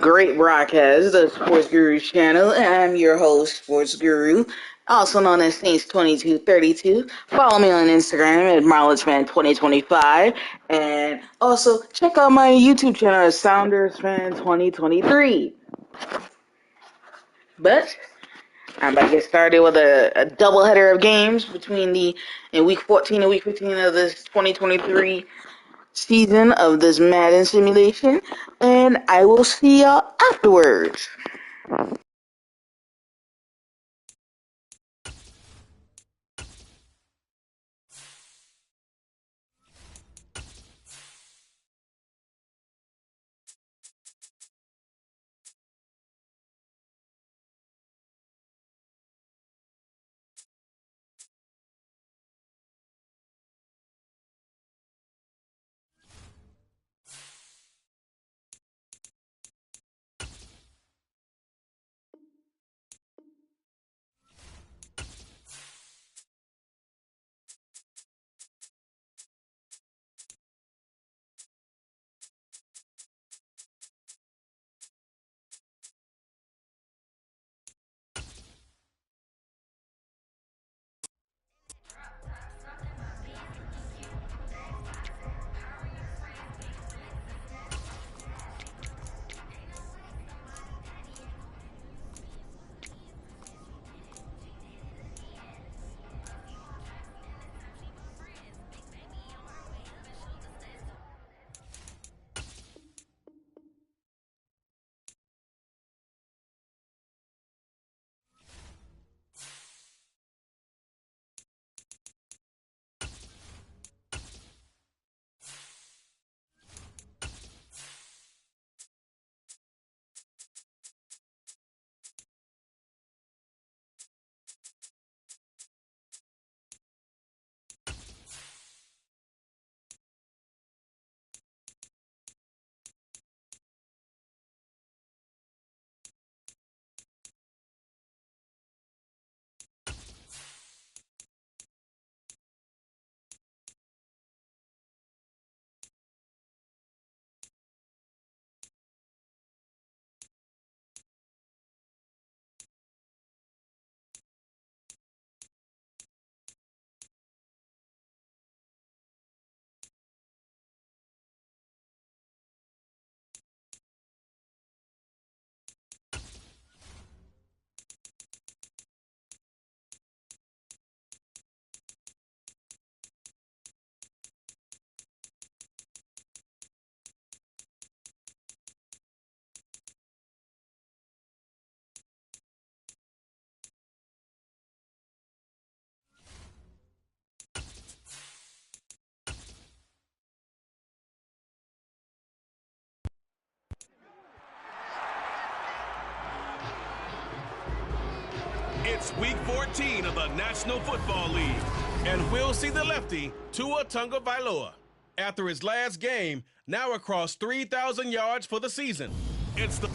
Great broadcast, the Sports Guru channel. I'm your host, Sports Guru, also known as Saints2232. Follow me on Instagram at MileageFan2025, and also check out my YouTube channel at SoundersFan2023. But I'm about to get started with a doubleheader of games in Week 14 and Week 15 of this 2023 season of this Madden simulation, and I will see y'all afterwards. It's Week 14 of the National Football League, and we'll see the lefty, Tua Tagovailoa, after his last game, now across 3,000 yards for the season. It's the...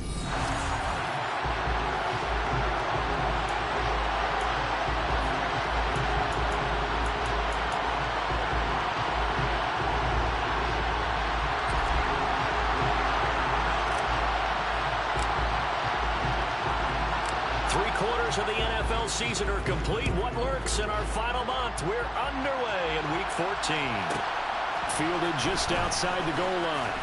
Of the NFL season are complete. What lurks in our final month? We're underway in Week 14. Fielded just outside the goal line.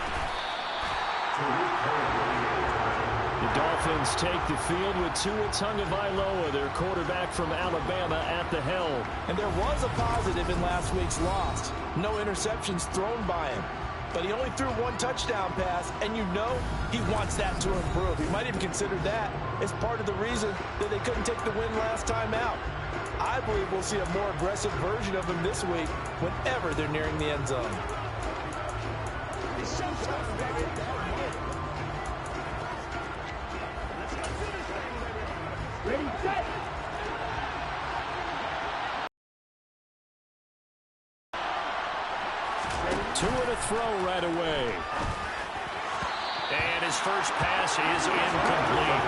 The Dolphins take the field with Tua Tagovailoa, their quarterback from Alabama, at the helm. And there was a positive in last week's loss. No interceptions thrown by him. But he only threw one touchdown pass, and you know he wants that to improve. He might even consider that as part of the reason that they couldn't take the win last time out. I believe we'll see a more aggressive version of him this week whenever they're nearing the end zone. Ready, set. Tua to throw right away. And his first pass is incomplete.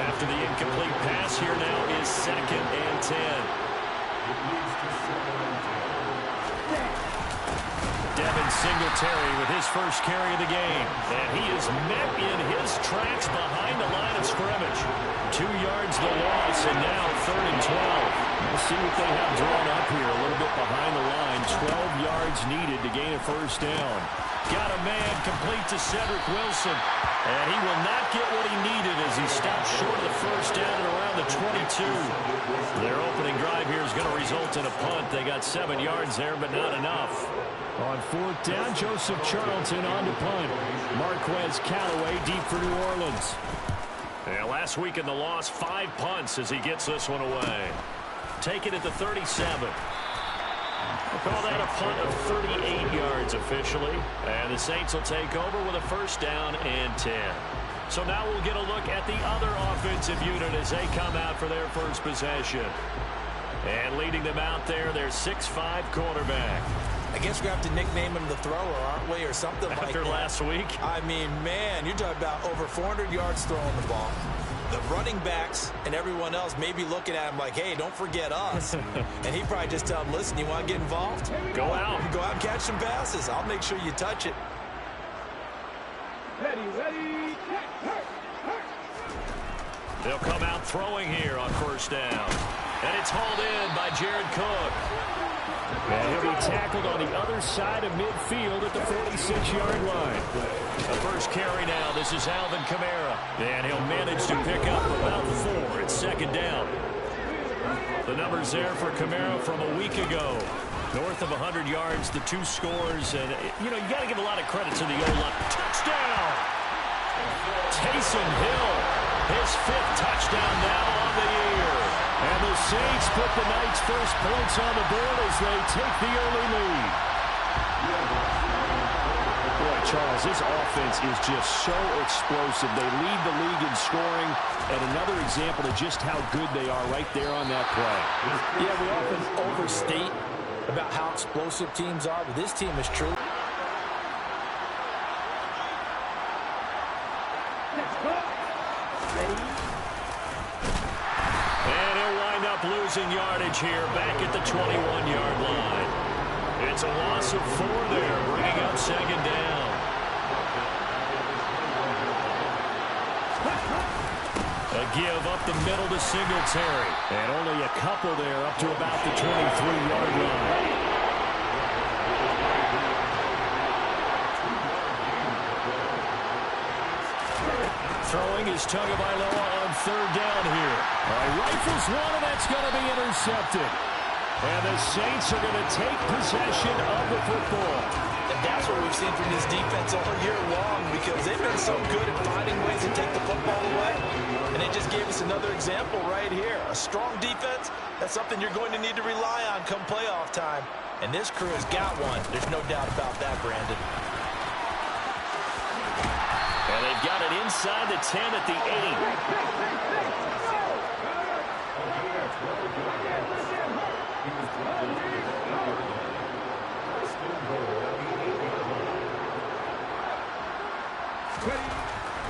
After the incomplete pass, here now is 2nd and 10. Devin Singletary with his first carry of the game. And he is met in his tracks behind the line of scrimmage. 2 yards the loss, and now 3rd and 12. We'll see what they have drawn up here a little bit behind the line. 12 yards needed to gain a first down. Got a man complete to Cedric Wilson. And he will not get what he needed as he stops short of the first down at around the 22. Their opening drive here is going to result in a punt. They got 7 yards there, but not enough. On 4th down, Joseph Charlton on to punt. Marquez Callaway deep for New Orleans. And last week in the loss, 5 punts as he gets this one away. Take it at the 37. We'll call that a punt of 38 yards officially. And the Saints will take over with a first down and 10. So now we'll get a look at the other offensive unit as they come out for their first possession. And leading them out there, their 6'5" quarterback. I guess we have to nickname him the thrower, aren't we, or something like that. After last week? I mean, man, you're talking about over 400 yards throwing the ball. The running backs and everyone else may be looking at him like, hey, don't forget us. And he probably just tell them, listen, you want to get involved? Go out and catch some passes. I'll make sure you touch it. Ready. They'll come out throwing here on first down. And it's hauled in by Jared Cook. And he'll be tackled on the other side of midfield at the 46-yard line. The first carry now. This is Alvin Kamara. And he'll manage to pick up about 4. It's 2nd down. The numbers there for Kamara from a week ago. North of 100 yards, the 2 scores. And, you know, you got to give a lot of credit to the O-line. Touchdown! Taysom Hill, his 5th touchdown now on the year. And the Saints put the night's first points on the board as they take the early lead. Boy, Charles, this offense is just so explosive. They lead the league in scoring, and another example of just how good they are right there on that play. Yeah, we often overstate about how explosive teams are, but this team is true. And he'll wind up losing yardage here back at the 21-yard line. It's a loss of 4 there, bringing up 2nd down. A give up the middle to Singletary. And only a couple there up to about the 23-yard line. Throwing is Tagovailoa on 3rd down here. Rifles one, and that's going to be intercepted. And the Saints are going to take possession of the football. And that's what we've seen from this defense all year long, because they've been so good at finding ways to take the football away. And they just gave us another example right here. A strong defense, that's something you're going to need to rely on come playoff time. And this crew has got one. There's no doubt about that, Brandon. And they've got it inside the 10 at the 8.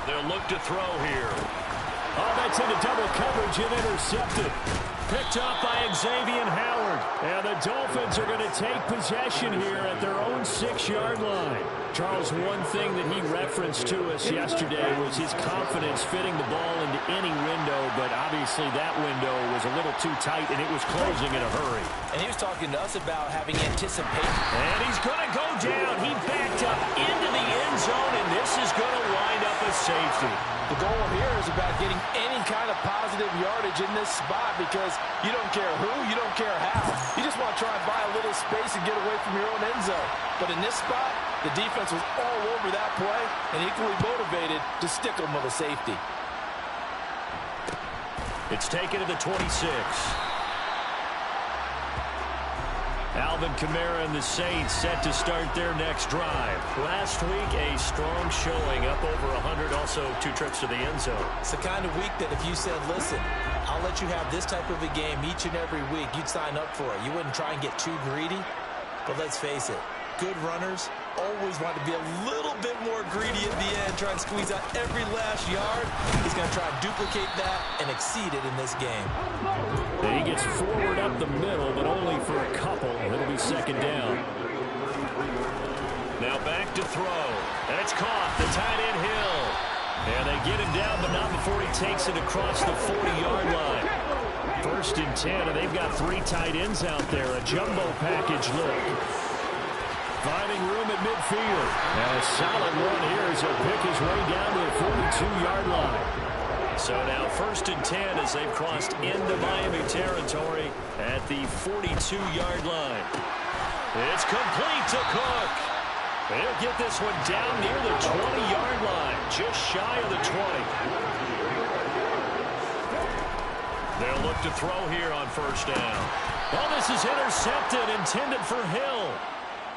They'll look to throw here. Oh, that's into double coverage and intercepted. Picked up by Xavier Howard. And the Dolphins are going to take possession here at their own 6-yard line. Charles, one thing that he referenced to us yesterday was his confidence fitting the ball into any window, but obviously that window was a little too tight, and it was closing in a hurry. And he was talking to us about having anticipation. And he's going to go down. He backed up into the end zone, and this is going to wind up a safety. The goal here is about getting any kind of positive yardage in this spot, because you don't care who, you don't care how. You just want to try and buy a little space and get away from your own end zone. But in this spot, the defense was all over that play and equally motivated to stick them with a safety. It's taken to the 26. Alvin Kamara and the Saints set to start their next drive. Last week, a strong showing, up over 100, also 2 trips to the end zone. It's the kind of week that if you said, listen, I'll let you have this type of a game each and every week, you'd sign up for it. You wouldn't try and get too greedy. But let's face it, good runners always want to be a little bit more greedy at the end, try and squeeze out every last yard. He's going to try and duplicate that and exceed it in this game. And he gets forward up the middle, but only for a couple. It'll be 2nd down. Now back to throw. And it's caught. The tight end Hill. And they get him down, but not before he takes it across the 40-yard line. 1st and 10, and they've got 3 tight ends out there. A jumbo package look. Finding room at midfield. And a solid run here as he'll pick his way down to the 42-yard line. So now 1st and 10 as they've crossed into Miami territory at the 42-yard line. It's complete to Cook. He'll get this one down near the 20-yard line, just shy of the 20. They'll look to throw here on 1st down. Well, this is intercepted, intended for Hill.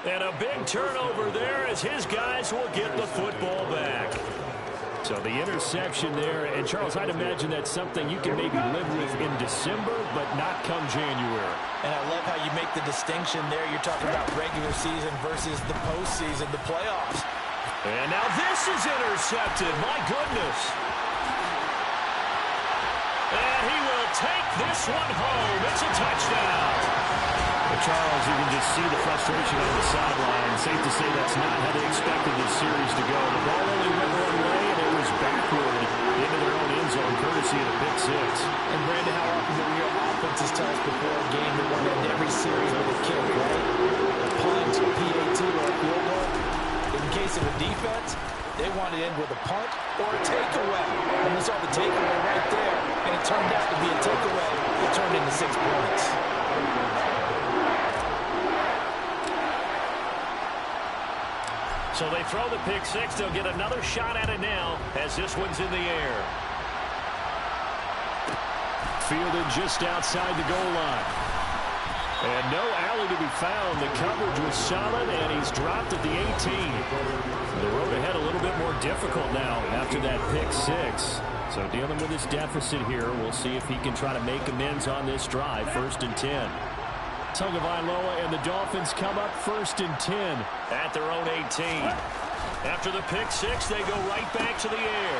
And a big turnover there as his guys will get the football back. So the interception there, and Charles, I'd imagine that's something you can maybe live with in December, but not come January. And I love how you make the distinction there. You're talking about regular season versus the postseason, the playoffs. And now this is intercepted. My goodness. And he will take this one home. It's a touchdown. But Charles, you can just see the frustration on the sideline. Safe to say that's not how they expected this series to go. The ball only went one way, and it was backward into their own end zone, courtesy of the pick 6. And Brandon, how often do your offenses tell us before a game that we're going to end every series with a kick, right? A punt, a PAT, or a field goal. In the case of the defense, they want to end with a punt or a takeaway. And we saw the takeaway right there, and it turned out to be a takeaway that turned into 6 points. So they throw the pick 6. They'll get another shot at it now as this one's in the air. Fielded just outside the goal line. And no alley to be found. The coverage was solid, and he's dropped at the 18. The road ahead a little bit more difficult now after that pick 6. So dealing with his deficit here. We'll see if he can try to make amends on this drive. 1st and 10. Tagovailoa and the Dolphins come up 1st and 10 at their own 18. After the pick 6, they go right back to the air.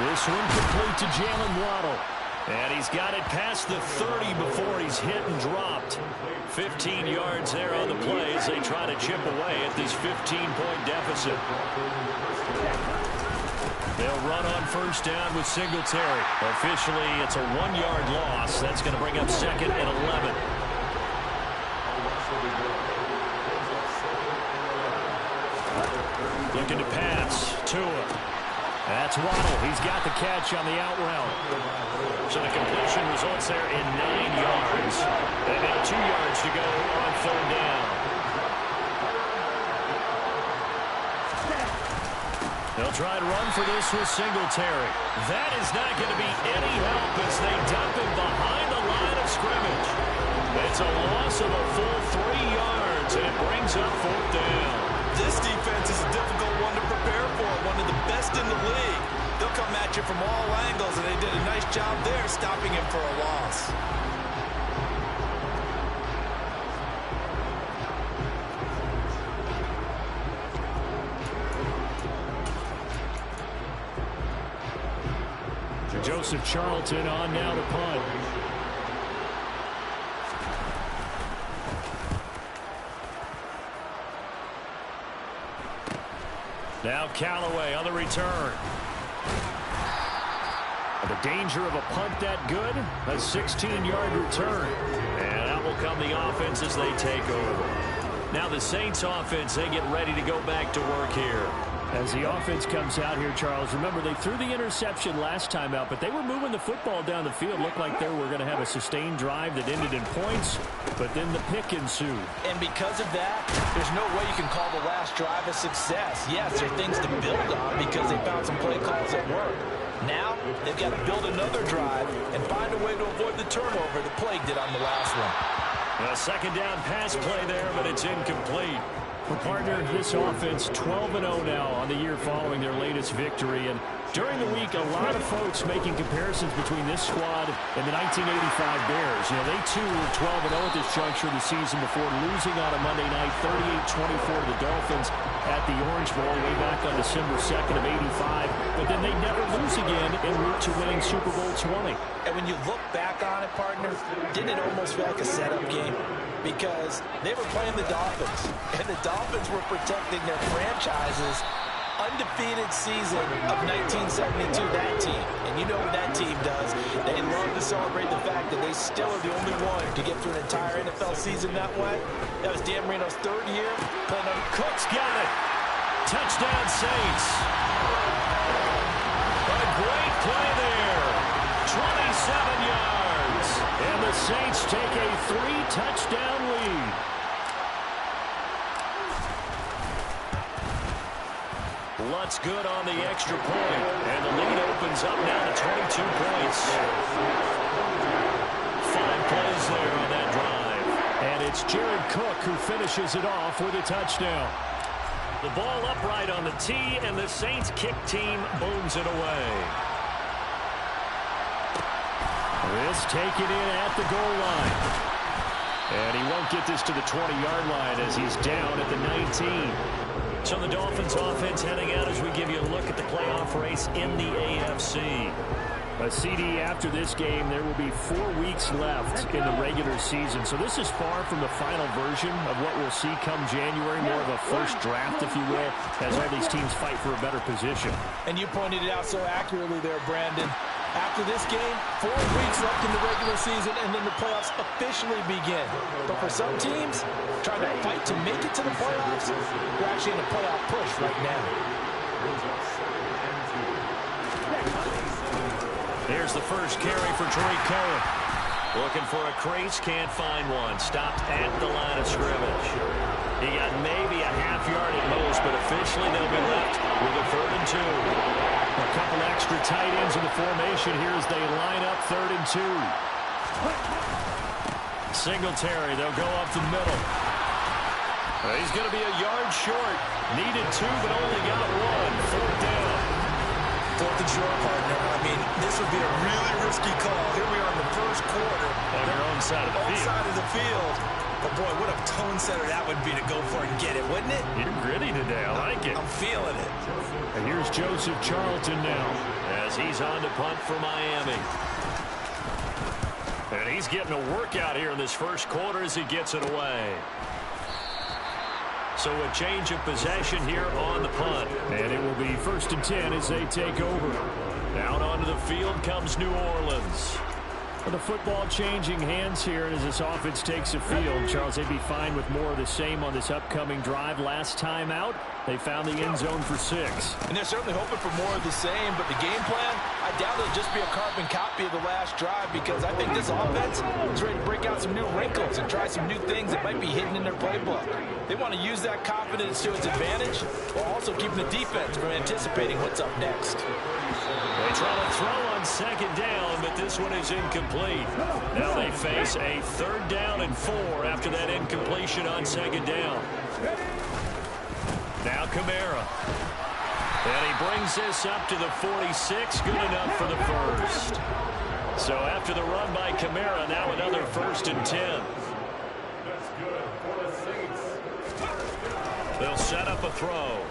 This one complete to Jalen Waddle. And he's got it past the 30 before he's hit and dropped. 15 yards there on the play as they try to chip away at this 15-point deficit. They'll run on 1st down with Singletary. Officially, it's a 1-yard loss. That's going to bring up 2nd and 11. Looking to pass. Tua. That's Waddle. He's got the catch on the out route. So the completion results there in 9 yards. And now 2 yards to go on 3rd down. They'll try and run for this with Singletary. That is not going to be any help as they dump him behind the line of scrimmage. It's a loss of a full 3 yards, and it brings up 4th down. This defense is a difficult one to prepare for, one of the best in the league. They'll come at you from all angles, and they did a nice job there stopping him for a loss. Joseph Charlton on now to punt. Now Callaway on the return. The danger of a punt that good, a 16-yard return. And out will come the offense as they take over. Now the Saints offense, they get ready to go back to work here. As the offense comes out here, Charles, remember they threw the interception last time out, but they were moving the football down the field. Looked like they were going to have a sustained drive that ended in points, but then the pick ensued. And because of that, there's no way you can call the last drive a success. Yes, there are things to build on because they found some play calls that work. Now, they've got to build another drive and find a way to avoid the turnover the Plague did on the last one. A 2nd down pass play there, but it's incomplete. For partner, this offense 12-0 now on the year following their latest victory. And during the week, a lot of folks making comparisons between this squad and the 1985 Bears. You know, they too were 12-0 at this juncture of the season before losing on a Monday night, 38-24 to the Dolphins. at the Orange Bowl way back on December 2nd of '85, but then they never lose again en route to winning Super Bowl 20. And when you look back on it, partner, didn't it almost feel like a setup game? Because they were playing the Dolphins, and the Dolphins were protecting their franchise's undefeated season of 1972, that team. And you know what that team does. They love to celebrate the fact that they still are the only one to get through an entire NFL season that way. That was Dan Marino's third year. Playing on Cook's got it. Touchdown, Saints. A great play there. 27 yards. And the Saints take a 3-touchdown lead. Lutz good on the extra point. And the lead opens up now to 22 points. 5 plays there on that drive. And it's Jared Cook who finishes it off with a touchdown. The ball upright on the tee, and the Saints kick team booms it away. This taken in at the goal line. And he won't get this to the 20-yard line as he's down at the 19. So the Dolphins offense heading out as we give you a look at the playoff race in the AFC. A CD after this game, there will be 4 weeks left in the regular season. So this is far from the final version of what we'll see come January, more of a first draft, if you will, as all these teams fight for a better position. And you pointed it out so accurately there, Brandon. After this game, 4 weeks left in the regular season, and then the playoffs officially begin. But for some teams, trying to fight to make it to the playoffs, they're actually in a playoff push right now. Here's the first carry for Tariq Cohen. Looking for a crease, can't find one. Stopped at the line of scrimmage. He got maybe a half yard at most, but officially they'll be left with a 3rd and 2. A couple extra tight ends in the formation here as they line up 3rd and 2. Singletary, they'll go up the middle. He's going to be a yard short. Needed 2, but only got 1. 4th down. 4th and short, partner. I mean, this would be a really risky call. Here we are in the first quarter. On your own side of the field. Side of the field. But, boy, what a tone setter that would be to go for it and get it, wouldn't it? You're gritty today. I like it. I'm feeling it. And here's Joseph Charlton now as he's on to punt for Miami. And he's getting a workout here in this first quarter as he gets it away. So a change of possession here on the punt. And it will be 1st and 10 as they take over. Down onto the field comes New Orleans. The football changing hands here as this offense takes the field. Charles, they'd be fine with more of the same on this upcoming drive. Last time out, they found the end zone for 6. And they're certainly hoping for more of the same, but the game plan, I doubt it'll just be a carbon copy of the last drive, because I think this offense is ready to break out some new wrinkles and try some new things that might be hidden in their playbook. They want to use that confidence to its advantage, while also keeping the defense from anticipating what's up next. They try to throw on 2nd down, but this one is incomplete. Now they face a 3rd down and 4 after that incompletion on 2nd down. Now Kamara. And he brings this up to the 46. Good enough for the first. So after the run by Kamara, now another 1st and 10. They'll set up a throw.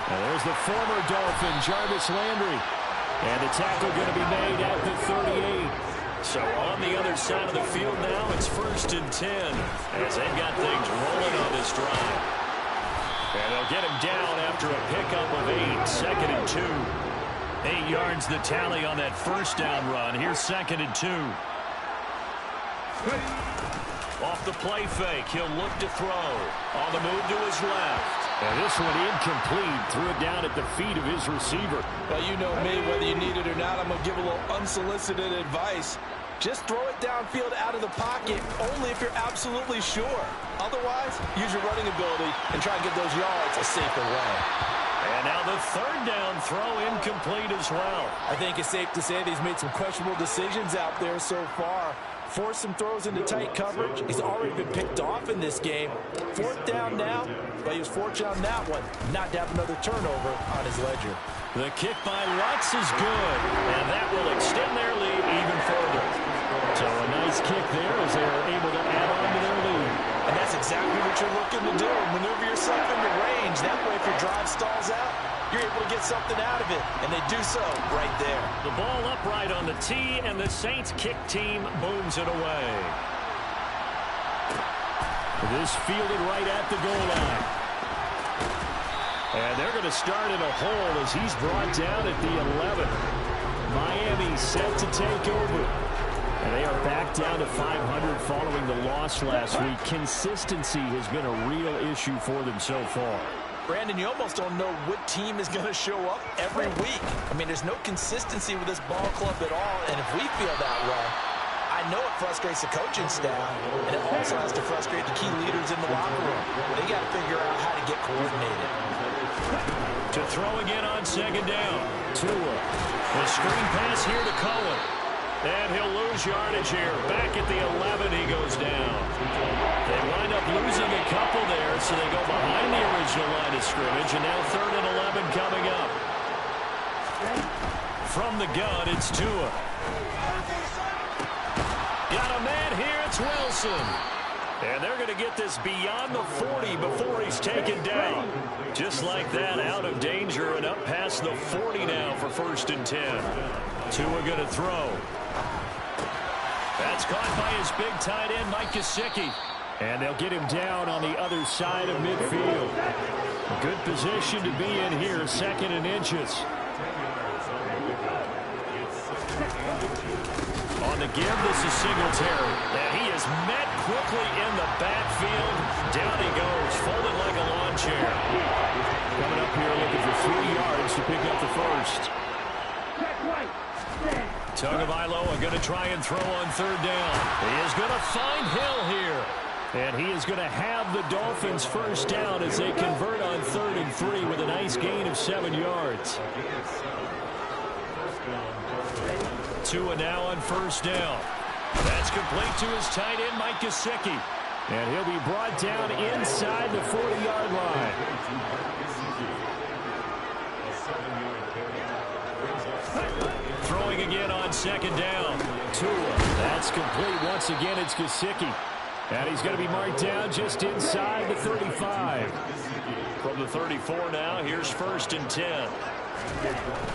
And there's the former Dolphin, Jarvis Landry. And the tackle going to be made at the 38. So on the other side of the field now, it's 1st and 10 as they've got things rolling on this drive. And they'll get him down after a pickup of 8, 2nd and 2. 8 yards the tally on that 1st down run. Here's 2nd and 2. Off the play fake, he'll look to throw. On the move to his left. And this one incomplete. Threw it down at the feet of his receiver. Well, you know me, whether you need it or not, I'm going to give a little unsolicited advice. Just throw it downfield out of the pocket only if you're absolutely sure. Otherwise, use your running ability and try and get those yards a safer way. And now the 3rd down throw incomplete as well. I think it's safe to say that he's made some questionable decisions out there so far. Forced some throws into tight coverage. He's already been picked off in this game. 4th down now, but he was fortunate on that one not to have another turnover on his ledger. The kick by Lutz is good, and that will extend their lead even further. So a nice kick there as they are able to add on to their lead. And that's That's exactly what you're looking to do. Maneuver yourself into range. That way, if your drive stalls out, you're able to get something out of it. And they do so right there. The ball upright on the tee, and the Saints kick team booms it away. This fielded right at the goal line. And they're going to start in a hole as he's brought down at the 11. Miami set to take over. And they are back down to 500 following the loss last week. Consistency has been a real issue for them so far. Brandon, you almost don't know what team is going to show up every week. I mean, there's no consistency with this ball club at all, and if we feel that way, I know it frustrates the coaching staff, and it also has to frustrate the key leaders in the locker room. They got to figure out how to get coordinated. To throw again on second down. Tua. The screen pass here to Cohen. And he'll lose yardage here. Back at the 11, he goes down. They wind up losing a couple there, so they go behind the original line of scrimmage, and now 3rd and 11 coming up. From the gun, it's Tua. Got a man here, it's Wilson. And they're going to get this beyond the 40 before he's taken down. Just like that, out of danger and up past the 40 now for 1st and 10. Tua going to throw. That's caught by his big tight end, Mike Gesicki. And they'll get him down on the other side of midfield. A good position to be in here, 2nd and inches. On the give, this is Singletary. And he is met quickly in the backfield. Down he goes, folded like a lawn chair. Coming up here looking for 3 yards to pick up the first. Tagovailoa going to try and throw on 3rd down. He is going to find Hill here. And he is going to have the Dolphins first down as they convert on 3rd and 3 with a nice gain of 7 yards. Tua now on 1st down. That's complete to his tight end, Mike Gesicki. And he'll be brought down inside the 40-yard line. Throwing again on 2nd down. Tua. That's complete. Once again, it's Gesicki. And he's going to be marked down just inside the 35. From the 34 now, here's 1st and 10.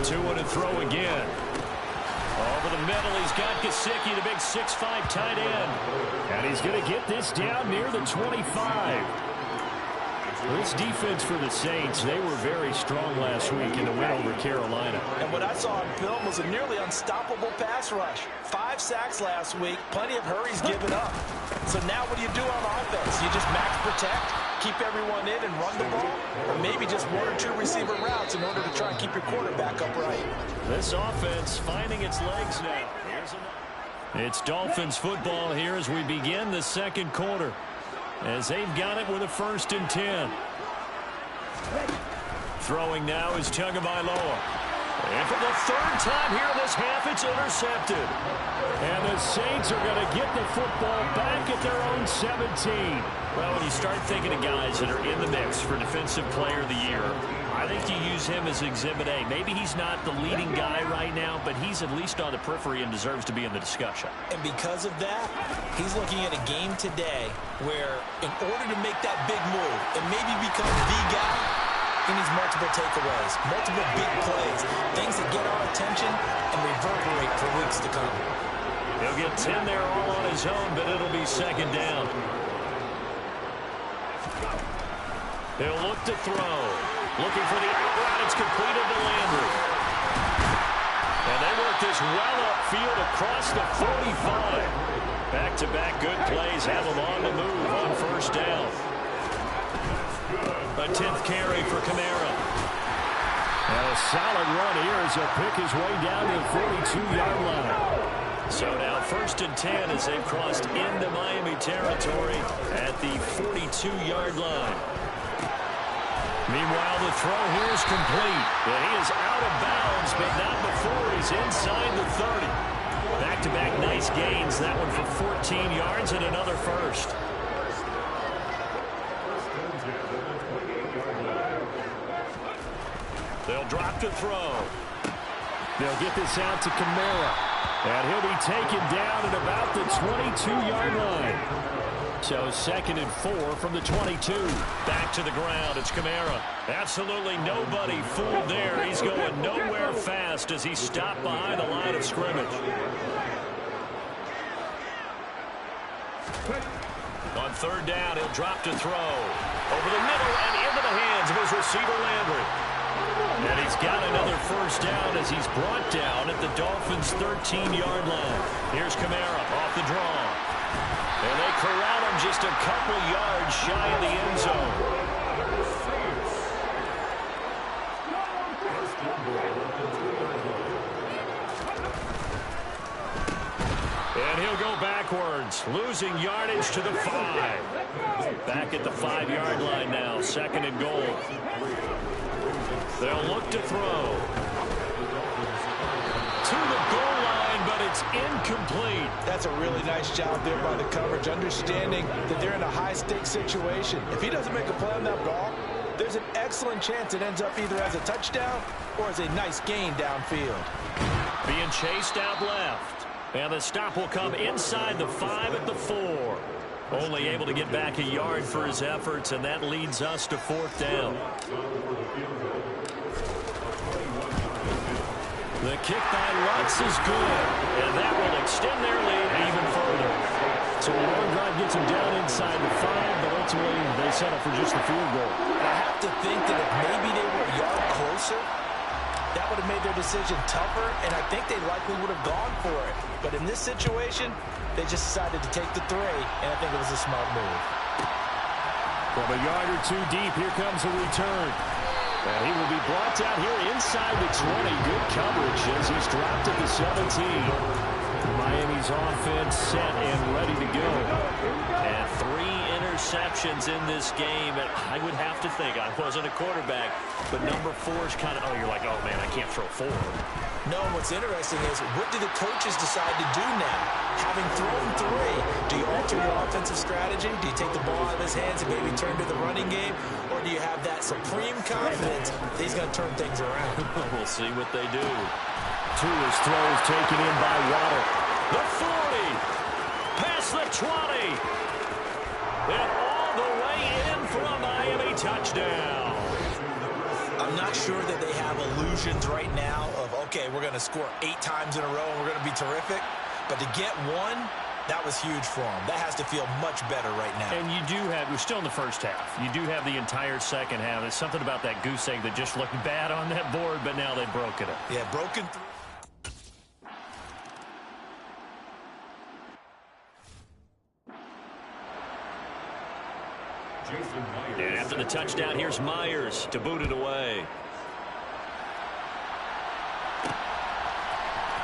Tua to throw again. Over the middle, he's got Gesicki, the big 6'5" tight end. And he's going to get this down near the 25. This defense for the Saints, they were very strong last week in the win over Carolina. And what I saw on film was a nearly unstoppable pass rush. 5 sacks last week, plenty of hurries given up. So now what do you do on offense? You just max protect, keep everyone in and run the ball? Or maybe just 1 or 2 receiver routes in order to try and keep your quarterback upright? This offense finding its legs now. It's Dolphins football here as we begin the 2nd quarter. As they've got it with a 1st and 10. Throwing now is Tagovailoa. And for the 3rd time here in this half, it's intercepted. And the Saints are going to get the football back at their own 17. Well, when you start thinking of guys that are in the mix for Defensive Player of the Year, I think you use him as Exhibit A. Maybe he's not the leading guy right now, but he's at least on the periphery and deserves to be in the discussion. And because of that, he's looking at a game today where in order to make that big move and maybe become the guy, he needs multiple takeaways, multiple big plays, things that get our attention and reverberate for weeks to come. He'll get 10 there all on his own, but it'll be 2nd down. He'll look to throw. Looking for the out route. It's completed to Landry. And they work this well upfield across the 45. Back-to-back good plays have them on the move on 1st down. A 10th carry for Kamara. And a solid run here as he'll pick his way down to the 42-yard line. So now 1st and 10 as they've crossed into Miami territory at the 42-yard line. Meanwhile, the throw here is complete. And he is out of bounds, but not before he's inside the 30. Back-to-back nice gains. That one for 14 yards and another first. They'll drop to throw. They'll get this out to Kamara. And he'll be taken down at about the 22-yard line. So 2nd and 4 from the 22. Back to the ground. It's Kamara. Absolutely nobody fooled there. He's going nowhere fast as he's stopped behind the line of scrimmage. On 3rd down, he'll drop to throw. Over the middle and into the hands of his receiver, Landry. And he's got another 1st down as he's brought down at the Dolphins' 13-yard line. Here's Kamara off the draw. And they corral him just a couple yards shy of the end zone. And he'll go backwards, losing yardage to the 5. Back at the 5-yard line now, 2nd and goal. They'll look to throw. To the goal line, but it's incomplete. That's a really nice job there by the coverage, understanding that they're in a high-stakes situation. If he doesn't make a play on that ball, there's an excellent chance it ends up either as a touchdown or as a nice gain downfield. Being chased out left. And the stop will come inside the 5 at the 4. Only able to get back a yard for his efforts, and that leads us to 4th down. The kick by Lutz is good, and that will extend their lead even further. So a long drive gets them down inside the 5, but ultimately they settle for just the field goal. I have to think that if maybe they were a yard closer, that would have made their decision tougher, and I think they likely would have gone for it. But in this situation, they just decided to take the 3, and I think it was a smart move. From a yard or 2 deep, here comes a return. And he will be brought down here inside the 20. Good coverage as he's dropped at the 17. Miami's offense set and ready to go. And 3 interceptions in this game. And I would have to think, I wasn't a quarterback, but number 4 is kind of, you're like, oh, man, I can't throw 4. No, what's interesting is what do the coaches decide to do now? Having thrown 3, do you alter your offensive strategy? Do you take the ball out of his hands and maybe turn to the running game? Or do you have that supreme confidence that he's going to turn things around? We'll see what they do. Tua's throw is taken in by Waddle. The 40, past the 20, and all the way in for a Miami touchdown. I'm not sure that they have illusions right now of, okay, we're going to score 8 times in a row and we're going to be terrific. But to get 1, that was huge for them. That has to feel much better right now. And you do have, we're still in the first half. You do have the entire second half. There's something about that goose egg that just looked bad on that board, but now they've broken it. Yeah, broken through. And after the touchdown, here's Myers to boot it away.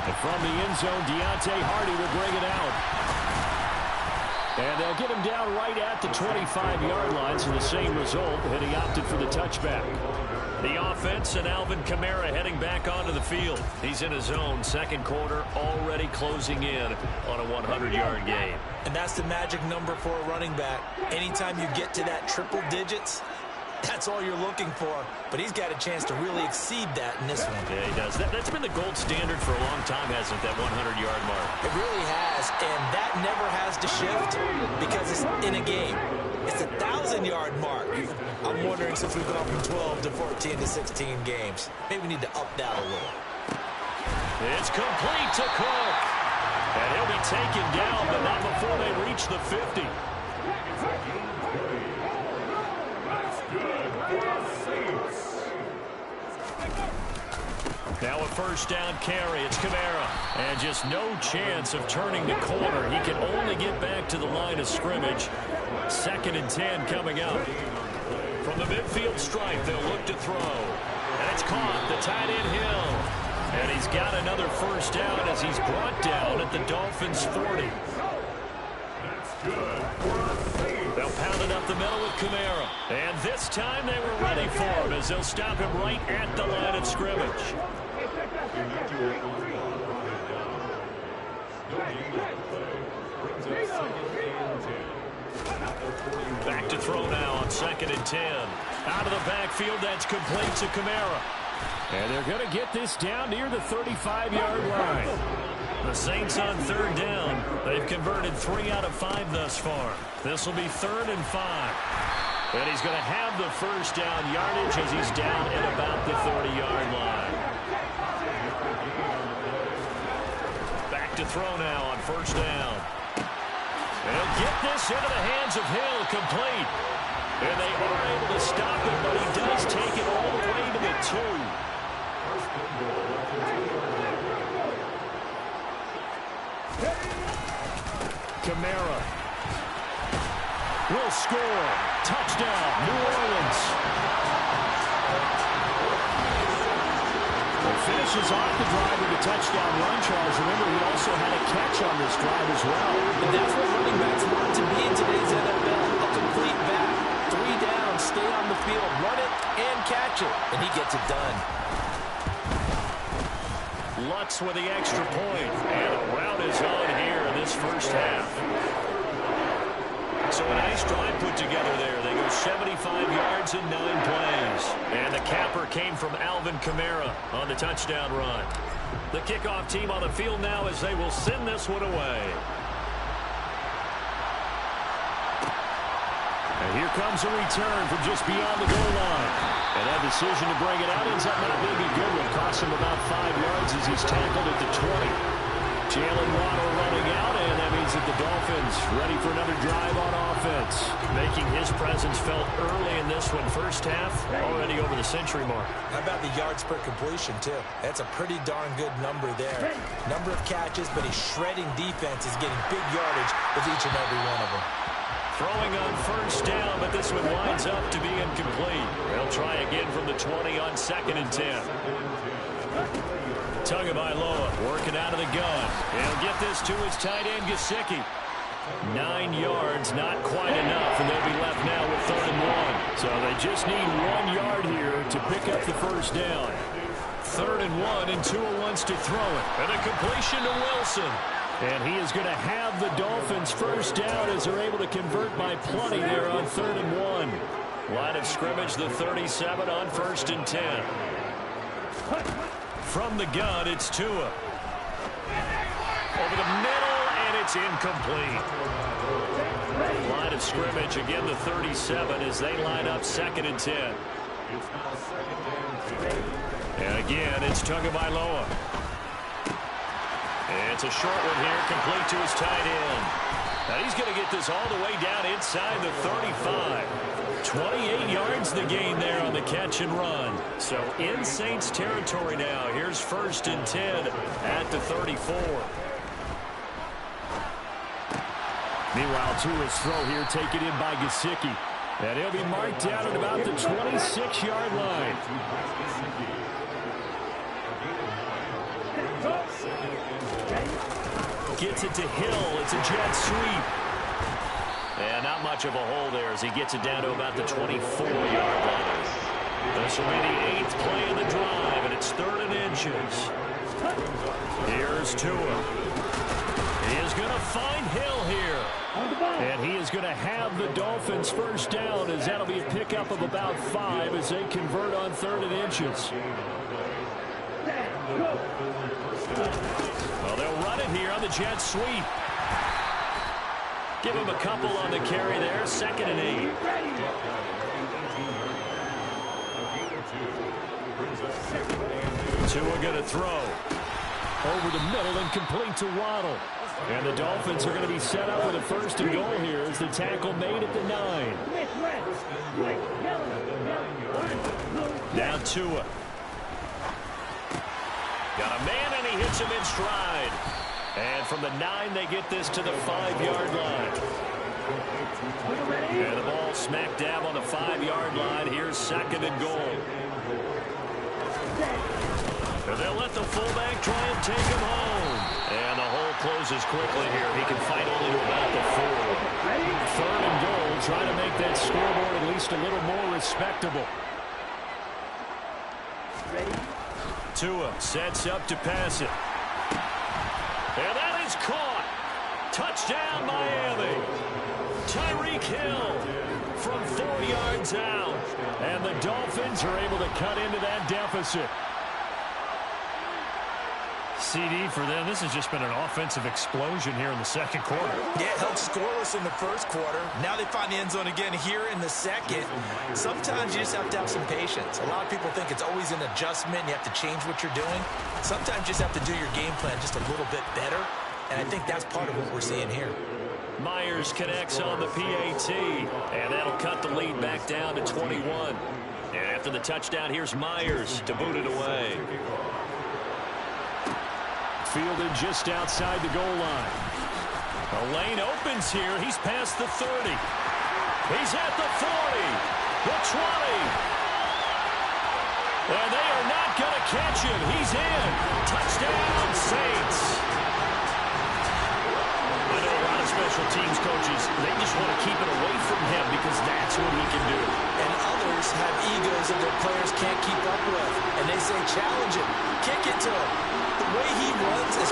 And from the end zone, Deontay Hardy will bring it out. And they'll get him down right at the 25-yard line, so the same result, and he opted for the touchback. The offense and Alvin Kamara heading back onto the field. He's in his own second quarter, already closing in on a 100-yard game. And that's the magic number for a running back. Anytime you get to that triple digits, that's all you're looking for. But he's got a chance to really exceed that in this one. Yeah, he does. That's been the gold standard for a long time, hasn't it, that 100-yard mark? It really has, and that never has to shift because it's in a game. It's a 1,000-yard mark. I'm wondering, since we've gone from 12 to 14 to 16 games, maybe we need to up that a little. It's complete to Cook. And he'll be taken down, but not before they reach the 50. Now a first down carry. It's Kamara. And just no chance of turning the corner. He can only get back to the line of scrimmage. 2nd and 10 coming up. From the midfield stripe, they'll look to throw. And it's caught. The tight end Hill. And he's got another first down as he's brought down at the Dolphins' 40. They'll pound it up the middle with Kamara. And this time they were ready for him as they'll stop him right at the line of scrimmage. Back to throw now on 2nd and 10. Out of the backfield, that's complete to Kamara. And they're going to get this down near the 35-yard line. The Saints on third down. They've converted 3 out of 5 thus far. This will be 3rd and 5. And he's going to have the first down yardage as he's down at about the 30-yard line. Back to throw now on first down. And he'll get this into the hands of Hill, complete. And they are able to stop it, but he does take it all the way to the 2. Kamara will score. Touchdown, New Orleans. Finishes off the drive with a touchdown run, Charles. Remember, he also had a catch on this drive as well. And that's what running backs want to be in today's NFL. A complete back. 3 down, stay on the field, run it, and catch it. And he gets it done. Lutz with the extra point. And a rout is on here in this first half. So a nice drive put together there. They go 75 yards in 9 plays. And the capper came from Alvin Kamara on the touchdown run. The kickoff team on the field now as they will send this one away. And here comes a return from just beyond the goal line. And that decision to bring it out ends up not being a good one. Costs him about 5 yards as he's tackled at the 20. Jalen Waddle running out, and that means that the Dolphins ready for another drive on offense. Making his presence felt early in this one. First half, already over the century mark. How about the yards per completion, too? That's a pretty darn good number there. Number of catches, but he's shredding defenses, getting big yardage with each and every one of them. Throwing on first down, but this one winds up to be incomplete. They'll try again from the 20 on 2nd and 10. Tagovailoa working out of the gun. He'll get this to his tight end, Gesicki. 9 yards, not quite enough, and they'll be left now with 3rd and 1. So they just need 1 yard here to pick up the first down. 3rd and 1, and Tua wants to throw it. And a completion to Wilson. And he is going to have the Dolphins first down as they're able to convert by plenty there on 3rd and 1. Line of scrimmage, the 37 on 1st and 10. From the gun, it's Tua. Over the middle, and it's incomplete. Line of scrimmage, again the 37 as they line up 2nd and 10. And again, it's Tagovailoa. It's a short one here, complete to his tight end. Now he's going to get this all the way down inside the 35. 28 yards the gain there on the catch and run. So in Saints territory now. Here's 1st and 10 at the 34. Meanwhile, Tua's throw here taken in by Gesicki. And he'll be marked down at about the 26-yard line. Gets it to Hill. It's a jet sweep. And not much of a hole there as he gets it down to about the 24-yard line. This will be the 8th play of the drive, and it's 3rd and inches. Here's Tua. He is going to find Hill here. And he is going to have the Dolphins first down as that'll be a pickup of about 5 as they convert on 3rd and inches. Well, they'll run it here on the jet sweep. Give him a couple on the carry there. 2nd and 8. Tua going to throw. Over the middle and complete to Waddle. And the Dolphins are going to be set up with a 1st and goal here as the tackle made at the 9. Now Tua. Got a man, and he hits him in stride. And from the 9, they get this to the 5-yard line. And the ball smack dab on the 5-yard line. Here's 2nd and goal. And they'll let the fullback try and take him home. And the hole closes quickly here. He can fight only to about the 4. 3rd and goal. Try to make that scoreboard at least a little more respectable. Tua sets up to pass it. And that is caught. Touchdown, Miami. Tyreek Hill from 4 yards out. And the Dolphins are able to cut into that deficit. CD for them. This has just been an offensive explosion here in the second quarter. Yeah, held scoreless in the first quarter. Now they find the end zone again here in the second. Sometimes you just have to have some patience. A lot of people think it's always an adjustment. You have to change what you're doing. Sometimes you just have to do your game plan just a little bit better. And I think that's part of what we're seeing here. Myers connects on the PAT, and that'll cut the lead back down to 21. And after the touchdown, here's Myers to boot it away. Fielded just outside the goal line. The lane opens here. He's past the 30. He's at the 40, the 20. And they are not going to catch him. He's in. Touchdown, Saints. I know a lot of special teams coaches, they just want to keep it away from him because that's what he can do. And others have egos that their players can't keep up with. And they say, challenge him, kick it to him. The way he runs is...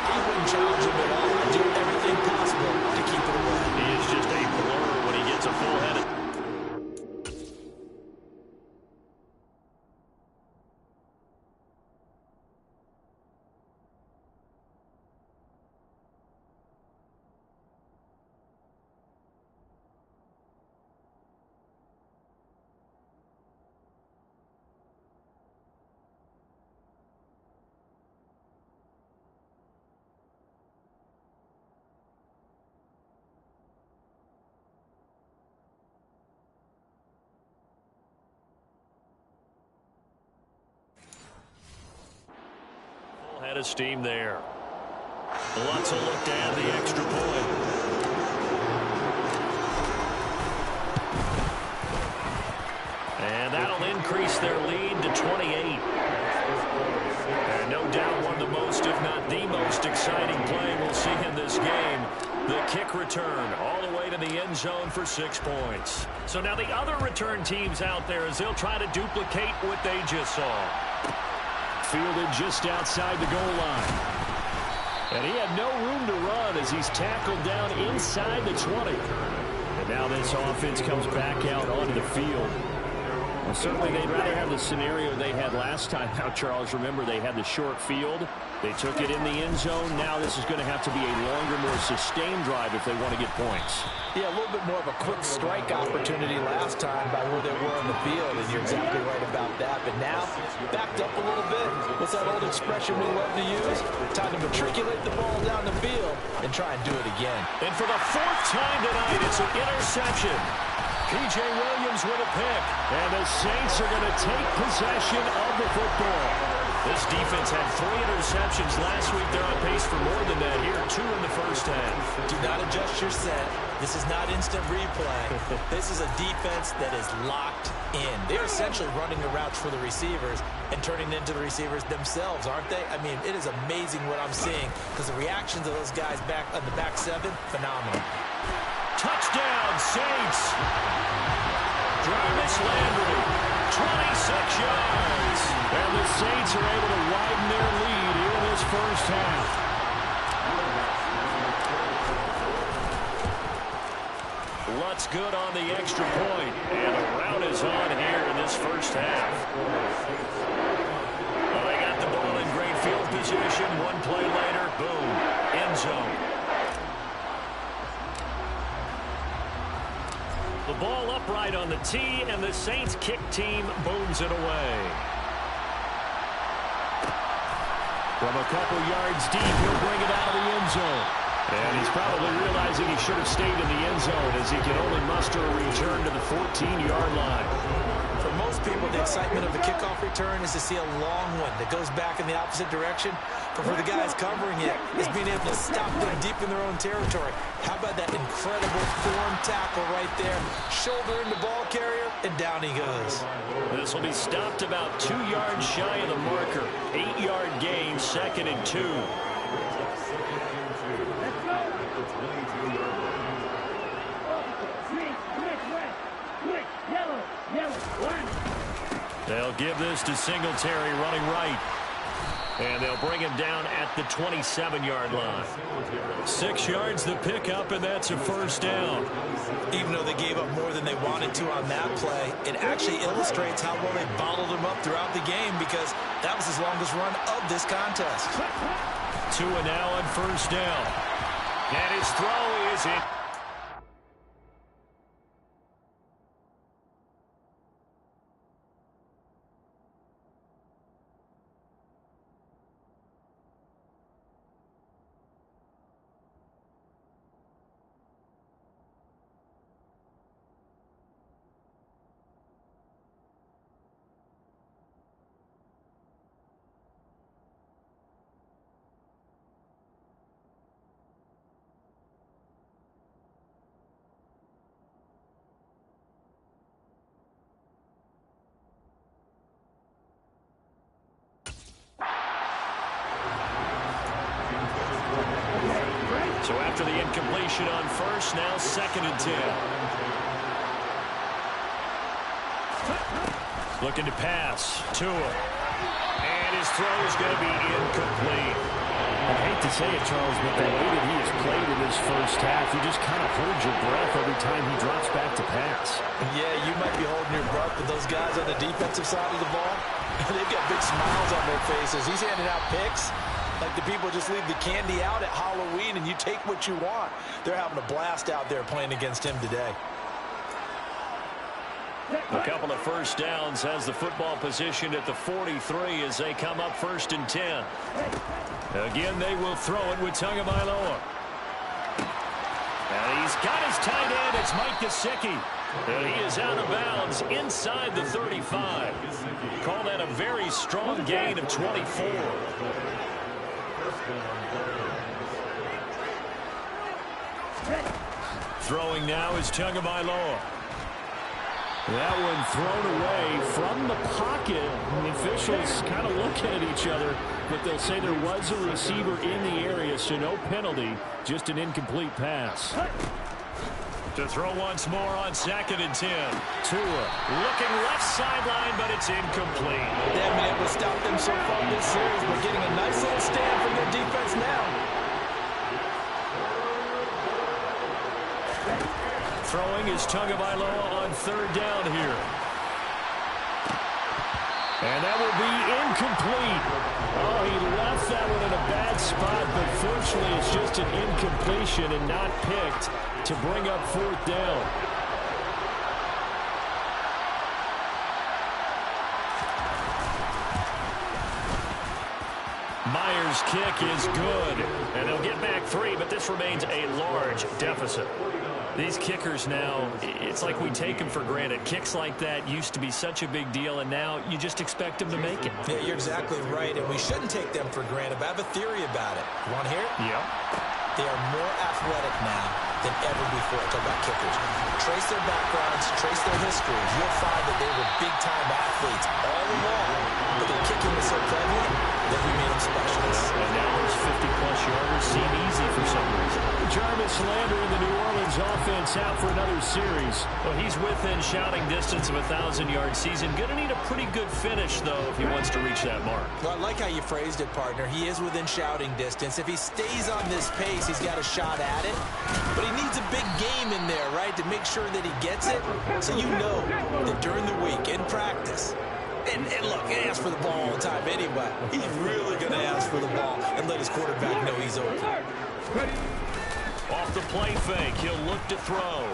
He wouldn't challenge him at all. Do everything possible to keep it away. He is just a blur when he gets a full head of... Head of steam there. Lots of look to add the extra point. And that'll increase their lead to 28. And no doubt one of the most, if not the most exciting play we'll see in this game. The kick return all the way to the end zone for 6 points. So now the other return teams out there as they'll try to duplicate what they just saw. Fielded just outside the goal line. And he had no room to run as he's tackled down inside the 20. And now this offense comes back out onto the field. Well, certainly they'd rather have the scenario they had last time. Now, Charles, remember they had the short field. They took it in the end zone. Now this is going to have to be a longer, more sustained drive if they want to get points. Yeah, a little bit more of a quick strike opportunity last time by where they were on the field, and you're exactly right about that. But now, backed up a little bit. What's that old expression we love to use? Time to matriculate the ball down the field and try and do it again. And for the 4th time tonight, it's an interception. P.J. Williams with a pick. And the Saints are going to take possession of the football. This defense had 3 interceptions last week. They're on pace for more than that here. 2 in the first half. Do not adjust your set. This is not instant replay. This is a defense that is locked in. They're essentially running the routes for the receivers and turning into the receivers themselves, aren't they? I mean, it is amazing what I'm seeing because the reactions of those guys back on the back 7, phenomenal. Touchdown, Saints. Jarvis Landry, 26 yards. And the Saints are able to widen their lead here in this first half. Lutz good on the extra point. And the rout is on here in this first half. Well, they got the ball in great field position. One play later, boom, end zone. The ball upright on the tee, and the Saints kick team booms it away. From a couple yards deep, he'll bring it out of the end zone. And he's probably realizing he should have stayed in the end zone as he can only muster a return to the 14-yard line. For most people, the excitement of the kickoff return is to see a long one that goes back in the opposite direction. But for the guys covering it, it's being able to stop them deep in their own territory. How about that incredible form tackle right there? Shoulder in the ball carrier, and down he goes. This will be stopped about 2 yards shy of the marker. 8-yard gain, 2nd and 2. They'll give this to Singletary running right. And they'll bring him down at the 27-yard line. 6 yards the pickup, and that's a first down. Even though they gave up more than they wanted to on that play, it actually illustrates how well they bottled him up throughout the game, because that was his longest run of this contest. Tua now on first down. And his throw is in. So after the incompletion on first, now 2nd and 10. Looking to pass. Tua. And his throw is going to be incomplete. I hate to say it, Charles, but the way that he has played in his first half, you just kind of hold your breath every time he drops back to pass. Yeah, you might be holding your breath, but those guys on the defensive side of the ball, they've got big smiles on their faces. He's handing out picks like the people just leave the candy out at Halloween and you take what you want. They're having a blast out there playing against him today. A couple of first downs has the football positioned at the 43 as they come up 1st and 10. Again, they will throw it with Tagovailoa. And he's got his tight end. It's Mike Gesicki. And he is out of bounds inside the 35. Call that a very strong gain of 24. Throwing now is Tagovailoa. That one thrown away from the pocket. And the officials kind of looking at each other, but they'll say there was a receiver in the area, so no penalty, just an incomplete pass. To throw once more on 2nd and 10. Tua looking left sideline, but it's incomplete. They haven't been able to stop them so far this series, but getting a nice little stand from their defense now. Throwing is Tagovailoa on 3rd down here. And that will be incomplete. Oh, he left that one in a bad spot, but fortunately it's just an incompletion and not picked to bring up 4th down. Myers' kick is good, and they'll get back 3, but this remains a large deficit. These kickers now, it's like we take them for granted. Kicks like that used to be such a big deal, and now you just expect them to make it. Yeah, you're exactly right, and we shouldn't take them for granted, but I have a theory about it. You want to hear it? Yep. They are more athletic now than ever before. Talk about kickers. Trace their backgrounds, trace their histories. You'll find that they were big-time athletes all along, but their kicking was so prevalent that we made them specialists. And now those 50-plus yarders seem easy for some reason. Jarvis Landry in the New Orleans offense out for another series. Well, he's within shouting distance of a 1,000-yard season. Going to need a pretty good finish, though, if he wants to reach that mark. Well, I like how you phrased it, partner. He is within shouting distance. If he stays on this pace, he's got a shot at it. But he needs a big game in there, right, to make sure that he gets it. So you know that during the week, in practice, and look, he asks for the ball all the time anyway. He's really going to ask for the ball and let his quarterback know he's open. Off the play fake, he'll look to throw.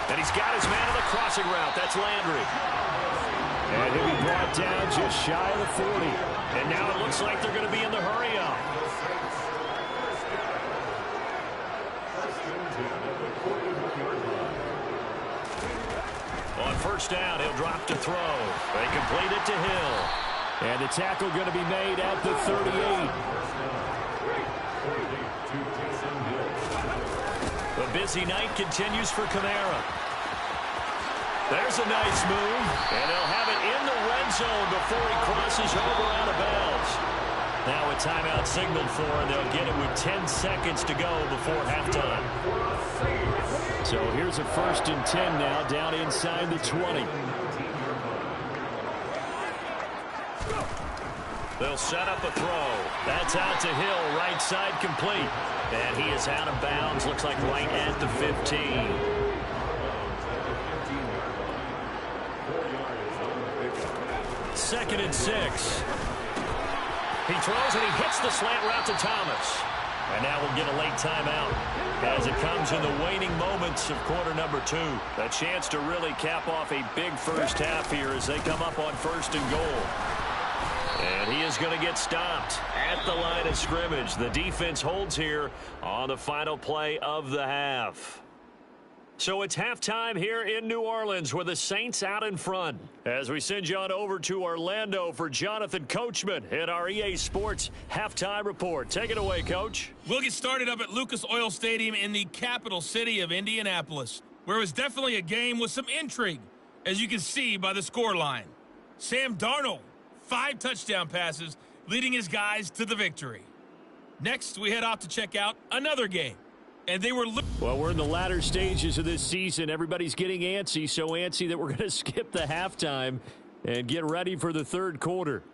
And he's got his man on the crossing route. That's Landry. And he'll be brought down just shy of the 40. And now it looks like they're going to be in the hurry-up. On 1st down, he'll drop to throw. They complete it to Hill. And the tackle going to be made at the 38. The busy night continues for Kamara. There's a nice move. And they'll have it in the red zone before he crosses over out of bounds. Now a timeout signaled for, and they'll get it with 10 seconds to go before halftime. So here's a 1st and 10 now, down inside the 20. They'll set up a throw. That's out to Hill, right side complete. And he is out of bounds, looks like right at the 15. Second and 6. He throws and he hits the slant route to Thomas. And now we'll get a late timeout as it comes in the waning moments of quarter number 2. A chance to really cap off a big first half here as they come up on 1st and goal. And he is going to get stopped at the line of scrimmage. The defense holds here on the final play of the half. So it's halftime here in New Orleans with the Saints out in front. As we send you on over to Orlando for Jonathan Coachman at our EA Sports Halftime Report. Take it away, Coach. We'll get started up at Lucas Oil Stadium in the capital city of Indianapolis, where it was definitely a game with some intrigue, as you can see by the scoreline. Sam Darnold, 5 touchdown passes, leading his guys to the victory. Next, we head off to check out another game. And they were... Well, we're in the latter stages of this season. Everybody's getting antsy, so antsy that we're going to skip the halftime and get ready for the third quarter.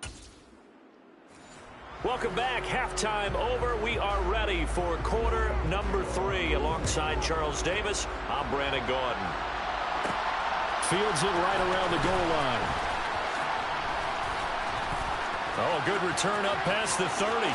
Welcome back. Halftime over. We are ready for quarter number 3. Alongside Charles Davis, I'm Brandon Gordon. Fields it right around the goal line. Oh, good return up past the 30.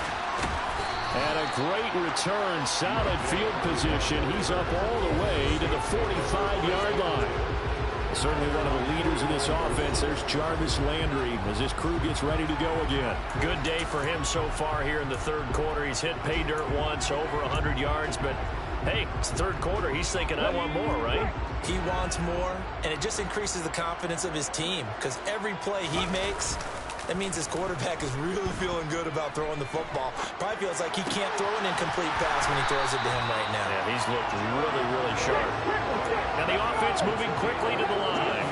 And a great return, solid field position. He's up all the way to the 45-yard line. Certainly one of the leaders of this offense. There's Jarvis Landry as this crew gets ready to go again. Good day for him so far here in the third quarter. He's hit pay dirt once, over 100 yards. But, hey, it's the third quarter. He's thinking, I want more, right? He wants more, and it just increases the confidence of his team because every play he makes, that means his quarterback is really feeling good about throwing the football. Probably feels like he can't throw an incomplete pass when he throws it to him right now. Yeah, he's looked really, really sharp. And the offense moving quickly to the line.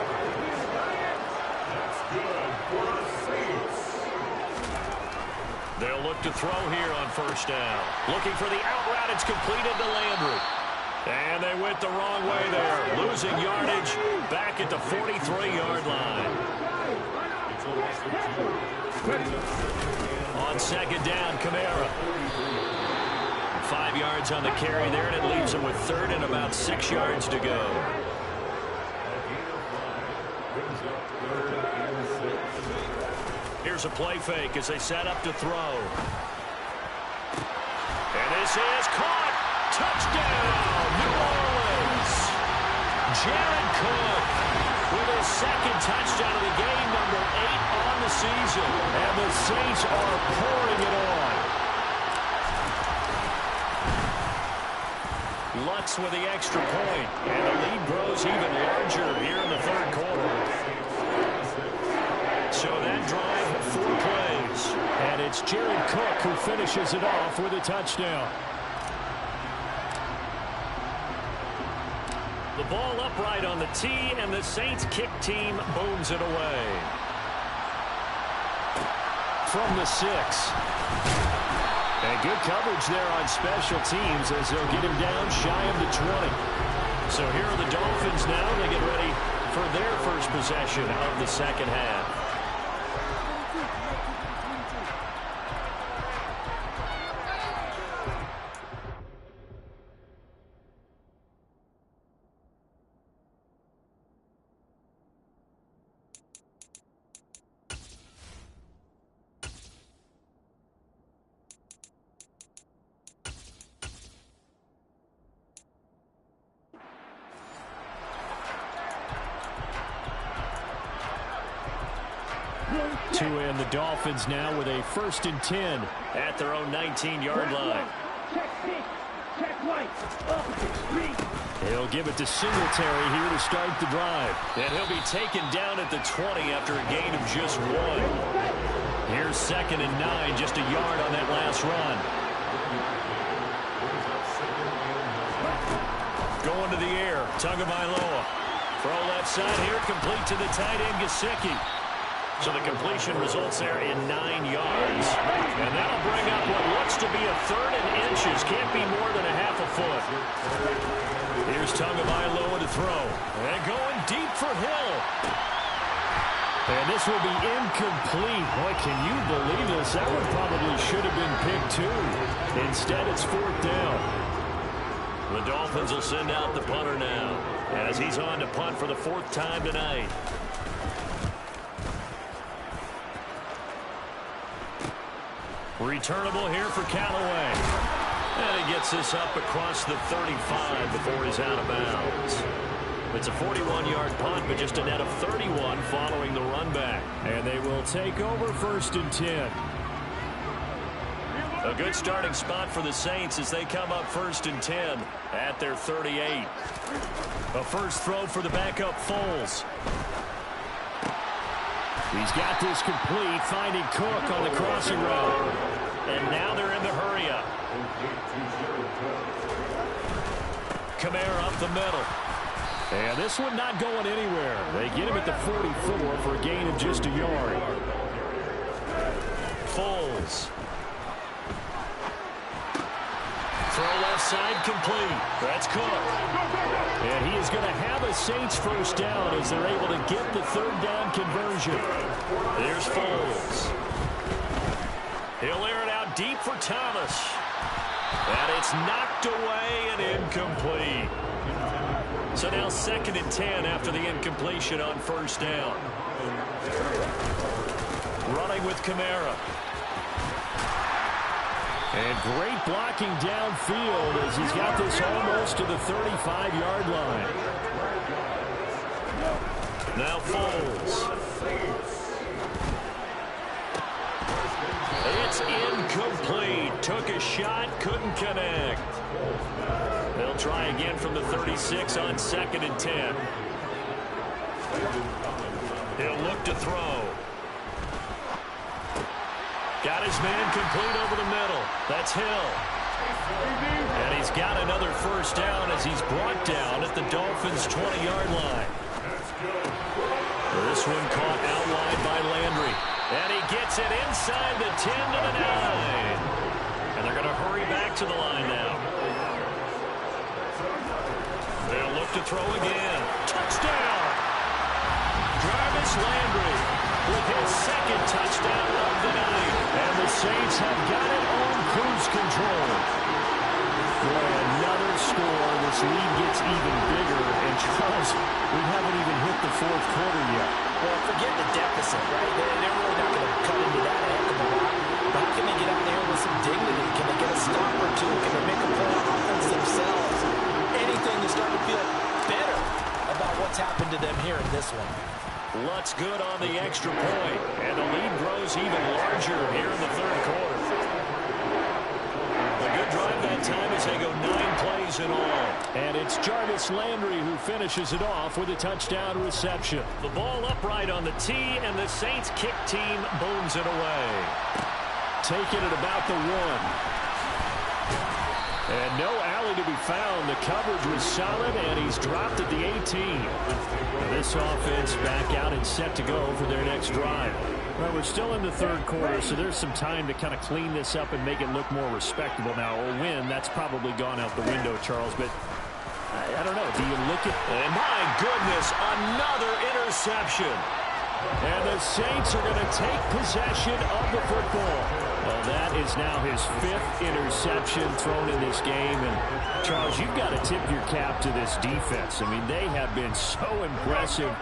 They'll look to throw here on first down. Looking for the out route. It's completed to Landry. And they went the wrong way there. Losing yardage back at the 43-yard line. On second down, Kamara. 5 yards on the carry there, and it leaves him with third and about 6 yards to go. Here's a play fake as they set up to throw. And this is caught. Touchdown, New Orleans. Jared Cook with his second touchdown of the game, number 8 on the season. And the Saints are pouring it on. Lutz with the extra point. And the lead grows even larger here in the third quarter. So that drive, 4 plays. And it's Jared Cook who finishes it off with a touchdown. The ball upright on the tee, and the Saints kick team booms it away. From the 6. And good coverage there on special teams as they'll get him down shy of the 20. So here are the Dolphins now. They get ready for their first possession of the second half. And the Dolphins now with a 1st and 10 at their own 19-yard line. He'll give it to Singletary here to start the drive. And he'll be taken down at the 20 after a gain of just 1. Here's 2nd and 9, just a yard on that last run. Going to the air, Tagovailoa. Throw left side here, complete to the tight end, Gesicki. So the completion results there in 9 yards. And that'll bring up what looks to be a 3rd and inches. Can't be more than a half a foot. Here's Tagovailoa to throw. And going deep for Hill. And this will be incomplete. Boy, can you believe this? That one probably should have been picked too. Instead, it's 4th down. The Dolphins will send out the punter now as he's on to punt for the 4th time tonight. Returnable here for Callaway. And he gets this up across the 35 before he's out of bounds. It's a 41-yard punt, but just a net of 31 following the run back. And they will take over 1st and 10. A good starting spot for the Saints as they come up 1st and 10 at their 38. A first throw for the backup Foles. He's got this complete, finding Cook on the crossing route. And now they're in the hurry-up. Kamara up the middle. And this one not going anywhere. They get him at the 44 for a gain of just a yard. Foles. Throw left side complete. That's Cook. And he is going to have a Saints first down as they're able to get the 3rd down conversion. There's Foles. He'll air it out deep for Thomas. And it's knocked away and incomplete. So now 2nd and 10 after the incompletion on 1st down. Running with Kamara. And great blocking downfield as he's got this almost to the 35-yard line. Now Foles. It's incomplete. Took a shot, couldn't connect. They'll try again from the 36 on 2nd and 10. He'll look to throw. Got his man complete over the middle. That's Hill. And he's got another first down as he's brought down at the Dolphins' 20-yard line. This one caught outlined by Landry. And he gets it inside the 10 to the 9. And they're going to hurry back to the line now. They'll look to throw again. Touchdown! Jarvis Landry with his 2nd touchdown of the night. And the Saints have got it on cruise control. Boy, another score. This lead gets even bigger. And Charles, we haven't even hit the 4th quarter yet. Well, forget the deficit, right? They're really not going to cut into that a heck of a lot. But how can they get out there with some dignity? Can they get a stop or two? Can they make a play on offense themselves? Anything to start to feel better about what's happened to them here in this one. Lutz good on the extra point, and the lead grows even larger here in the 3rd quarter. A good drive that time as they go 9 plays in all. And it's Jarvis Landry who finishes it off with a touchdown reception. The ball upright on the tee, and the Saints kick team booms it away. Taking it about the 1. And no alley to be found. The coverage was solid, and he's dropped at the 18. This offense back out and set to go for their next drive. Well, we're still in the 3rd quarter, so there's some time to kind of clean this up and make it look more respectable. Now, a win, that's probably gone out the window, Charles, but I don't know. Do you look at... And my goodness, another interception. And the Saints are going to take possession of the football. Well, that is now his 5th interception thrown in this game. And, Charles, you've got to tip your cap to this defense. I mean, they have been so impressive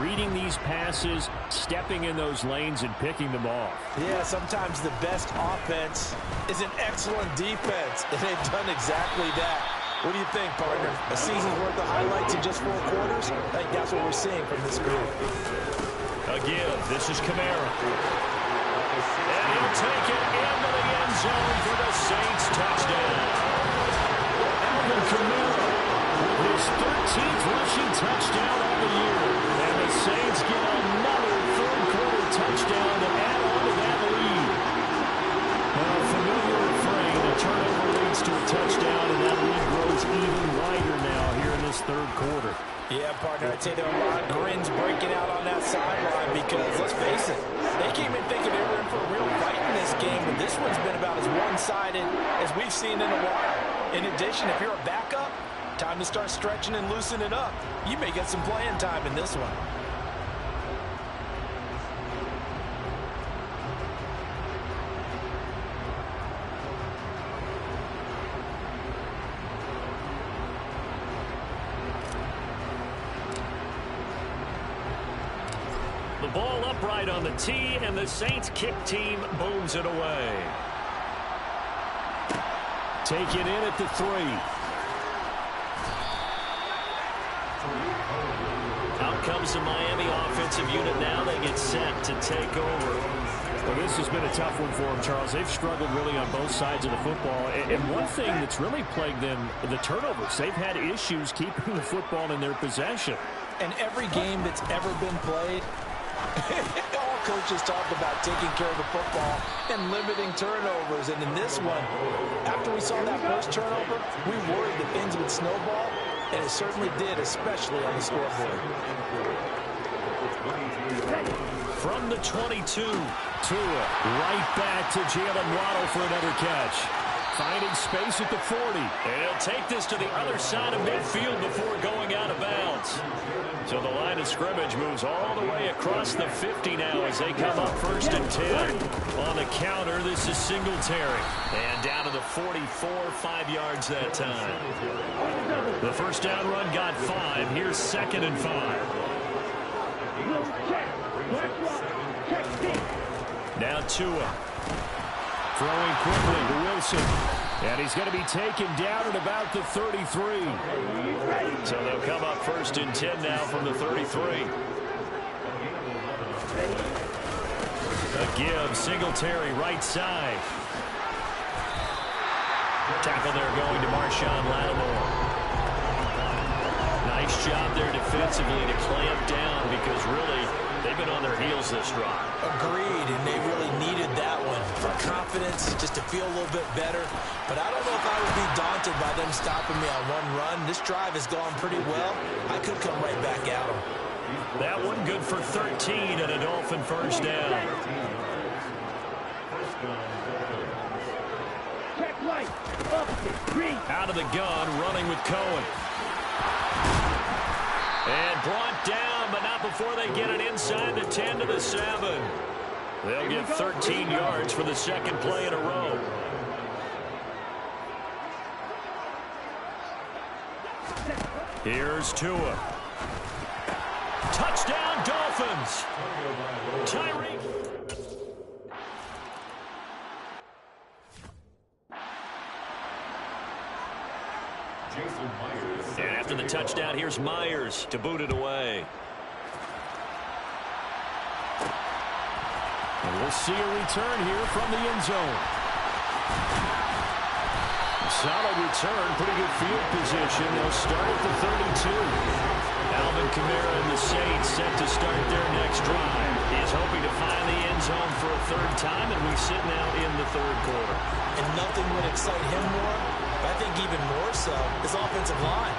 reading these passes, stepping in those lanes, and picking them off. Yeah, sometimes the best offense is an excellent defense, and they've done exactly that. What do you think, partner? A season's worth of highlights in just 4 quarters? I think that's what we're seeing from this group. Again, this is Kamara. And he'll take it into the end zone for the Saints touchdown. Alvin Kamara with his 13th rushing touchdown of the year. And the Saints get another 3rd quarter touchdown to add on to that lead. A familiar refrain, a turnover leads to a touchdown, and that lead grows even wider now here in this 3rd quarter. Yeah, partner, I'd say there are a lot of grins breaking out on that sideline because, let's face it, they came in thinking they were in for a real fight in this game, but this one's been about as one-sided as we've seen in a while. In addition, if you're a backup, time to start stretching and loosening up. You may get some playing time in this one. upright on the tee, and the Saints kick team booms it away. Taken in at the 3. Out comes the Miami offensive unit now. They get set to take over. Well, this has been a tough one for them, Charles. They've struggled really on both sides of the football. And one thing that's really plagued them, the turnovers. They've had issues keeping the football in their possession. And every game that's ever been played, all coaches talk about taking care of the football and limiting turnovers. And in this one, after we saw that first turnover, we worried that things would snowball, and it certainly did, especially on the scoreboard. From the 22, Tua right back to Jalen Waddle for another catch. Finding space at the 40. And he'll take this to the other side of midfield before going out of bounds. So the line of scrimmage moves all the way across the 50 now as they come up 1st and 10. On the counter, this is Singletary. And down to the 44, 5 yards that time. The first down run got 5. Here's 2nd and 5. Now Tua. Throwing quickly to Wilson. And he's going to be taken down at about the 33. So they'll come up 1st and 10 now from the 33. A give, Singletary right side. Tackle there going to Marshawn Lattimore. Nice job there defensively to clamp down because really they've been on their heels this drive. Agreed, and they really needed that one for confidence, just to feel a little bit better. But I don't know if I would be daunted by them stopping me on one run. This drive has gone pretty well. I could come right back at them. That one good for 13 and a Dolphin first down. Out of the gun, running with Cohen. And brought down, but not before they get it inside the 10 to the 7. They'll get 13 yards for the second play in a row. Here's Tua. Touchdown, Dolphins. Tyreek. And after the touchdown, here's Myers to boot it away. And we'll see a return here from the end zone. Solid return, pretty good field position. They'll start at the 32. Alvin Kamara and the Saints set to start their next drive. He's hoping to find the end zone for a 3rd time, and we sit now in the 3rd quarter. And nothing would excite him more, but I think even more so, his offensive line.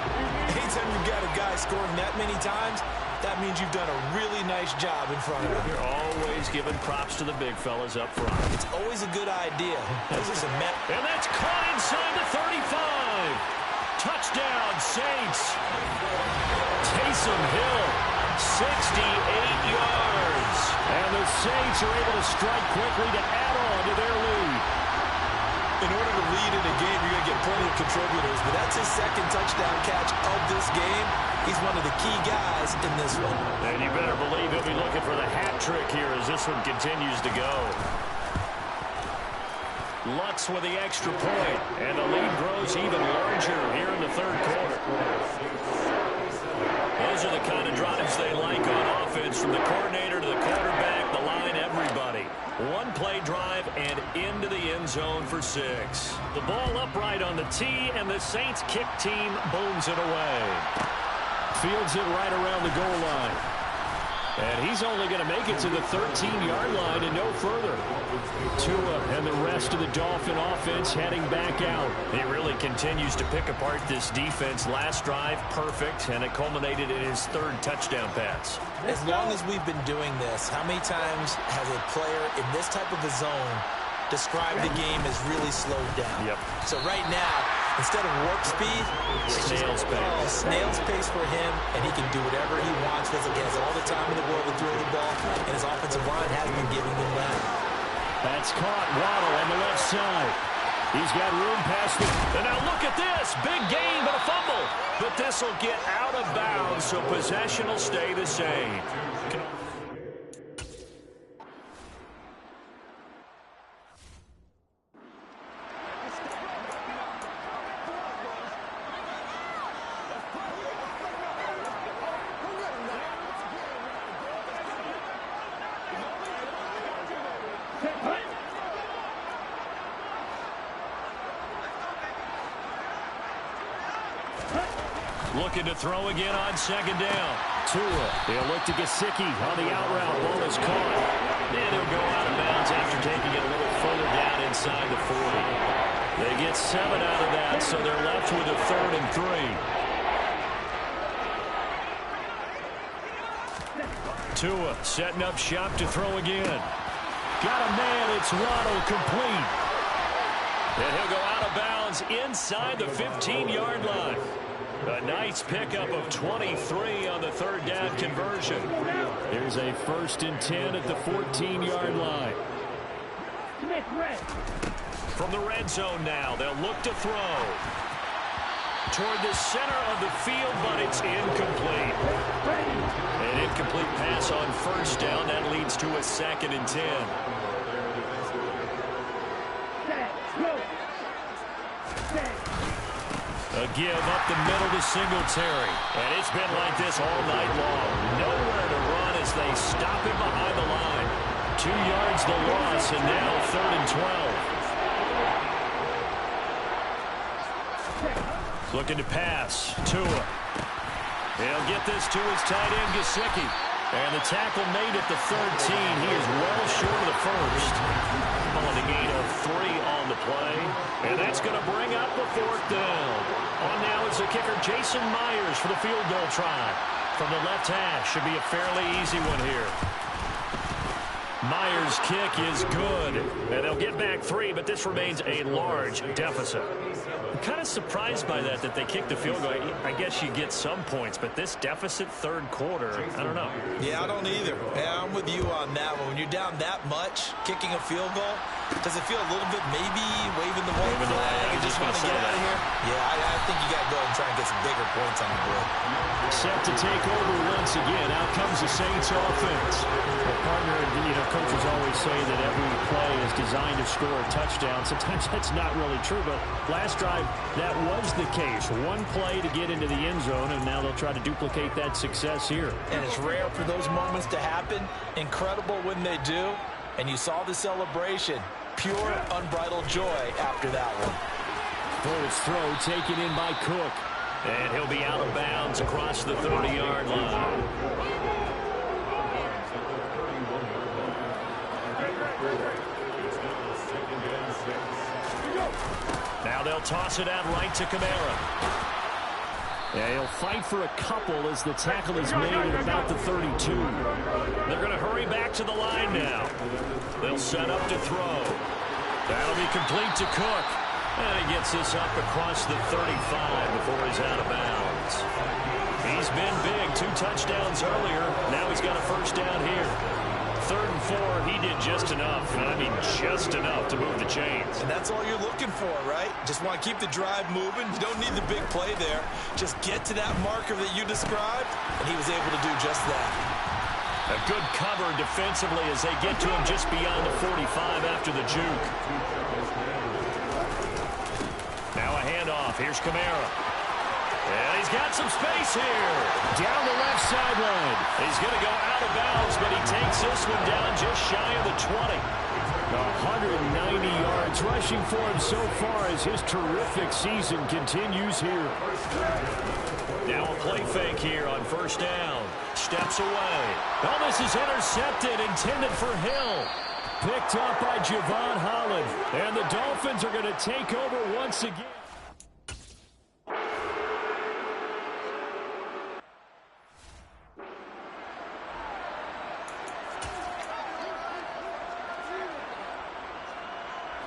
Anytime you've got a guy scoring that many times, that means you've done a really nice job in front of him. You're always giving props to the big fellas up front. It's always a good idea. This is a and that's caught inside the 35. Touchdown, Saints. Taysom Hill, 68 yards. And the Saints are able to strike quickly to add on to their lead. In order to lead in a game, you're going to get plenty of contributors, but that's his 2nd touchdown catch of this game. He's one of the key guys in this one. And you better believe he'll be looking for the hat trick here as this one continues to go. Lutz with the extra point, and the lead grows even larger here in the 3rd quarter. Those are the kind of drives they like on offense, from the coordinator to the quarterback, the line, everybody. One play drive and into the end zone for 6. The ball upright on the tee, and the Saints kick team booms it away. Fields it right around the goal line. And he's only going to make it to the 13-yard line and no further. Tua and the rest of the Dolphin offense heading back out. He really continues to pick apart this defense. Last drive, perfect, and it culminated in his 3rd touchdown pass. As long as we've been doing this, how many times has a player in this type of a zone described the game as really slowed down? Yep. So right now, instead of warp speed, snail's pace. Snail's pace for him, and he can do whatever he wants. Feels like he has all the time in the world to throw the ball, and his offensive line has been giving him that. That's caught. Waddle on the left side. He's got room past the... And now look at this. Big gain, but a fumble. But this will get out of bounds, so possession will stay the same. Looking to throw again on second down. Tua. He'll look to Gesicki on the out route. Ball is caught. And he'll go out of bounds after taking it a little further down inside the 40. They get 7 out of that, so they're left with a 3rd and 3. Tua setting up shop to throw again. Got a man. It's Waddle, complete. And he'll go out of bounds inside the 15-yard line. A nice pickup of 23 on the 3rd down conversion. Here's a 1st and 10 at the 14-yard line. From the red zone now, they'll look to throw. Toward the center of the field, but it's incomplete. An incomplete pass on 1st down. That leads to a 2nd and 10. A give up the middle to Singletary. And it's been like this all night long. Nowhere to run as they stop him behind the line. 2 yards the loss, and now 3rd and 12. Looking to pass. Tua. He'll get this to his tight end, Gesicki. And the tackle made at the 13. He is well short of the 1st. On a gain of 3 on the play. And that's going to bring up the 4th down. On now is the kicker, Jason Myers, for the field goal try. From the left hash. Should be a fairly easy one here. Myers' kick is good. And they'll get back 3, but this remains a large deficit. I'm kind of surprised by that they kicked the field goal. I guess you get some points, but this deficit 3rd quarter, I don't know. Yeah, I don't either. Yeah, I'm with you on that one. When you're down that much, kicking a field goal, does it feel a little bit maybe waving the white flag and just want to get out of here? Yeah, I think you got to go and try and get some bigger points on the board. Set to take over once again. Out comes the Saints offense. Well, partner, coaches always say that every play is designed to score a touchdown. Sometimes that's not really true, but last drive, that was the case. One play to get into the end zone, and now they'll try to duplicate that success here. And it's rare for those moments to happen. Incredible when they do. And you saw the celebration. Pure, unbridled joy after that one. First throw taken in by Cook. And he'll be out of bounds across the 30-yard line. Now they'll toss it out right to Kamara. Yeah, he'll fight for a couple as the tackle is made at about the 32. They're going to hurry back to the line now. They'll set up to throw. That'll be complete to Cook. And he gets this up across the 35 before he's out of bounds. He's been big. 2 touchdowns earlier. Now he's got a 1st down here. 3rd and 4, he did just enough. And I mean just enough to move the chains. And that's all you're looking for, right? Just want to keep the drive moving. You don't need the big play there. Just get to that marker that you described, and he was able to do just that. A good cover defensively as they get to him just beyond the 45 after the juke. Now a handoff. Here's Kamara. And he's got some space here. Down the left sideline. He's going to go out of bounds, but he takes this one down just shy of the 20. 190 yards rushing for him so far as his terrific season continues here. Now a play fake here on 1st down. Steps away. Oh, this is intercepted, intended for Hill. Picked up by Javon Holland. And the Dolphins are going to take over once again.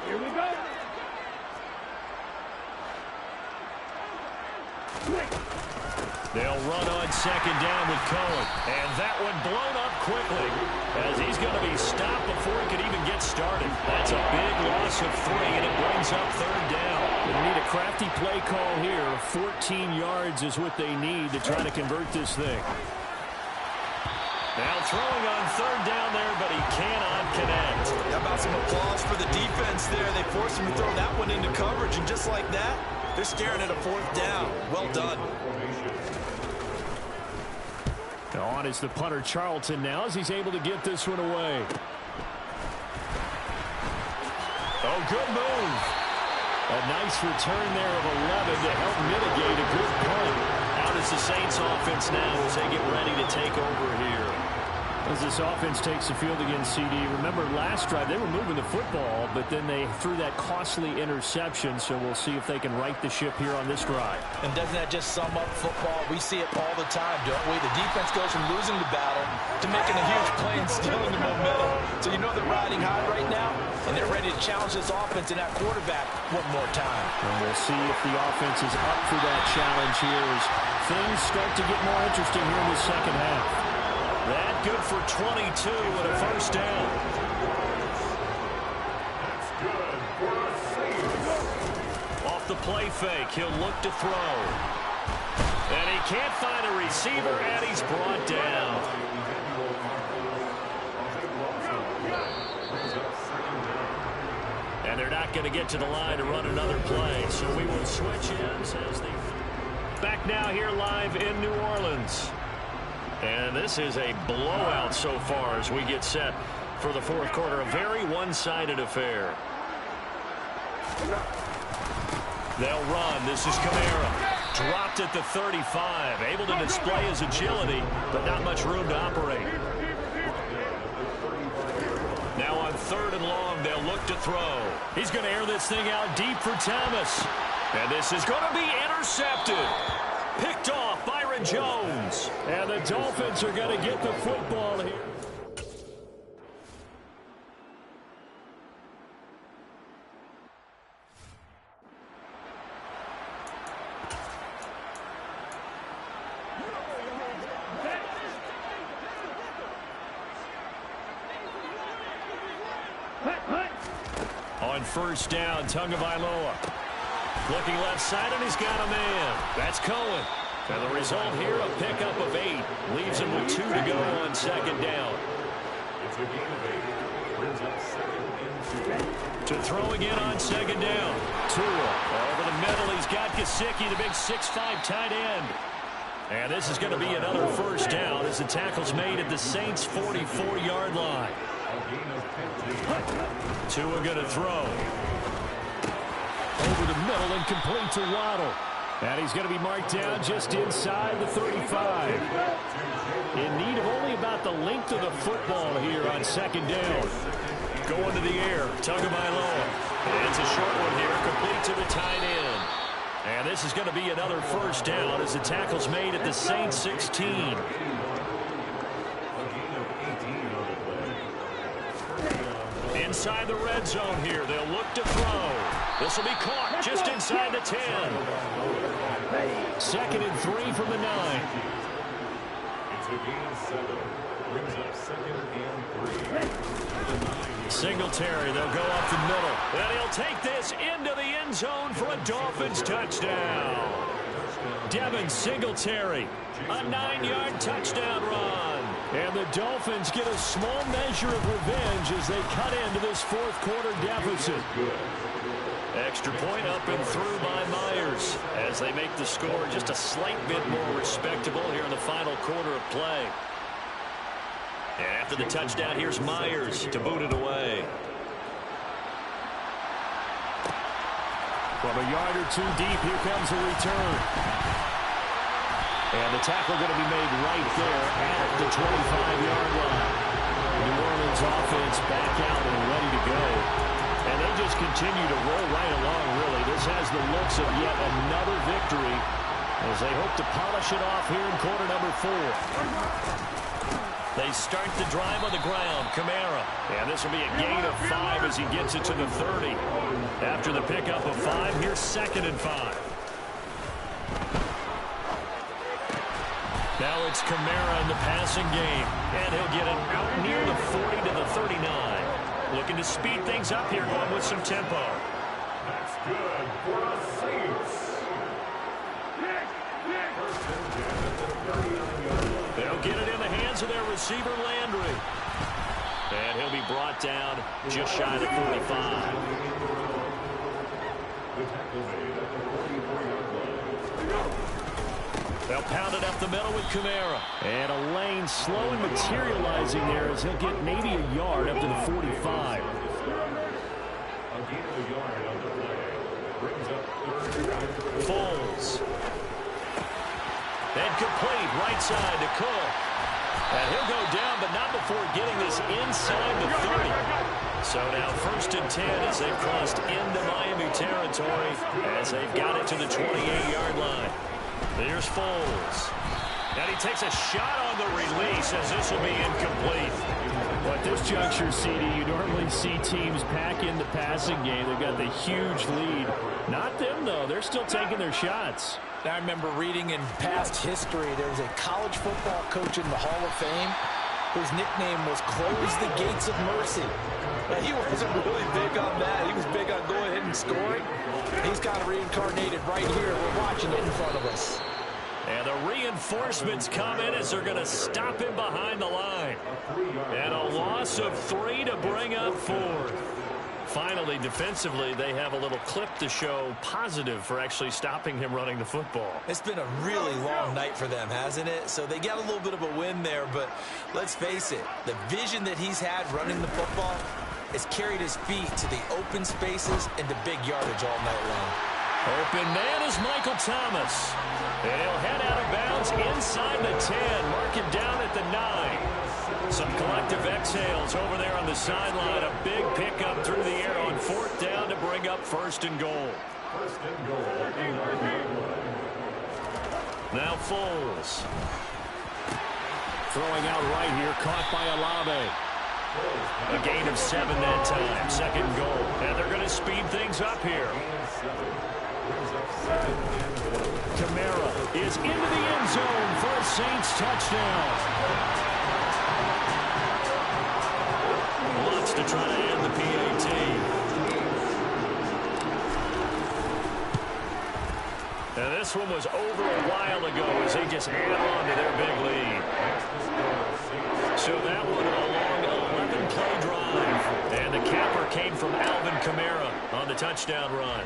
Here we go. They'll run on 2nd down with Cohen. And that one blown up quickly as he's going to be stopped before he could even get started. That's a big loss of 3, and it brings up 3rd down. They need a crafty play call here. 14 yards is what they need to try to convert this thing. Now throwing on 3rd down there, but he cannot connect. How about some applause for the defense there? They forced him to throw that one into coverage, and just like that, they're staring at a 4th down. Well done. On is the punter Charlton now as he's able to get this one away. Oh, good move. A nice return there of 11 to help mitigate a good punt. Out is the Saints offense now as they get ready to take over here. As this offense takes the field against CD, remember last drive they were moving the football, but then they threw that costly interception, so we'll see if they can right the ship here on this drive. And doesn't that just sum up football? We see it all the time, don't we? The defense goes from losing the battle to making a huge play and stealing the momentum. So you know they're riding high right now, and they're ready to challenge this offense and that quarterback one more time. And we'll see if the offense is up for that challenge here as things start to get more interesting here in the second half. That good for 22 and a first down. Off the play fake, he'll look to throw. And he can't find a receiver, and he's brought down. And they're not going to get to the line to run another play, so we will switch ends as they... Back now here live in New Orleans. And this is a blowout so far as we get set for the fourth quarter. A very one-sided affair. They'll run. This is Kamara. Dropped at the 35. Able to display his agility, but not much room to operate. Now on 3rd and long, they'll look to throw. He's going to air this thing out deep for Thomas. And this is going to be intercepted. Picked off Byron Jones. And the Dolphins are going to get the football here. On 1st down, Tagovailoa. Looking left side, and he's got a man. That's Cohen. And the result here, a pickup of 8. Leaves him with 2 to go on 2nd down. To throw again on 2nd down. Tua over the middle. He's got Gesicki, the big 6'5" tight end. And this is going to be another first down as the tackle's made at the Saints' 44-yard line. Tua going to throw. Over the middle and complete to Waddle. And he's going to be marked down just inside the 35. In need of only about the length of the football here on 2nd down. Going to the air, Tagovailoa. And it's a short one here, complete to the tight end. And this is going to be another first down as the tackle's made at the Saints' 16. Inside the red zone here, they'll look to throw. This will be caught just inside the 10. 2nd and 3 from the 9. It's a gain of 7. Brings up 2nd and 3. Singletary, they'll go up the middle. And he'll take this into the end zone for a Dolphins touchdown. Devin Singletary, a 9-yard touchdown run. And the Dolphins get a small measure of revenge as they cut into this fourth quarter deficit. Extra point up and through by Myers as they make the score just a slight bit more respectable here in the final quarter of play. And after the touchdown, here's Myers to boot it away. From a yard or 2 deep, here comes a return. And the tackle going to be made right there at the 25-yard line. New Orleans offense back out and ready to go. And they just continue to roll right along, really. This has the looks of yet another victory as they hope to polish it off here in quarter number 4. They start the drive on the ground. Kamara. And this will be a gain of 5 as he gets it to the 30. After the pickup of 5, here's 2nd and 5. Now it's Kamara in the passing game. And he'll get it out near the 40 to the 39. Looking to speed things up here, going with some tempo. That's good for the Saints. They'll get it in the hands of their receiver, Landry. And he'll be brought down just shy of 45. They'll pound it up the middle with Kamara. And a lane slow and materializing there as he'll get maybe a yard up to the 45. outside to Cook. And he'll go down, but not before getting this inside the 30. So now 1st and 10 as they've crossed into Miami territory as they've got it to the 28-yard line. Here's Foles. And he takes a shot on the release as this will be incomplete. Well, at this juncture, CD, you normally see teams pack in the passing game. They've got the huge lead. Not them, though. They're still taking their shots. I remember reading in past history, there was a college football coach in the Hall of Fame whose nickname was Close the Gates of Mercy. Now, he wasn't really big on that. He was big on going ahead and scoring. He's kind of reincarnated right here. We're watching it in front of us. And the reinforcements come in as they're going to stop him behind the line. And a loss of 3 to bring up 4. Finally, defensively, they have a little clip to show positive for actually stopping him running the football. It's been a really long night for them, hasn't it? So they got a little bit of a win there, but let's face it, the vision that he's had running the football has carried his feet to the open spaces and the big yardage all night long. Open man is Michael Thomas. And he'll head out of bounds inside the 10, mark him down at the 9. Some collective exhales over there on the sideline. A big pickup through the air on 4th down to bring up 1st and goal. Now Foles. Throwing out right here, caught by Olave. A gain of 7 that time. 2nd goal. And they're going to speed things up here. Kamara is into the end zone for a Saints touchdown. Wants to try to end the PAT. And this one was over a while ago as they just add on to their big lead. So that one a long 11-play drive. And the capper came from Alvin Kamara on the touchdown run.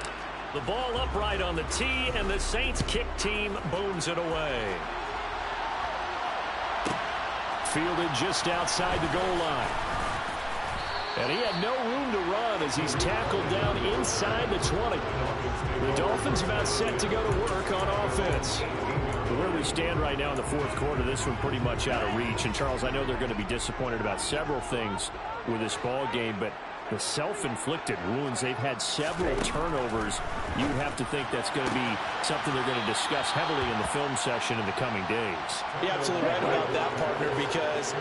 The ball upright on the tee, and the Saints kick team booms it away. Fielded just outside the goal line. And he had no room to run as he's tackled down inside the 20. The Dolphins about set to go to work on offense. Where we stand right now in the 4th quarter, this one pretty much out of reach. And, Charles, I know they're going to be disappointed about several things with this ball game, but the self-inflicted wounds, they've had several turnovers. You have to think that's going to be something they're going to discuss heavily in the film session in the coming days. You're absolutely right about that, partner, because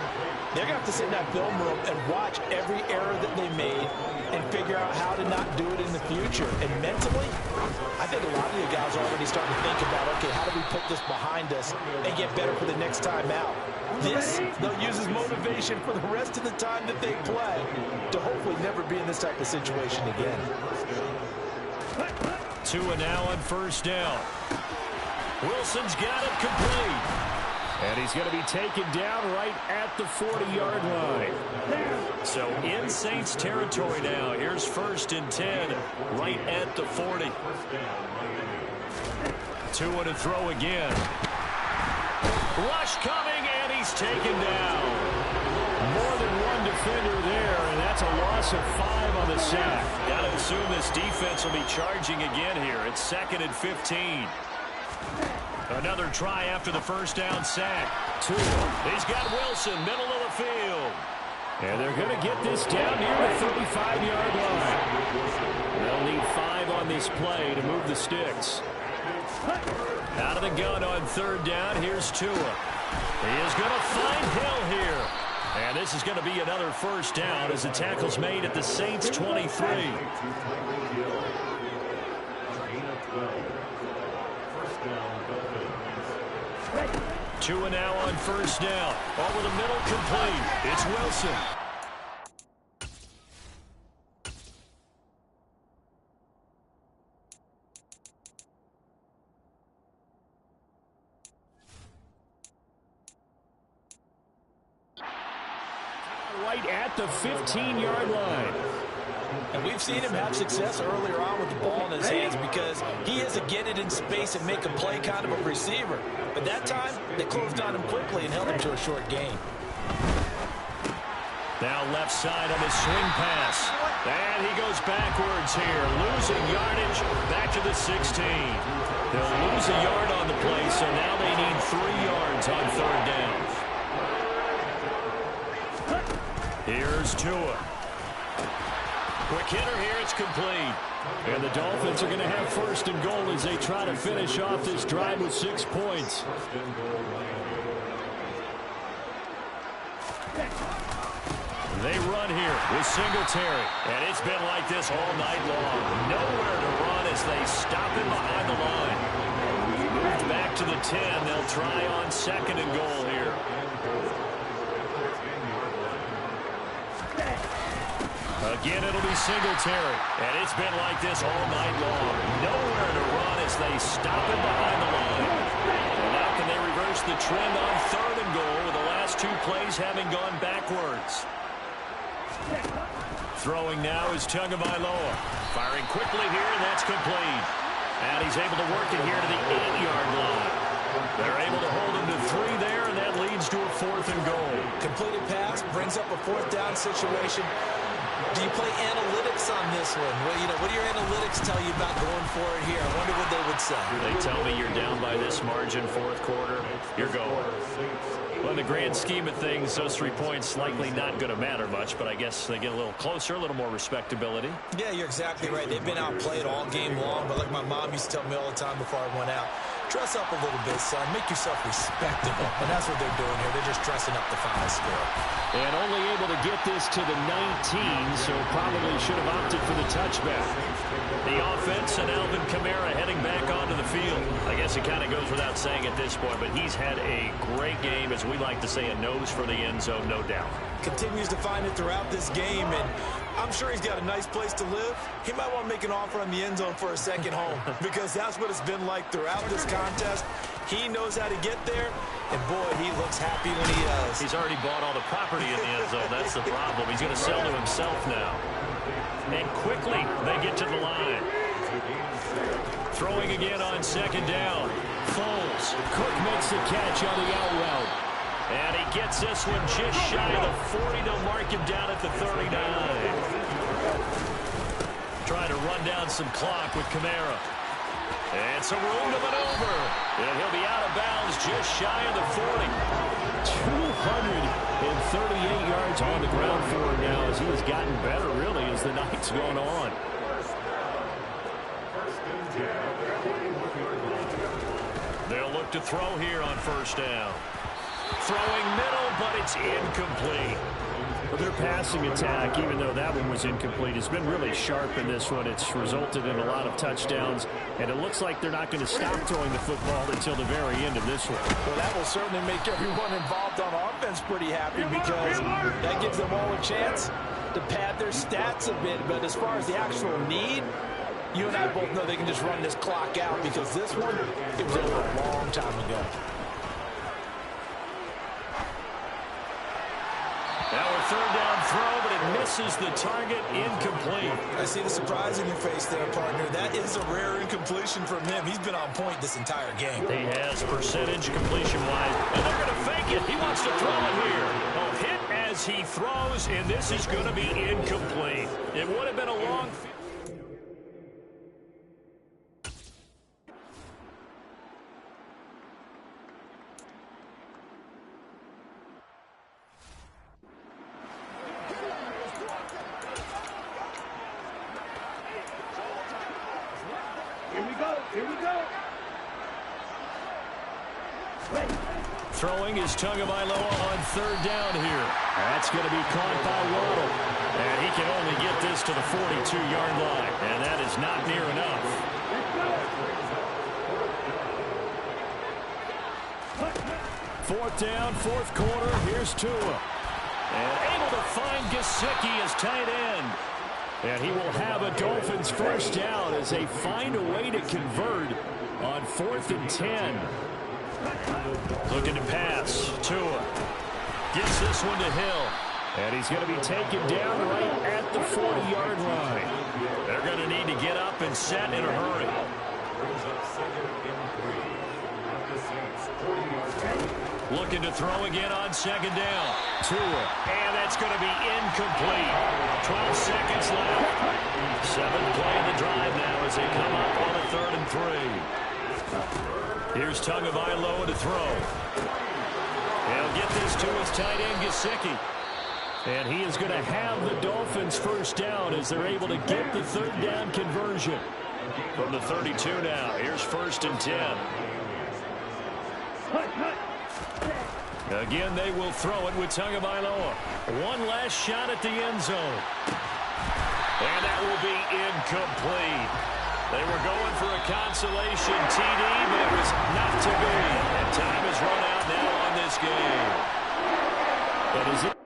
they're going to have to sit in that film room and watch every error that they made and figure out how to not do it in the future. And mentally, I think a lot of you guys are already starting to think about, okay, how do we put this behind us and get better for the next time out? This, they'll use as motivation for the rest of the time that they play to hopefully never be in this type of situation again. 2 and now on 1st down. Wilson's got it complete. And he's going to be taken down right at the 40-yard line. So in Saints territory now. Here's 1st and 10 right at the 40. 2 and a throw again. Rush coming, and he's taken down. More than one defender there, and that's a loss of 5 on the sack. Got to assume this defense will be charging again here. It's 2nd and 15. Another try after the 1st down sack. He's got Wilson, middle of the field. And they're going to get this down near the 35-yard line. They'll need 5 on this play to move the sticks. Out of the gun on 3rd down. Here's Tua. He is going to find Hill here. And this is going to be another 1st down as the tackle's made at the Saints 23. 2 and now on 1st down. Over the middle, complete. It's Wilson. Right at the 15-yard line. And we've seen him have success earlier on with the ball in his hands because he is a get it in space and make a play kind of a receiver. But that time, they closed on him quickly and held him to a short gain. Now left side on his swing pass. And he goes goes backwards here, losing yardage back to the 16. They'll lose a yard on the play, so now they need 3 yards on 3rd down. Here's Tua. Quick hitter here, it's complete. And the Dolphins are going to have 1st and goal as they try to finish off this drive with 6 points. They run here with Singletary. And it's been like this all night long. Nowhere to run as they stop him behind the line. Moved back to the 10. They'll try on 2nd and goal here. Again, it'll be Singletary. And it's been like this all night long. Nowhere to run as they stop him behind the line. And now can they reverse the trend on 3rd and goal with the last 2 plays having gone backwards. Throwing now is Tagovailoa. Firing quickly here, and that's complete. And he's able to work it here to the 8-yard line. They're able to hold him to 3 there, and that leads to a 4th and goal. Completed pass brings up a 4th down situation. Do you play analytics on this one? Well, what do your analytics tell you about going for it here? I wonder what they would say. They tell me you're down by this margin, 4th quarter. You're going. Well, in the grand scheme of things, those 3 points likely not going to matter much, but I guess they get a little closer, a little more respectability. Yeah, you're exactly right. They've been outplayed all game long, but like my mom used to tell me all the time before I went out, dress up a little bit, son. Make yourself respectable. And that's what they're doing here. They're just dressing up the final score. And only able to get this to the 19, so probably should have opted for the touchback. The offense and Alvin Kamara heading back onto the field. I guess it kind of goes without saying at this point, but he's had a great game, as we like to say, a nose for the end zone, no doubt. Continues to find it throughout this game, and I'm sure he's got a nice place to live. He might want to make an offer on the end zone for a second home, because that's what it's been like throughout this contest. He knows how to get there, and boy, he looks happy when he does. He's already bought all the property in the end zone. That's the problem. He's going to sell to himself now. And quickly, they get to the line. Throwing again on 2nd down. Foles. Cook makes the catch on the out route. And he gets this one just shy of the 40. They'll mark him down at the 39. Trying to run down some clock with Kamara. And some room to maneuver. And he'll be out of bounds just shy of the 40. 238 yards on the ground for him now as he has gotten better, really, as the night's gone on. They'll look to throw here on 1st down. Throwing middle, but it's incomplete. Their passing attack, even though that one was incomplete, has been really sharp in this one. It's resulted in a lot of touchdowns, and it looks like they're not going to stop throwing the football until the very end of this one. Well, that will certainly make everyone involved on offense pretty happy, because that gives them all a chance to pad their stats a bit. But as far as the actual need, you and I both know they can just run this clock out, because this one, it was over a long time ago. Now a 3rd down throw, but it misses the target, incomplete. I see the surprise in your face there, partner. That is a rare incompletion from him. He's been on point this entire game. He has percentage completion-wise, and they're going to fake it. He wants to throw it here. Oh, hit as he throws, and this is going to be incomplete. It would have been a long field. Throwing is Tagovailoa on 3rd down here. That's going to be caught by Waddle. And he can only get this to the 42-yard line. And that is not near enough. 4th down, 4th quarter. Here's Tua. And able to find Gesicki as tight end. And he will have a Dolphins 1st down as they find a way to convert on 4th and 10. Looking to pass. Tua gets this one to Hill. And he's going to be taken down right at the 40-yard line. They're going to need to get up and set in a hurry. Looking to throw again on 2nd down. Tua. And that's going to be incomplete. 12 seconds left. Seventh play of the drive now as they come up on a 3rd and 3. Here's Tagovailoa to throw. He'll get this to his tight end, Gesicki. And he is going to have the Dolphins first down as they're able to get the 3rd down conversion. From the 32 now, here's 1st and 10. Again, they will throw it with Tagovailoa. One last shot at the end zone. And that will be incomplete. They were going for a consolation TD, but it was not to be. And time is run out now on this game. That is it.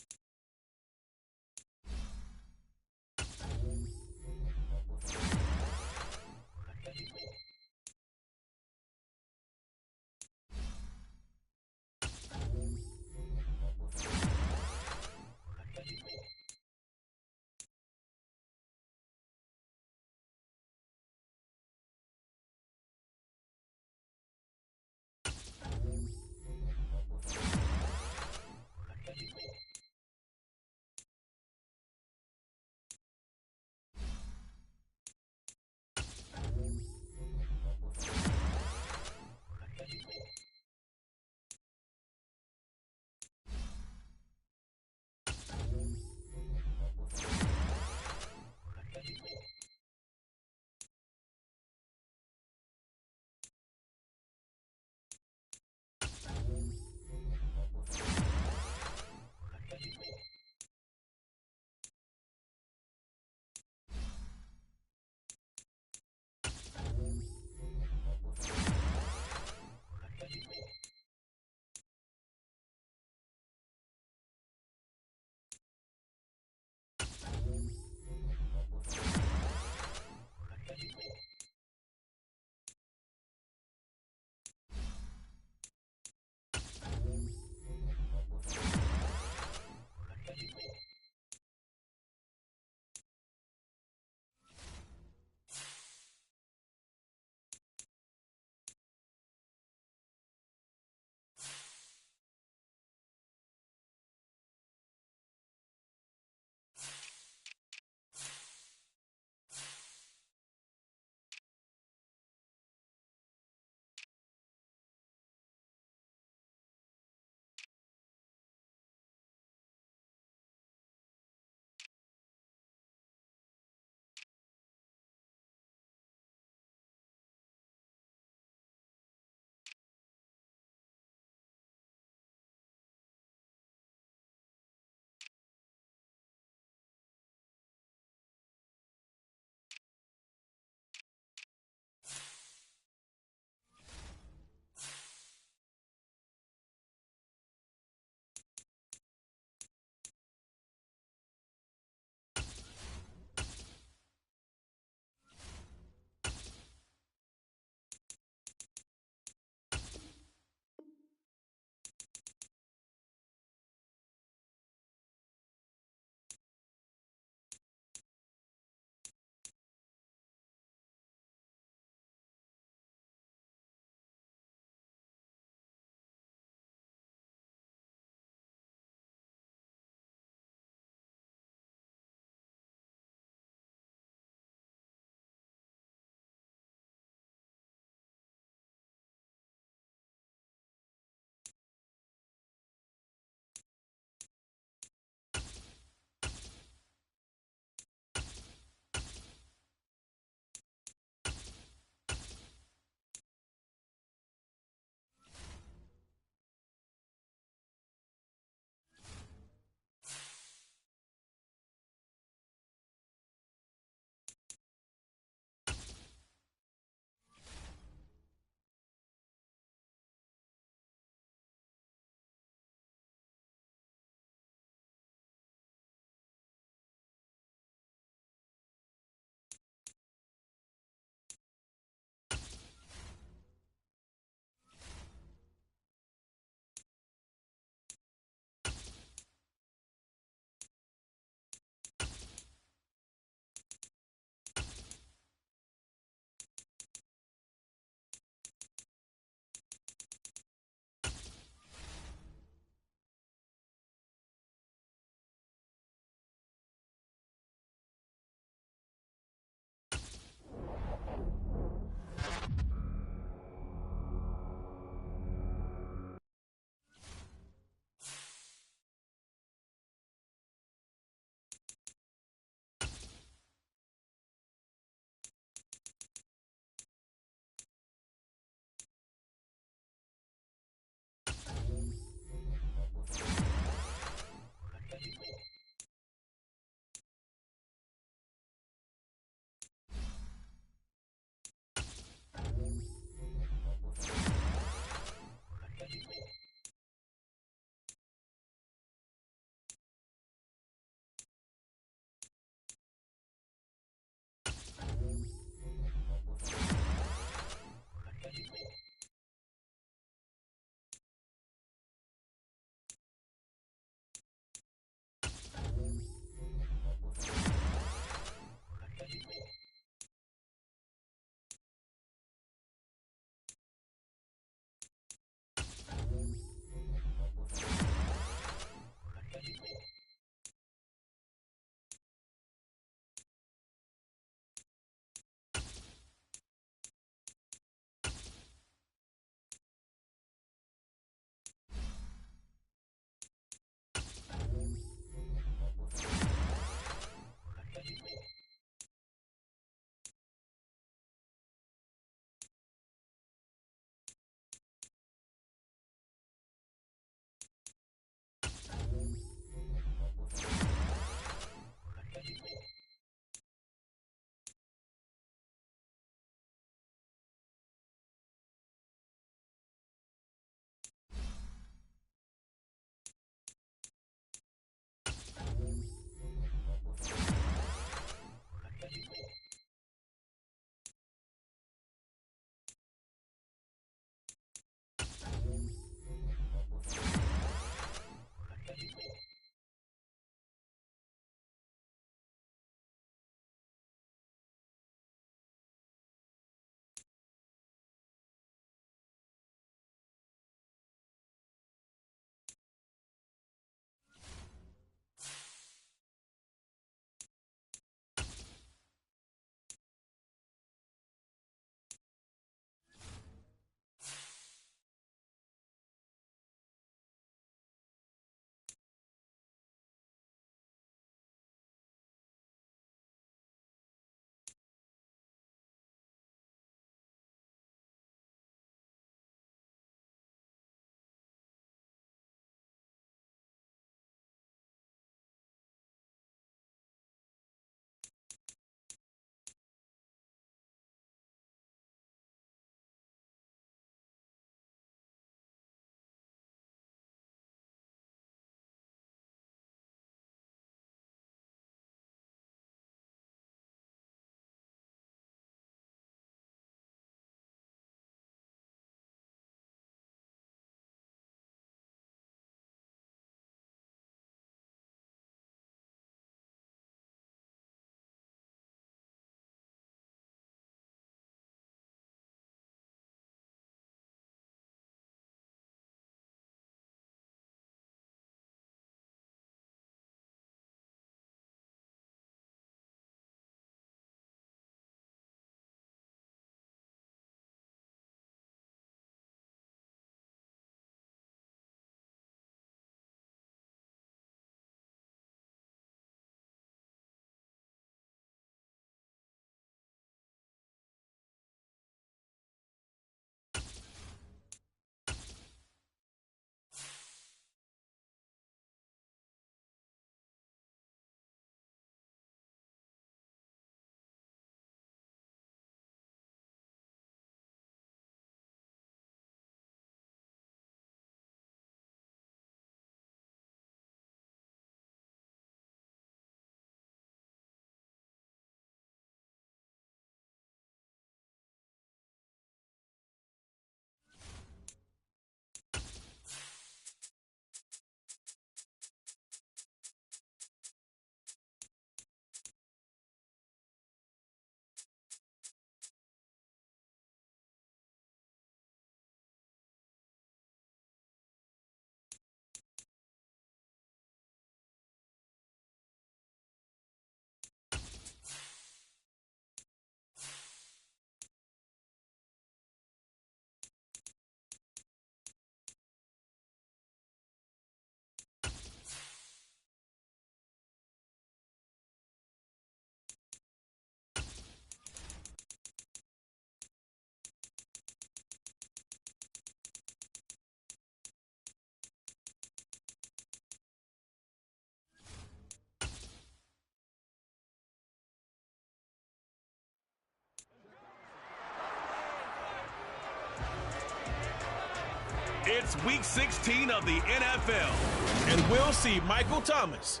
It's week 16 of the NFL, and we'll see Michael Thomas.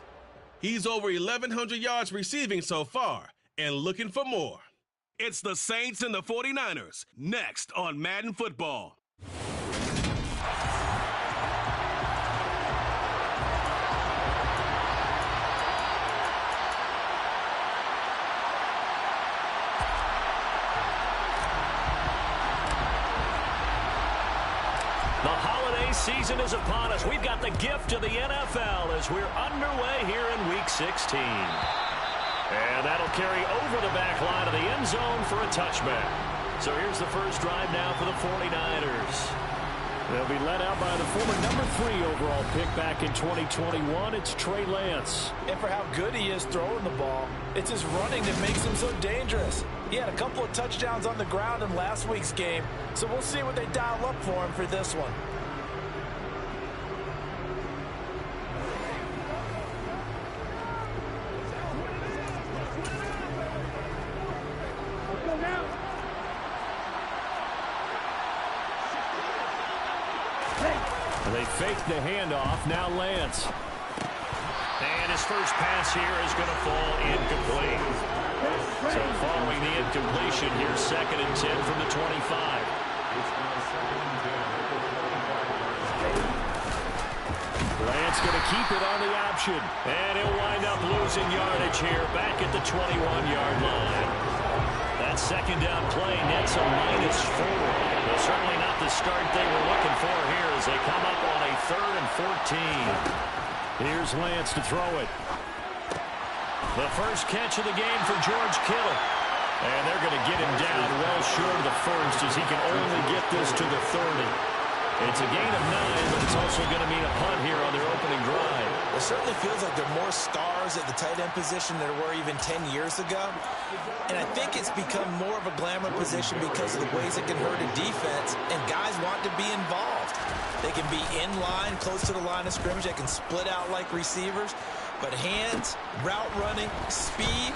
He's over 1,100 yards receiving so far and looking for more. It's the Saints and the 49ers, next on Madden Football. The holiday season is upon us. We've got the gift of the NFL as we're underway here in Week 16. And that'll carry over the back line of the end zone for a touchback. So here's the first drive now for the 49ers. They'll be led out by the former #3 overall pick back in 2021. It's Trey Lance. And for how good he is throwing the ball, it's his running that makes him so dangerous. He had a couple of touchdowns on the ground in last week's game, so we'll see what they dial up for him for this one. They fake the handoff. Now Lance. And his first pass here is going to fall incomplete. So following the incompletion, here's 2nd and 10 from the 25. Lance going to keep it on the option. And he'll wind up losing yardage here back at the 21-yard line. That second down play nets a -4. But certainly not the start they were looking for here as they come up on a 3rd and 14. Here's Lance to throw it. The first catch of the game for George Kittle. And they're going to get him down well short of the first as he can only get this to the 30. It's a gain of 9, but it's also going to mean a punt here on their opening drive. It certainly feels like there are more stars at the tight end position than there were even 10 years ago. And I think it's become more of a glamour position because of the ways it can hurt a defense, and guys want to be involved. They can be in line, close to the line of scrimmage. They can split out like receivers. But hands, route running, speed,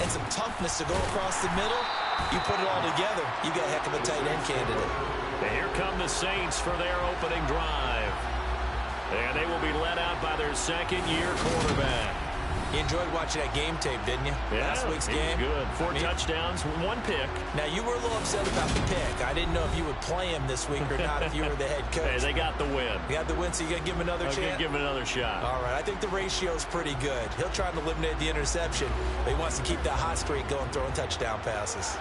and some toughness to go across the middle, you put it all together, you got a heck of a tight end candidate. And here come the Saints for their opening drive. And they will be led out by their second-year quarterback. You enjoyed watching that game tape, didn't you? Yeah, Last week's game. Good. 4 touchdowns, 1 pick. Now, you were a little upset about the pick. I didn't know if you would play him this week or not if you were the head coach. Hey, they got the win. You got the win, so you got to give him another chance? Give him another shot. All right, I think the ratio's pretty good. He'll try to eliminate the interception, but he wants to keep that hot streak going, throwing touchdown passes.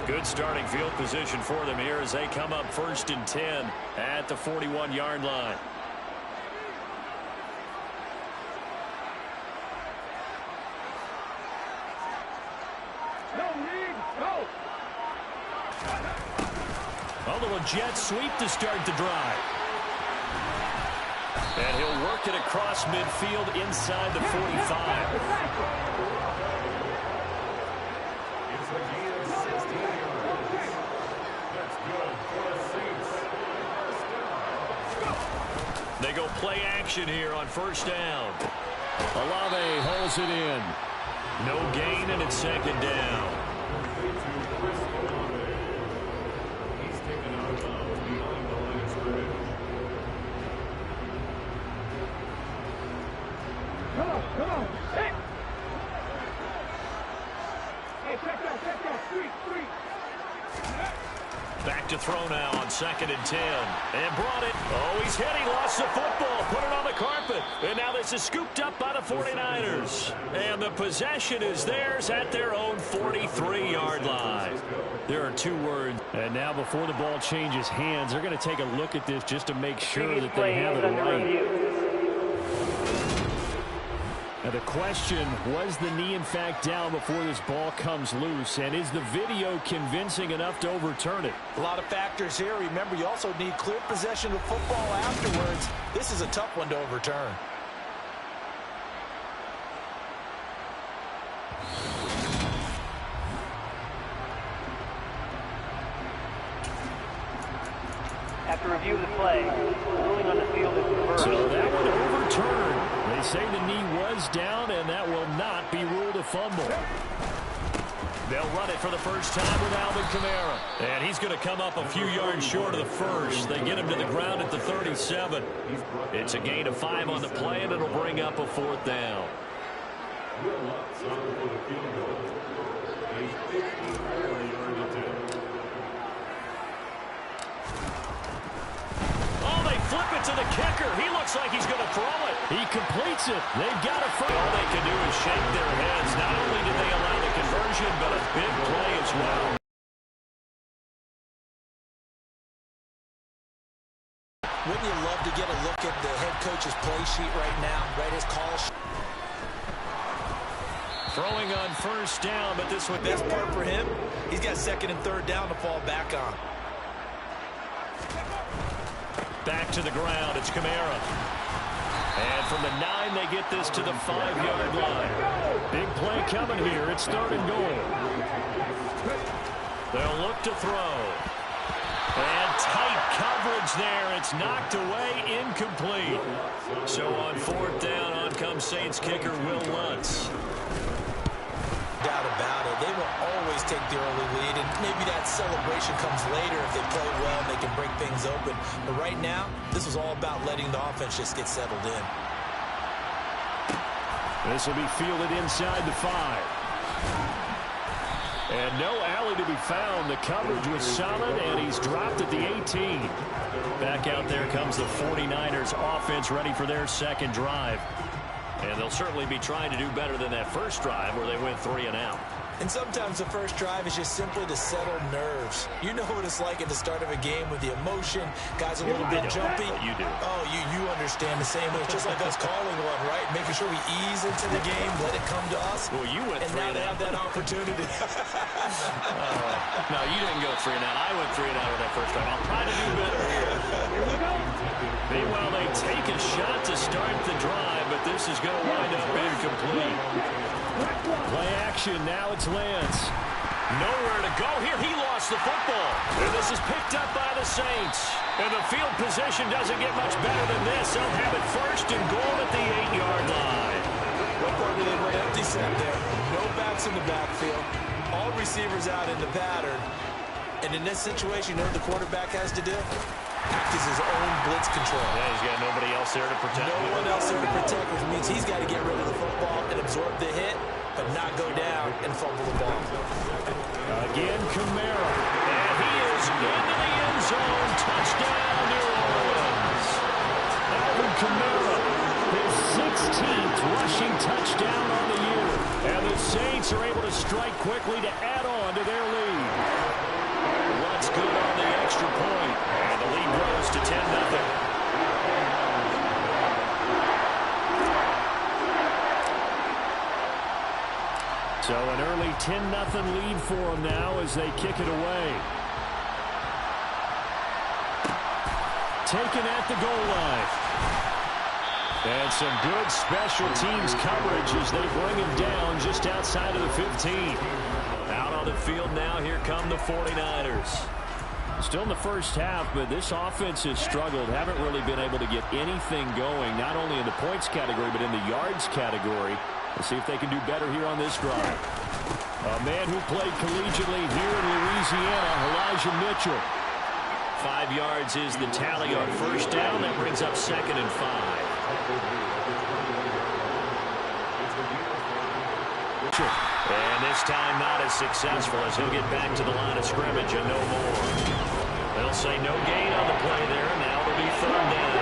Good starting field position for them here as they come up 1st and 10 at the 41-yard line. A little jet sweep to start the drive. And he'll work it across midfield inside the 45. They go play action here on 1st down. Olave holds it in. No gain, and it's 2nd down. He's taken out of bounds behind the line of scrimmage. Come on. Hey! Hey, check that. Street. Back to throw now on 2nd and 10. And brought it. Oh, he's hit. He lost the football. Put it on the carpet. And now this is scooped up by the 49ers. And the possession is theirs at their own 43-yard line. There are 2 words. And now before the ball changes hands, they're going to take a look at this just to make sure that they have it right. Now the question, was the knee in fact down before this ball comes loose? And is the video convincing enough to overturn it? A lot of factors here. Remember, you also need clear possession of football afterwards. This is a tough one to overturn. At to review the play. Ruling on the field is reversed. So that one overturned. They say the knee was down, and that will not be ruled a fumble. They'll run it for the first time with Alvin Kamara. And he's going to come up a few yards short of the first. They get him to the ground at the 37. It's a gain of 5 on the play, and it'll bring up a 4th down. Oh, they flip it to the kicker. He looks like he's going to throw it. He completes it. They've got a first. All they can do is shake their heads. Not only did they allow the conversion, but a big play as well. Wouldn't you love to get a look at the head coach's play sheet right now, right? His call sheet. Throwing on first down, but this one. Best part for him, he's got 2nd and 3rd down to fall back on. Back to the ground, it's Kamara. And from the 9, they get this to the 5-yard line. Big play coming here. It's 3rd and goal. They'll look to throw. And tight coverage there. It's knocked away, incomplete. So on 4th down, on comes Saints kicker Will Lutz. Doubt about it. They will always take the early lead, and maybe that celebration comes later if they play well and they can break things open. But right now, this was all about letting the offense just get settled in. This will be fielded inside the 5. And no alley to be found. The coverage was solid, and he's dropped at the 18. Back out there comes the 49ers offense, ready for their 2nd drive. And they'll certainly be trying to do better than that first drive where they went 3 and out. And sometimes the first drive is just simply to settle nerves. You know what it's like at the start of a game with the emotion. Guys are a little bit jumpy. You do. Oh, you understand the same way. It's just like us calling one, right? Making sure we ease into the game, let it come to us. Well, you went 3 and out. And now they have that opportunity. No, you didn't go 3 and out. I went 3 and out with that first time. I'll try to do better here. Meanwhile, they take a shot to start the drive, but this is going to wind up incomplete. Play action. Now it's Lance. Nowhere to go here. He lost the football. And this is picked up by the Saints. And the field position doesn't get much better than this. They'll have it 1st and goal at the 8-yard line. What part did they run empty set there? No backs in the backfield. All receivers out in the pattern. And in this situation, you know what the quarterback has to do? Act as his own blitz control. Yeah, he's got nobody else there to protect. No one else there to protect, which means he's got to get rid of the football and absorb the hit, but not go down and fumble the ball. Again, Kamara. And he is into the end zone. Touchdown, New Orleans. Alvin Kamara, his 16th rushing touchdown on the year. And the Saints are able to strike quickly to add on to their lead. What's good on the extra point? And the lead grows to 10-0. So an early 10-0 lead for them now as they kick it away. Taken at the goal line. And some good special teams coverage as they bring him down just outside of the 15. Out on the field now, here come the 49ers. Still in the first half, but this offense has struggled. Haven't really been able to get anything going, not only in the points category, but in the yards category. We'll see if they can do better here on this drive. A man who played collegiately here in Louisiana, Elijah Mitchell. 5 yards is the tally on first down. That brings up 2nd and 5. And this time not as successful as he'll get back to the line of scrimmage and no more. They'll say no gain on the play there. Now it'll be 3rd down.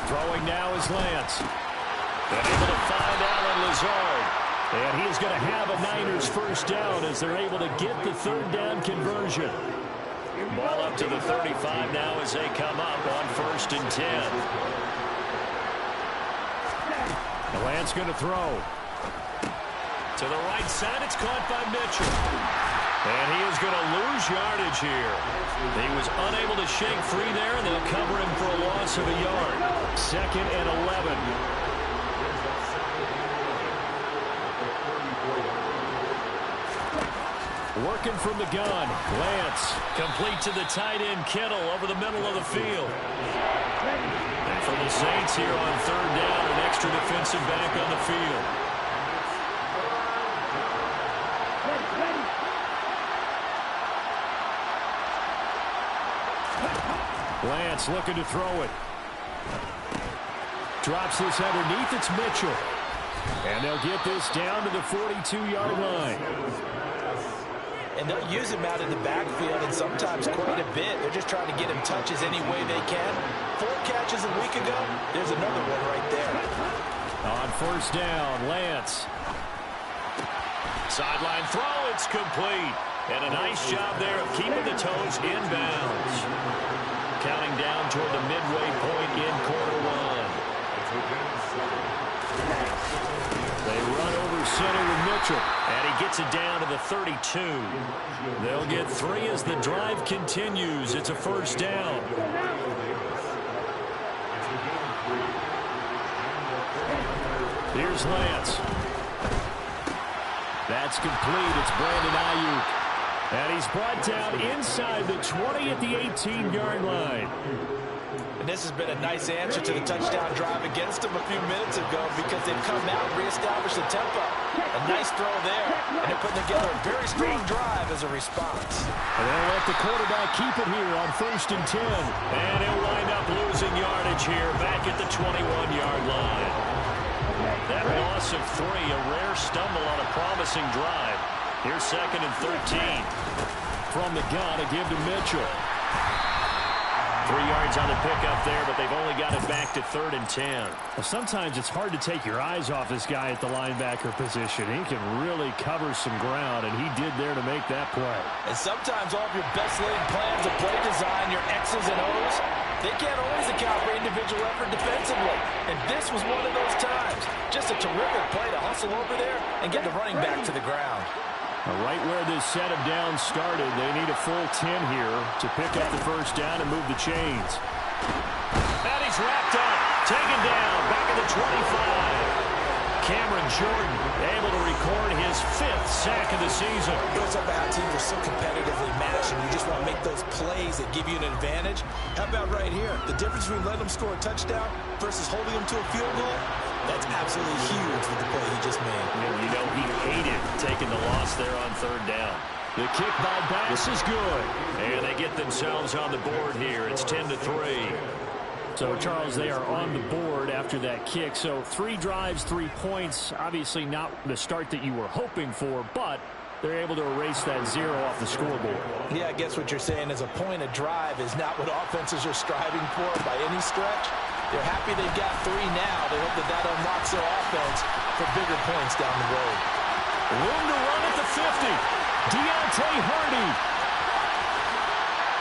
Throwing now is Lance. And able to find Allen Lazard. And he is going to have a Niners first down as they're able to get the 3rd down conversion. Ball up to the 35 now as they come up on 1st and 10. Lance going to throw. To the right side, it's caught by Mitchell. And he is going to lose yardage here. He was unable to shake free there, and they'll cover him for a loss of a yard. 2nd and 11. Working from the gun. Lance. Complete to the tight end, Kittle, over the middle of the field. And for the Saints here on third down, an extra defensive back on the field. Lance looking to throw it. Drops this underneath. It's Mitchell. And they'll get this down to the 42-yard line. And they'll use him out in the backfield, and sometimes quite a bit. They're just trying to get him touches any way they can. 4 catches a week ago. There's another one right there. On first down, Lance. Sideline throw, it's complete. And a nice job there of keeping the toes in bounds. Counting down toward the midway point in quarter one. They run over center with Mitchell. And he gets it down to the 32. They'll get 3 as the drive continues. It's a first down. Here's Lance. That's complete. It's Brandon Ayuk. And he's brought down inside the 20 at the 18-yard line. And this has been a nice answer to the touchdown drive against them a few minutes ago because they've come out and reestablished the tempo. A nice throw there, and they're putting together a very strong drive as a response. And they'll let the quarterback keep it here on first and 10. And he'll wind up losing yardage here back at the 21-yard line. That loss of 3, a rare stumble on a promising drive. Here's second and 13. From the gun, a give to Mitchell. 3 yards on the pickup there, but they've only got it back to third and 10. Well, sometimes it's hard to take your eyes off this guy at the linebacker position. He can really cover some ground, and he did there to make that play. And sometimes all of your best laid plans of play design, your X's and O's, they can't always account for individual effort defensively. And this was one of those times. Just a terrific play to hustle over there and get the running back to the ground. Right where this set of downs started, they need a full 10 here to pick up the first down and move the chains. And he's wrapped up, taken down, back at the 25. Cameron Jordan able to record his 5th sack of the season. Goes up how teams are so competitively matched, and you just want to make those plays that give you an advantage. How about right here? The difference between letting them score a touchdown versus holding them to a field goal? That's absolutely huge with the play he just made. And you know he hated taking the loss there on third down. The kick by Bass is good. And they get themselves on the board here. It's 10-3. So, Charles, they are on the board after that kick. So 3 drives, 3 points. Obviously not the start that you were hoping for, but they're able to erase that 0 off the scoreboard. Yeah, I guess what you're saying is a point of drive is not what offenses are striving for by any stretch. They're happy they've got 3 now. They hope that unlocks their offense for bigger points down the road. Room to run at the 50. Deontay Hardy.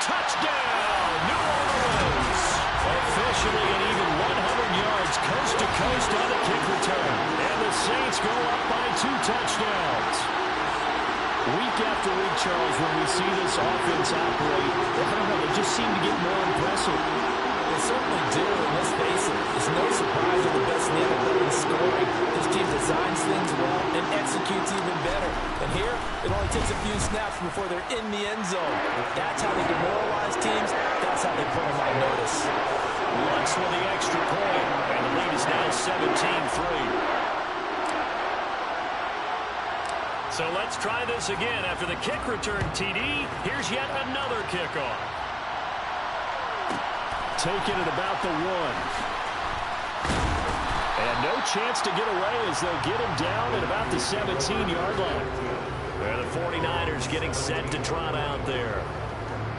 Touchdown, New Orleans. Officially an even 100 yards coast to coast on the kick return. And the Saints go up by 2 touchdowns. Week after week, Charles, when we see this offense operate, I don't know, they just seem to get more impressive. They certainly do, and let's face it, it's no surprise they're the best in the NFL in scoring. This team designs things well and executes even better. And here, it only takes a few snaps before they're in the end zone. That's how they demoralize teams. That's how they put them on notice. Lutz with the extra point, and the lead is now 17-3. So let's try this again. After the kick return, TD, here's yet another kickoff. Taken at about the 1. And no chance to get away as they'll get him down at about the 17-yard line. The 49ers getting set to trot out there.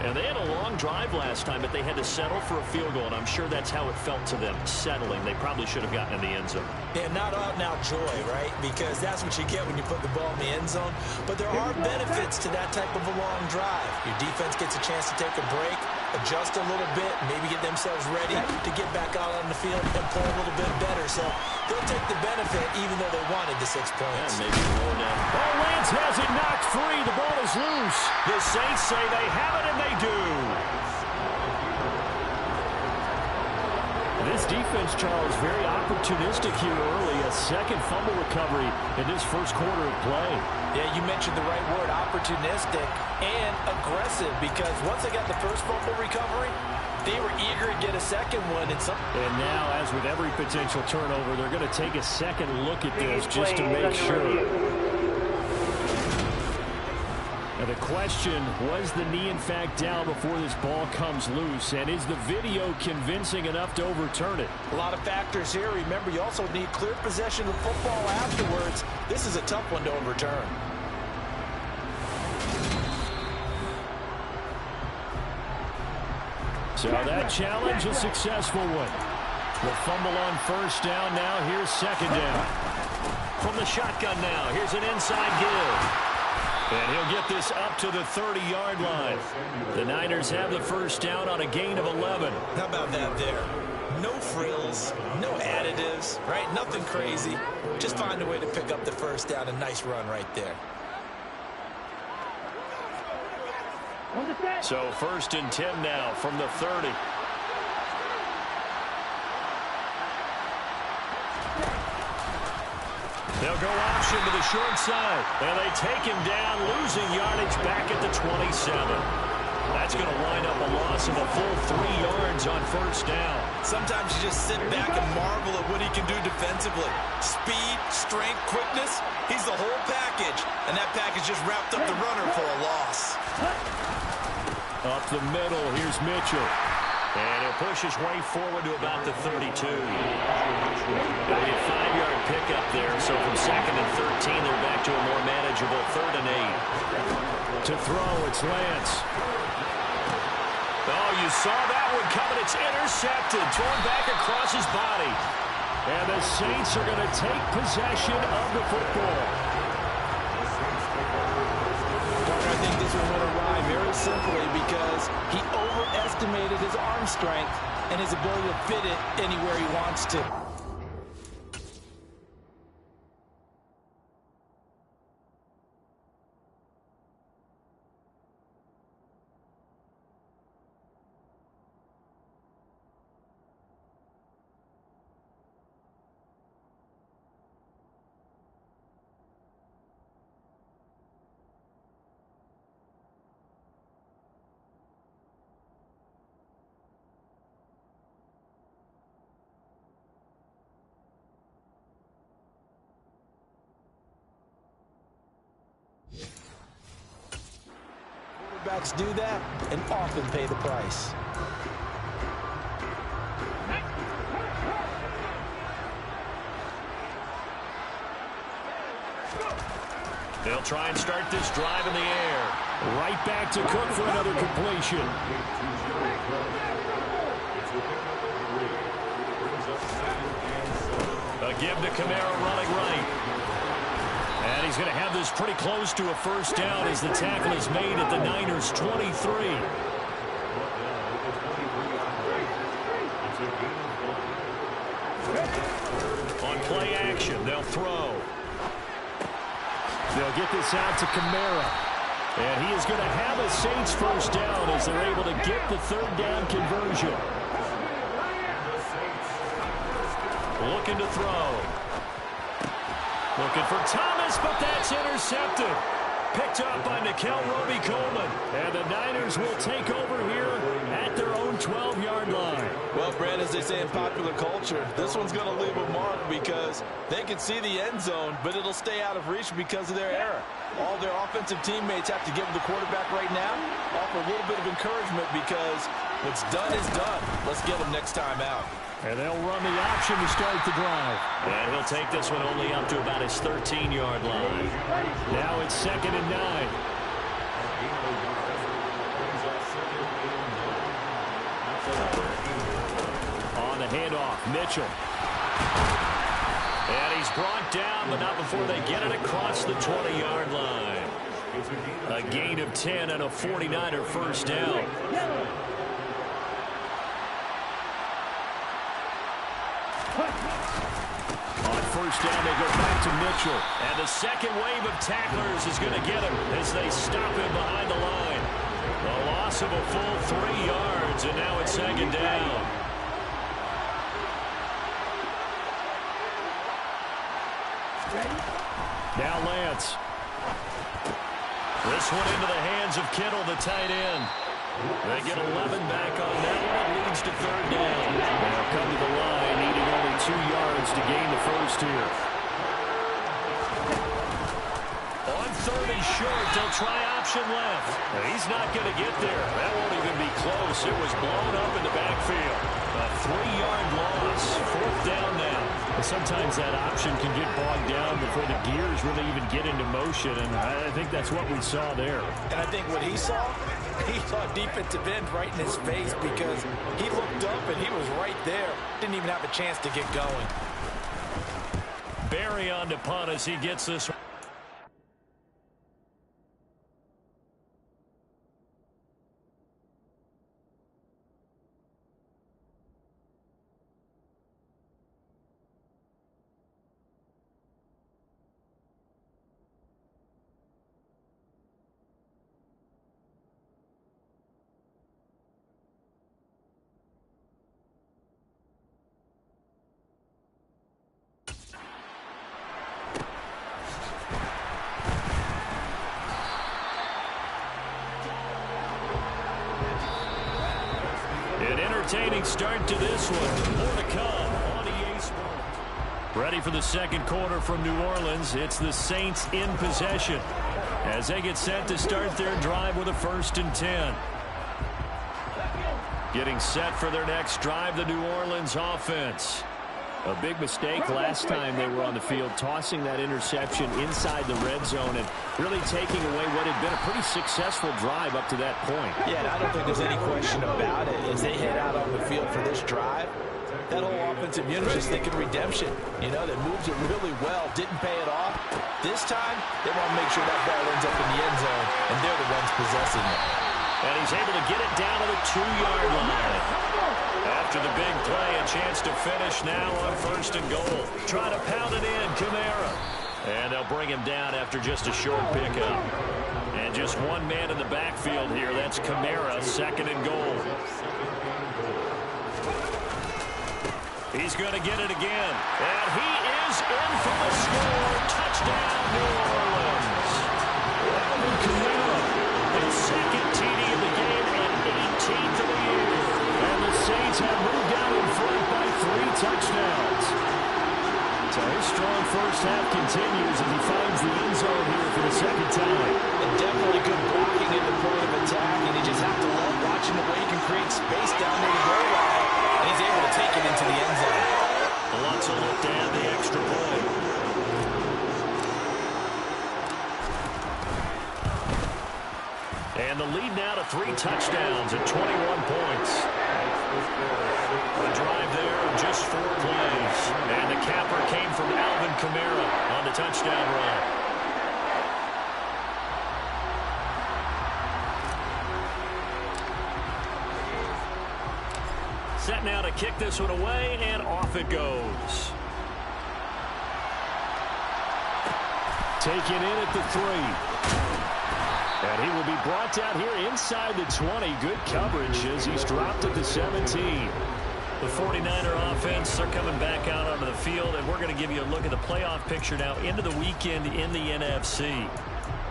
And they had a long drive last time, but they had to settle for a field goal, and I'm sure that's how it felt to them, settling. They probably should have gotten in the end zone. Yeah, not out-and-out joy, right? Because that's what you get when you put the ball in the end zone. But there are benefits to that type of a long drive. Your defense gets a chance to take a break, adjust a little bit, maybe get themselves ready to get back out on the field and play a little bit better. So they'll take the benefit even though they wanted the 6 points. Yeah, maybe more now. Oh, Lance has it knocked free. The ball is loose. The Saints say they have it, and they do. This defense, Charles, very opportunistic here early. A second fumble recovery in this first quarter of play. Yeah, you mentioned the right word, opportunistic and aggressive, because once they got the first fumble recovery, they were eager to get a second one. And now, as with every potential turnover, they're going to take a second look at this just to make sure. Now the question, was the knee in fact down before this ball comes loose? And is the video convincing enough to overturn it? A lot of factors here. Remember, you also need clear possession of football afterwards. This is a tough one to overturn. So that challenge, a successful one. The fumble on first down now. Here's second down. From the shotgun now, here's an inside give. And he'll get this up to the 30-yard line. The Niners have the first down on a gain of 11. How about that there? No frills, no additives, right? Nothing crazy. Just find a way to pick up the first down. A nice run right there. So first and 10 now from the 30. They'll go option to the short side. And they take him down, losing yardage back at the 27. That's going to wind up a loss of a full 3 yards on first down. Sometimes you just sit back and marvel at what he can do defensively. Speed, strength, quickness. He's the whole package. And that package just wrapped up the runner for a loss. Up the middle, here's Mitchell. And he'll push his way forward to about the 32. That'll be a 5-yard pickup there. So from second and 13, they're back to a more manageable 3rd and 8. To throw, it's Lance. Oh, you saw that one coming. It's intercepted. Thrown back across his body. And the Saints are going to take possession of the football. I think this one went awry very simply because he overestimated his arm strength and his ability to fit it anywhere he wants to. Quarterbacks do that and often pay the price. They'll try and start this drive in the air. Right back to Cook for another completion. A give to Kamara running right. And he's going to have this pretty close to a first down as the tackle is made at the Niners' 23. On play action, they'll throw. They'll get this out to Kamara. And he is going to have a Saints first down as they're able to get the 3rd down conversion. Looking to throw. Looking for Thomas, but that's intercepted. Picked up by Nikel Roby-Coleman. And the Niners will take over here at their own 12-yard line. Well, Brad, as they say in popular culture, this one's going to leave a mark because they can see the end zone, but it'll stay out of reach because of their error. All their offensive teammates have to give the quarterback right now, offer a little bit of encouragement because what's done is done. Let's get them next time out. And they'll run the option to start the drive. And he'll take this one only up to about his 13-yard line. Now it's 2nd and 9. On the handoff, Mitchell. And he's brought down, but not before they get it across the 20-yard line. A gain of 10 and a 49er first down. On first down, they go back to Mitchell. And the second wave of tacklers is going to get him as they stop him behind the line. A loss of a full 3 yards, and now it's 2nd down. Now Lance. This one into the hands of Kittle, the tight end. They get 11 back on that one. It leads to third down. They'll come to the line, needing only 2 yards to gain the first here. On third and short, they'll try option left. He's not going to get there. That won't even be close. It was blown up in the backfield. A 3-yard loss. Fourth down now. And sometimes that option can get bogged down before the gears really even get into motion, and I think that's what we saw there. And I think what he saw defensive end right in his face, because he looked up and he was right there. Didn't even have a chance to get going. Barry on to punt as he gets this. Entertaining start to this one. More to come on EA Sports. Ready for the second quarter from New Orleans. It's the Saints in possession as they get set to start their drive with a 1st and 10. Getting set for their next drive, the New Orleans offense. A big mistake last time they were on the field, tossing that interception inside the red zone and really taking away what had been a pretty successful drive up to that point. Yeah, and I don't think there's any question about it. As they head out on the field for this drive, that whole offensive unit is just thinking redemption. You know, that moves it really well, didn't pay it off. This time, they want to make sure that ball ends up in the end zone, and they're the ones possessing it. And he's able to get it down to the 2-yard line. After the big play, a chance to finish now on 1st and goal. Trying to pound it in, Kamara. And they'll bring him down after just a short pickup. And just one man in the backfield here. That's Kamara, 2nd and goal. He's going to get it again. And he is in for the score. Touchdown, New Orleans. Kamara, his 2nd TD of the game and 18th of the year. And the Saints have moved down in front by 3 touchdowns. So his strong first half continues as he finds the end zone here for the 2nd time. And definitely good blocking in the point of attack, and you just have to love watching the way he can create space down near the goal line. And he's able to take it into the end zone. Lots of look to add the extra point. And the lead now to 3 touchdowns at 21 points. A drive there of just 4 plays. And the capper came from Alvin Kamara on the touchdown run. Set now to kick this one away, and off it goes. Taken in at the 3. And he will be brought down here inside the 20. Good coverage as he's dropped at the 17. The 49er offense, they're coming back out onto the field, and we're going to give you a look at the playoff picture now into the weekend in the NFC.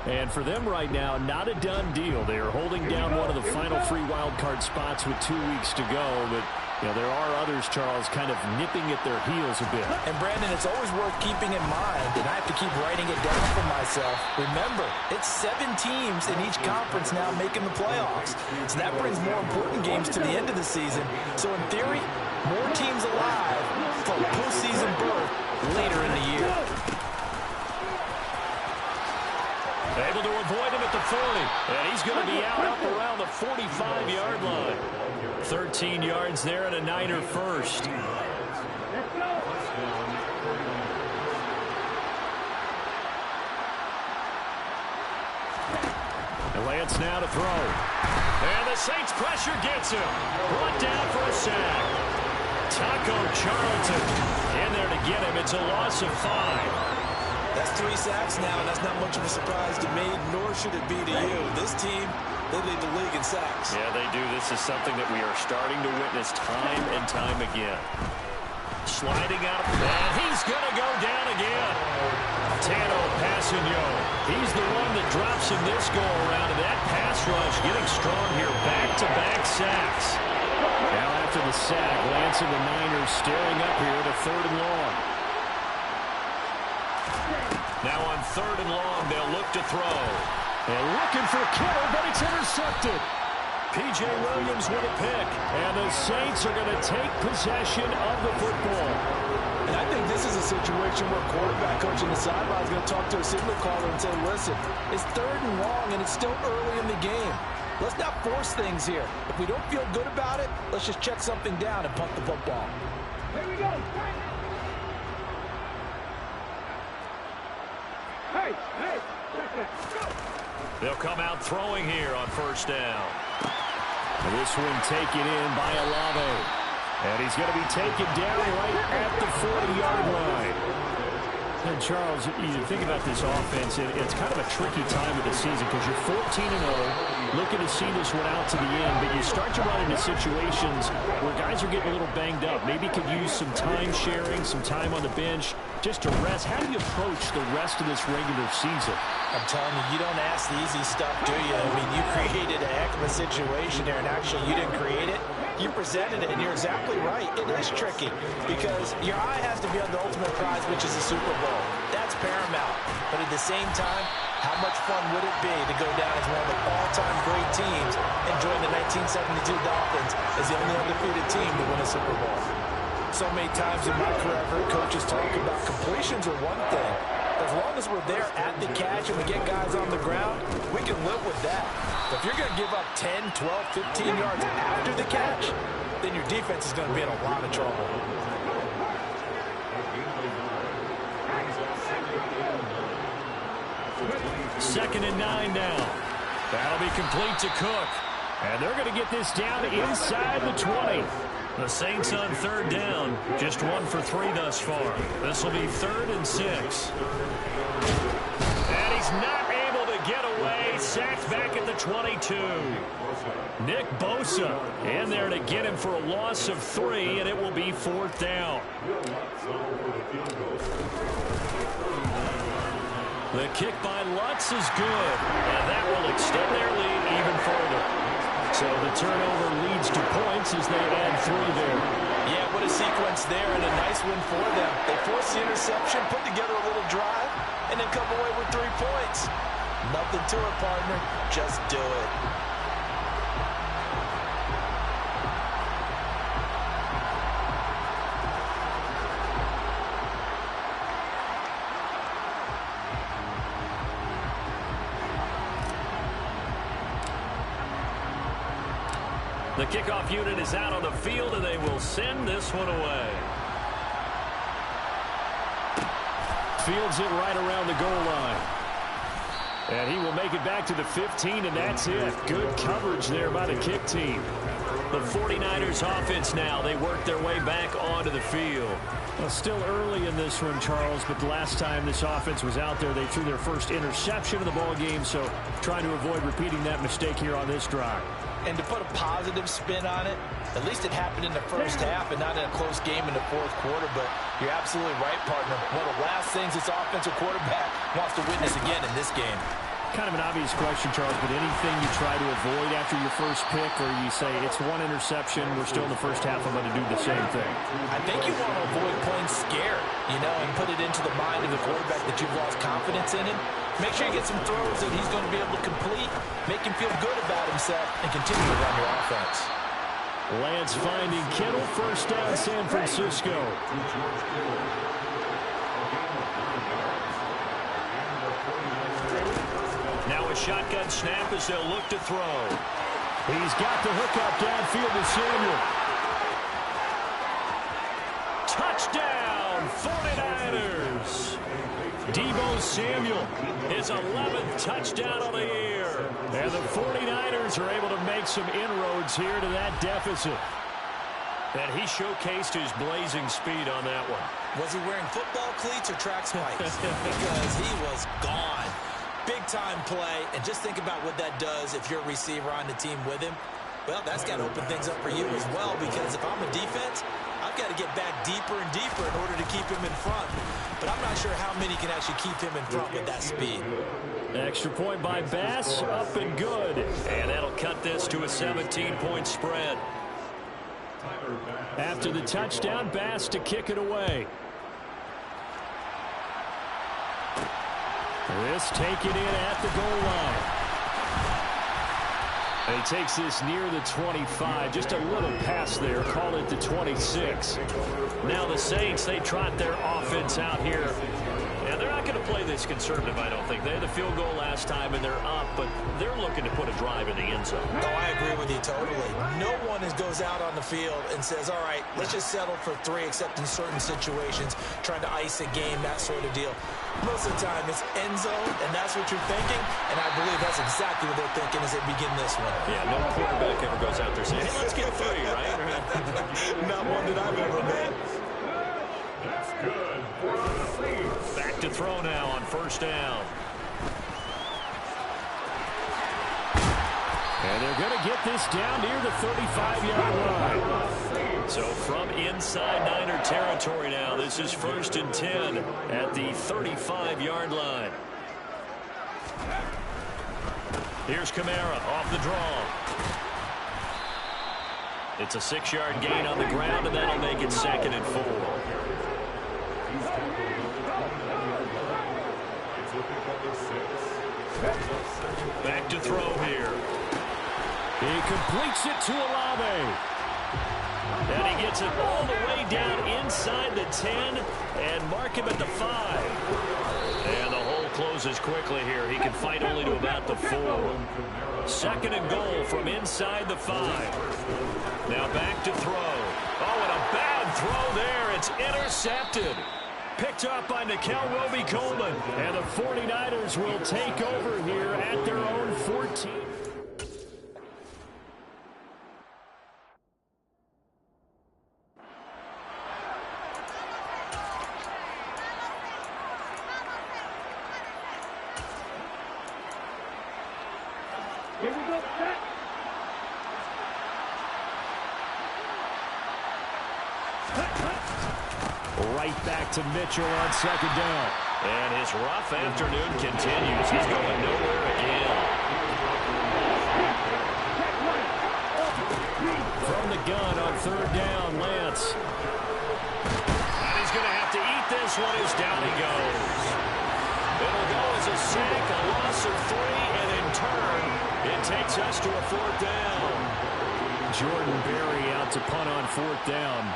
And for them right now, not a done deal. They are holding down one of the final 3 wild card spots with 2 weeks to go, but you know, there are others, Charles, kind of nipping at their heels a bit. And, Brandon, it's always worth keeping in mind, and I have to keep writing it down for myself. Remember, it's 7 teams in each conference now making the playoffs. So that brings more important games to the end of the season. So, in theory, more teams alive for postseason berth later in the year. Able to avoid him at the 40. And he's going to be out up around the 45-yard line. 13 yards there and a Niner first. And Lance now to throw. And the Saints pressure gets him. Brought down for a sack. Taco Charlton in there to get him. It's a loss of 5. That's 3 sacks now, and that's not much of a surprise to me, nor should it be to you. This team, they lead the league in sacks. Yeah, they do. This is something that we are starting to witness time and time again. Sliding out, and he's going to go down again. Tano Passanio. He's the one that drops him this go-around, and that pass rush getting strong here. Back-to-back sacks. Now after the sack, Lance and the Niners staring up here to 3rd and long. Now on 3rd and long, they'll look to throw. And looking for Kittle, but it's intercepted. P.J. Williams with a pick. And the Saints are going to take possession of the football. And I think this is a situation where a quarterback coach on the sideline is going to talk to a signal caller and say, listen, it's 3rd and long and it's still early in the game. Let's not force things here. If we don't feel good about it, let's just check something down and punt the football. Here we go. Hey, go. They'll come out throwing here on 1st down. And this one taken in by Olave. And he's going to be taken down right at the 40-yard line. And Charles, you think about this offense, it's kind of a tricky time of the season because you're 14-0, looking to see this one out to the end, but you start to run into situations where guys are getting a little banged up. Maybe could use some time sharing, some time on the bench, just to rest. How do you approach the rest of this regular season? I'm telling you, you don't ask the easy stuff, do you? I mean, you created a heck of a situation there, and actually you didn't create it. You presented it, and you're exactly right. It is tricky because your eye has to be on the ultimate prize, which is the Super Bowl. That's paramount. But at the same time, how much fun would it be to go down as one of the all-time great teams and join the 1972 Dolphins as the only undefeated team to win a Super Bowl? So many times in my career, I've heard coaches talk about completions are one thing. As long as we're there at the catch and we get guys on the ground, we can live with that. But if you're going to give up 10, 12, 15 yards after the catch, then your defense is going to be in a lot of trouble. Second and 9 now. That'll be complete to Cook. And they're going to get this down inside the 20. The Saints on 3rd down. Just 1 for 3 thus far. This will be 3rd and 6. And he's not able to get away. Sacked back at the 22. Nick Bosa in there to get him for a loss of 3, and it will be 4th down. The kick by Lutz is good, and that will extend their lead even further. So the turnover leads to points as they add 3 there. Yeah, what a sequence there, and a nice win for them. They forced the interception, put together a little drive, and then come away with 3 points. Nothing to it, partner. Just do it. The kickoff unit is out on the field, and they will send this one away. Fields it right around the goal line. And he will make it back to the 15, and that's it. Good coverage there by the kick team. The 49ers offense now. They work their way back onto the field. Well, still early in this one, Charles, but the last time this offense was out there, they threw their first interception of the ball game, so trying to avoid repeating that mistake here on this drive. And to put a positive spin on it, at least it happened in the first half and not in a close game in the 4th quarter. But you're absolutely right, partner. One of the last things this offensive quarterback wants to witness again in this game. Kind of an obvious question, Charles, but anything you try to avoid after your first pick, or you say it's 1 interception, we're still in the first half, I'm going to do the same thing? I think you want to avoid playing scared, and put it into the mind of the quarterback that you've lost confidence in him. Make sure you get some throws that he's going to be able to complete, make him feel good about himself, and continue to run your offense. Lance finding Kittle, 1st down, San Francisco. Now a shotgun snap as they'll look to throw. He's got the hook up downfield to Samuel. Touchdown, 49ers. Deebo Samuel, his 11th touchdown of the year. And the 49ers are able to make some inroads here to that deficit. And he showcased his blazing speed on that one. Was he wearing football cleats or track spikes? Because he was gone. Big-time play, and just think about what that does if you're a receiver on the team with him. Well, that's got to open things up for you as well, because if I'm a defense, I They've got to get back deeper and deeper in order to keep him in front. But I'm not sure how many can actually keep him in front with that speed. Extra point by Bass, up and good. And that'll cut this to a 17-point spread. After the touchdown, Bass to kick it away. This taken in at the goal line. And he takes this near the 25. Just a little pass there. Call it the 26. Now the Saints, they trot their offense out here. And they're not going to play this conservative, I don't think. They had the field goal last time, and they're up, but they're looking to put a drive in the end zone. Oh, I agree with you totally. No one goes out on the field and says, all right, let's just settle for 3, except in certain situations, trying to ice a game, that sort of deal. Most of the time, it's end zone, and that's what you're thinking, and I believe that's exactly what they're thinking as they begin this one. Yeah, no quarterback ever goes out there saying, hey, let's get 3, right? Not one that I've ever met. That's good for the Saints. Back to throw now on first down. And they're going to get this down near the 35-yard line. So from inside Niner territory now, this is 1st and 10 at the 35-yard line. Here's Kamara off the draw. It's a 6-yard gain on the ground, and that'll make it 2nd and 4. Back to throw here. He completes it to Olave. And he gets it all the way down inside the 10 and mark him at the 5. And the hole closes quickly here. He can fight only to about the 4. 2nd and goal from inside the 5. Now back to throw. Oh, and a bad throw there. It's intercepted. Picked up by Nikel Roby-Coleman. And the 49ers will take over here at their own 14. Here we go, set. Right back to Mitchell on 2nd down. And his rough afternoon continues. He's going nowhere again. From the gun on 3rd down, Lance. And he's going to have to eat this one as down he goes. It'll go as a sack, a loss of 3, and in turn, it takes us to a 4th down. Jordan Berry out to punt on 4th down.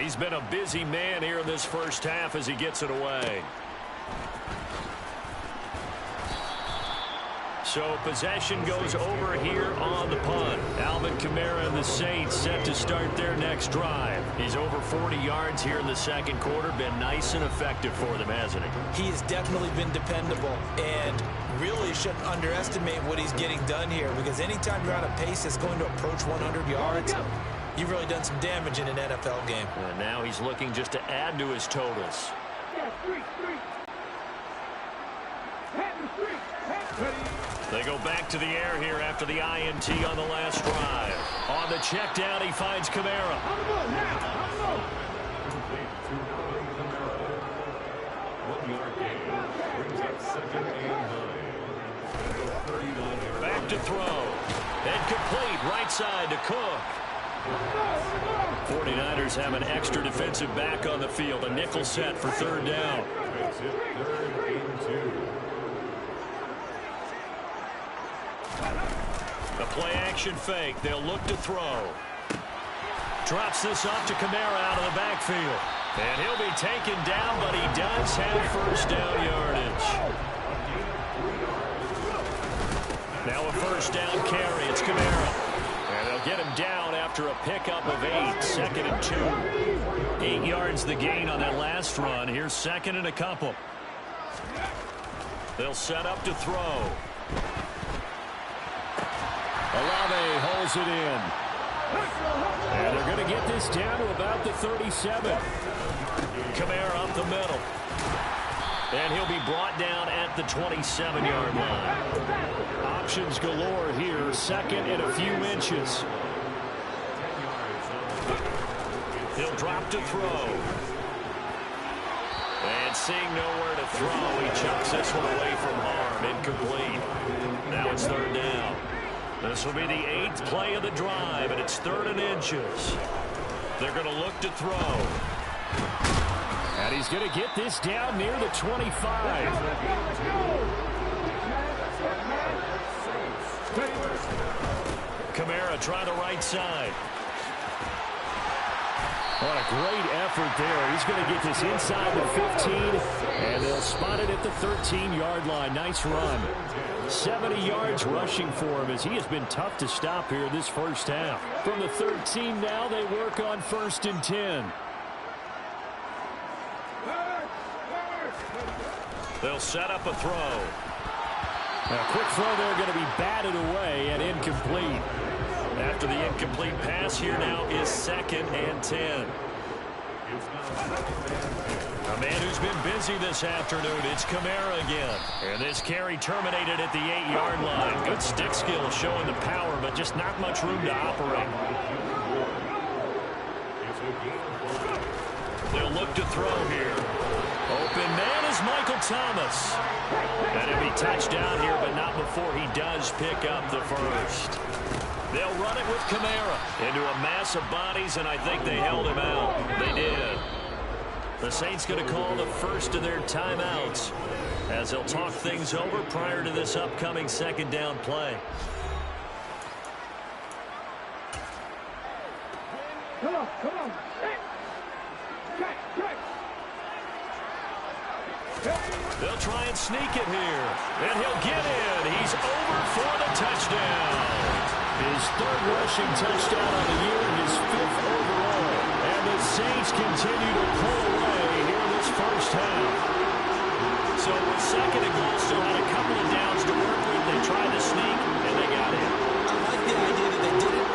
He's been a busy man here in this first half as he gets it away. So possession goes over here on the punt. Alvin Kamara and the Saints set to start their next drive. He's over 40 yards here in the 2nd quarter. Been nice and effective for them, hasn't he? He has definitely been dependable, and really shouldn't underestimate what he's getting done here, because anytime you're on a pace that's going to approach 100 yards, you've really done some damage in an NFL game. And now he's looking just to add to his totals. They go back to the air here after the INT on the last drive. On the check down, he finds Kamara. Back to throw. And complete right side to Cook. 49ers have an extra defensive back on the field. A nickel set for 3rd down. A play action fake. They'll look to throw. Drops this off to Kamara out of the backfield. And he'll be taken down, but he does have 1st down yardage. Now a 1st down carry. It's Kamara. And they'll get him down after a pickup of 8. 2nd and 2. 8 yards the gain on that last run. Here's 2nd and a couple. They'll set up to throw. Olave holds it in. And they're going to get this down to about the 37. Kamara up the middle. And he'll be brought down at the 27-yard line. Options galore here. 2nd and a few inches. he'll drop to throw. And seeing nowhere to throw, he chucks this one away from harm. Incomplete. Now it's third down. This will be the 8th play of the drive, and it's 3rd and inches. They're going to look to throw. And he's going to get this down near the 25. Kamara trying the right side. What a great effort there. He's going to get this inside the 15, and they'll spot it at the 13-yard line. Nice run. 70 yards rushing for him as he has been tough to stop here this first half. From the 13 now, they work on 1st and 10. They'll set up a throw. A quick throw there going to be batted away and incomplete. After the incomplete pass, here now is 2nd and 10. A man who's been busy this afternoon, it's Kamara again. And this carry terminated at the 8-yard line. Good stick skill showing the power, but just not much room to operate. They'll look to throw here. Open man is Michael Thomas. And he'll be touchdown here, but not before he does pick up the first. They'll run it with Kamara into a mass of bodies, and I think they held him out. They did. The Saints going to call the first of their timeouts as they'll talk things over prior to this upcoming 2nd down play. Come on. They'll try and sneak it here, and he'll get in. He's over for the touchdown. His 3rd rushing touchdown on the year and his 5th overall. And the Saints continue to pull away here in this first half. So with 2nd and goal, still had a couple of downs to work with. They tried to sneak, and they got in. I like the idea that they did it.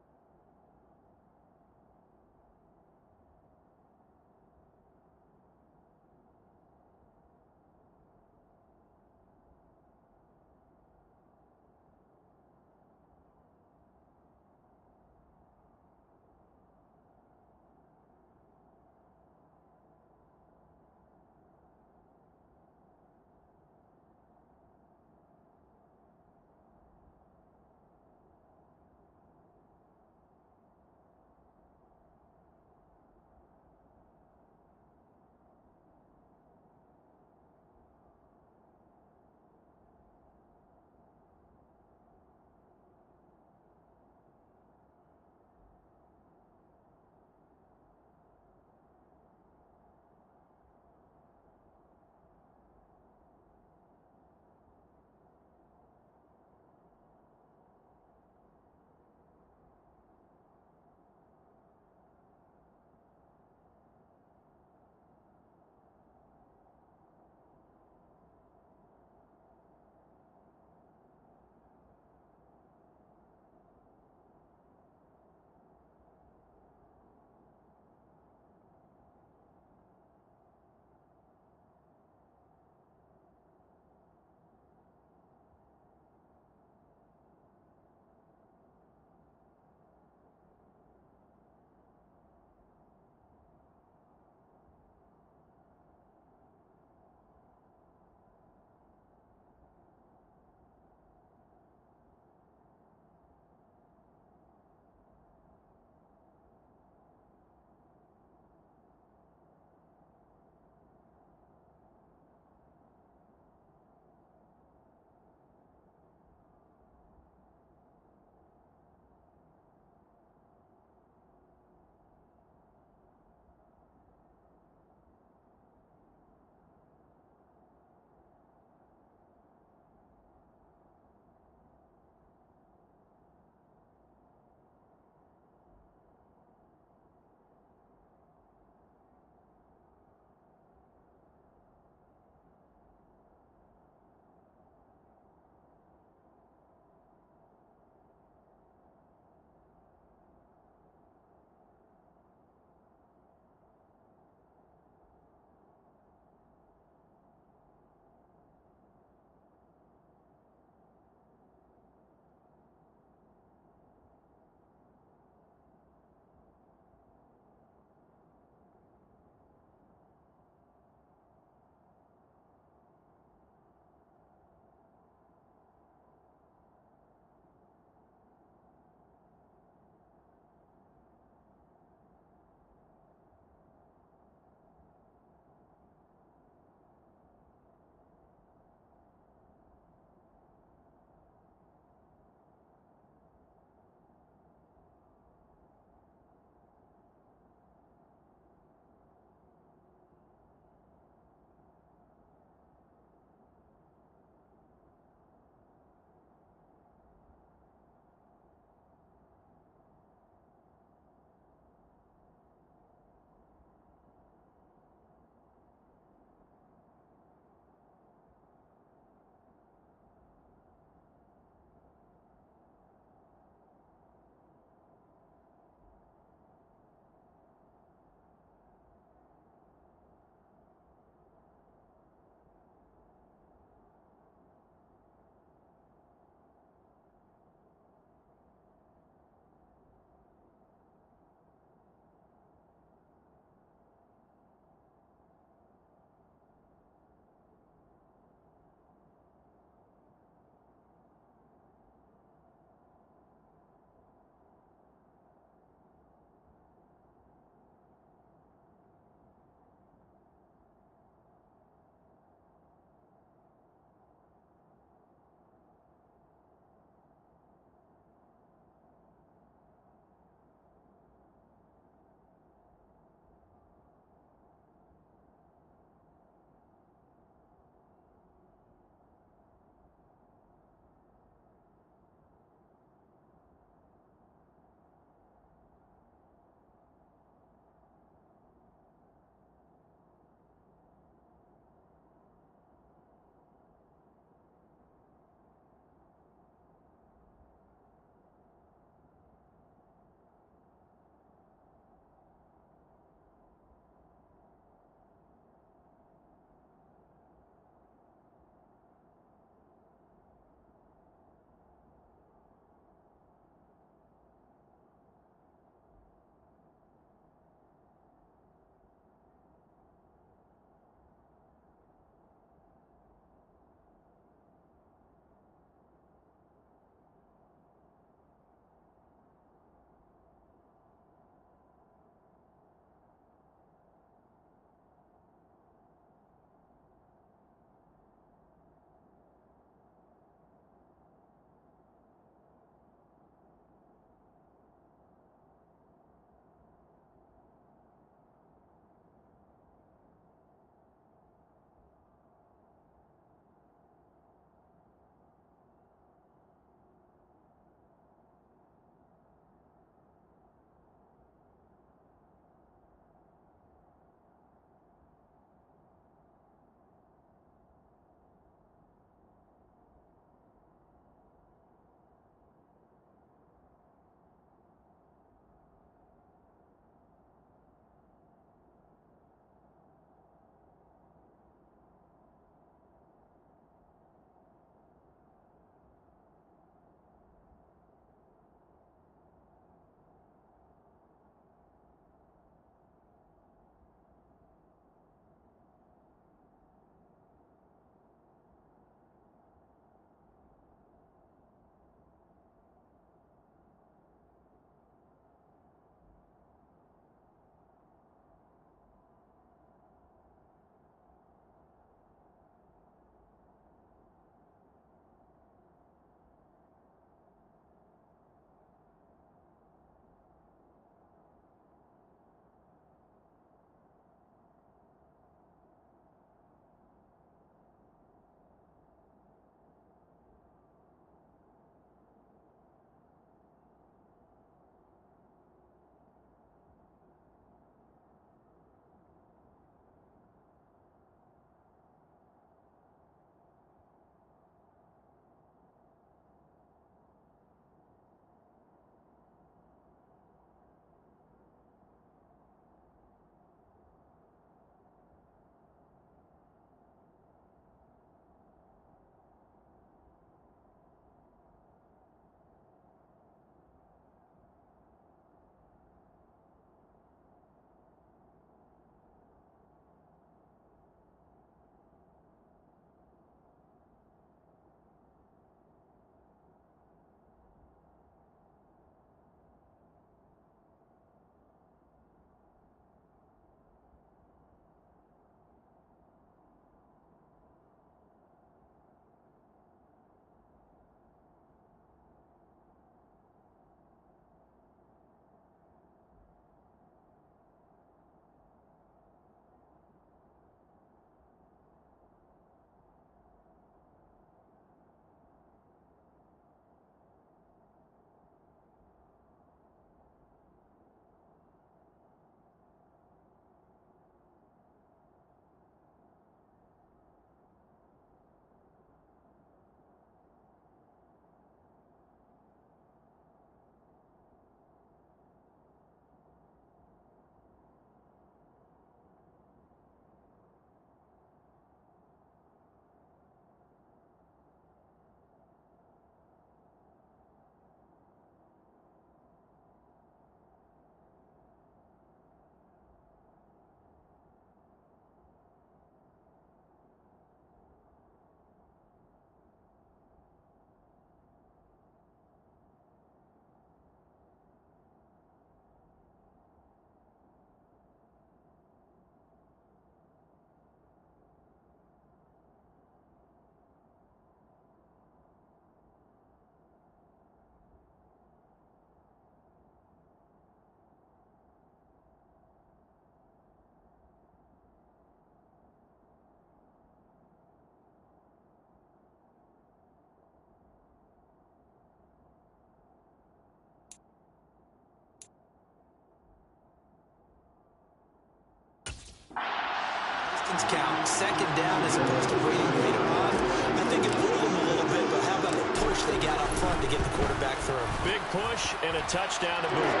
distance count. Second down as opposed to waiting later on. I think it fooled them a little bit, but how about the push they got up front to get the quarterback through? Big push and a touchdown to boot.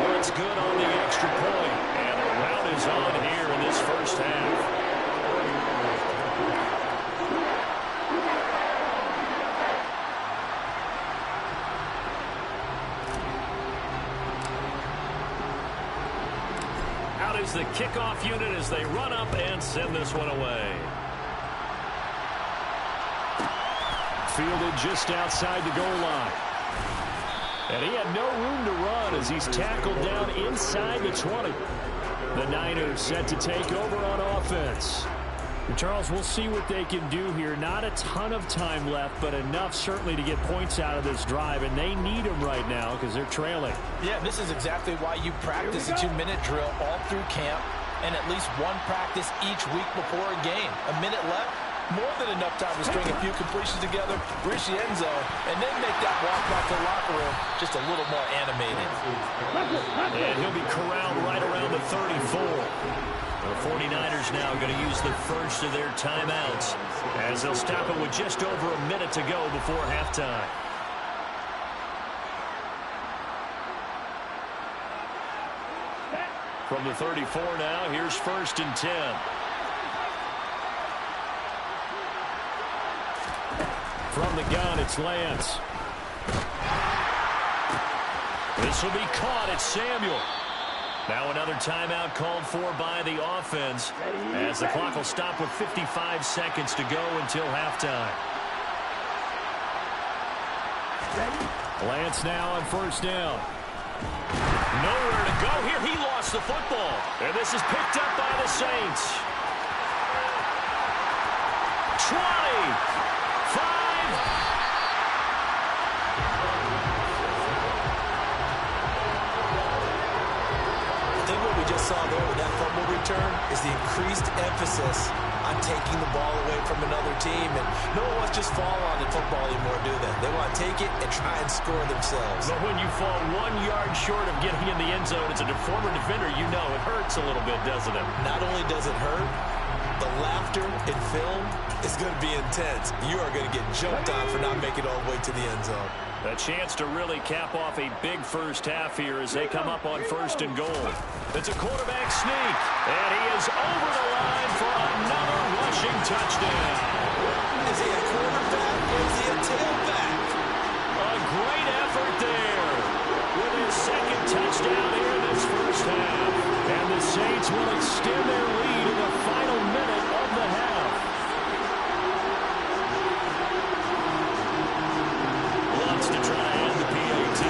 What's good on the extra point, and the rout is on here in this first half. Out is the kickoff unit as they run up and send this one away. Fielded just outside the goal line. And he had no room to run as he's tackled down inside the 20. The Niners set to take over on offense. And Charles, we'll see what they can do here. Not a ton of time left, but enough certainly to get points out of this drive, and they need them right now because they're trailing. Yeah, this is exactly why you practice a 2-minute drill all through camp and at least one practice each week before a game. A minute left, more than enough time to string a few completions together, reach the end zone, and then make that walk back to the locker room just a little more animated. And he'll be corralled right around the 34. The 49ers now going to use the first of their timeouts as they'll stop it with just over a minute to go before halftime. From the 34 now, here's 1st and 10. From the gun, it's Lance. This will be caught. It's Samuel. Now another timeout called for by the offense as the clock will stop with 55 seconds to go until halftime. Lance now on 1st down. Nowhere to go here. He lost the football. And this is picked up by the Saints. 20. 5. We just saw there with that fumble return is the increased emphasis on taking the ball away from another team. And no one wants to just fall on in football anymore, do they? They want to take it and try and score themselves. But when you fall 1 yard short of getting in the end zone as a former defender, you know it hurts a little bit, doesn't it? Not only does it hurt, the laughter in film is going to be intense. You are going to get jumped on for not making it all the way to the end zone. A chance to really cap off a big first half here as they come up on 1st and goal. It's a quarterback sneak, and he is over the line for another rushing touchdown. Is he a quarterback or is he a tailback? A great effort there with his 2nd touchdown here in this first half. And the Saints will extend their lead in the final minute of the half. Wants to try to end the PAT.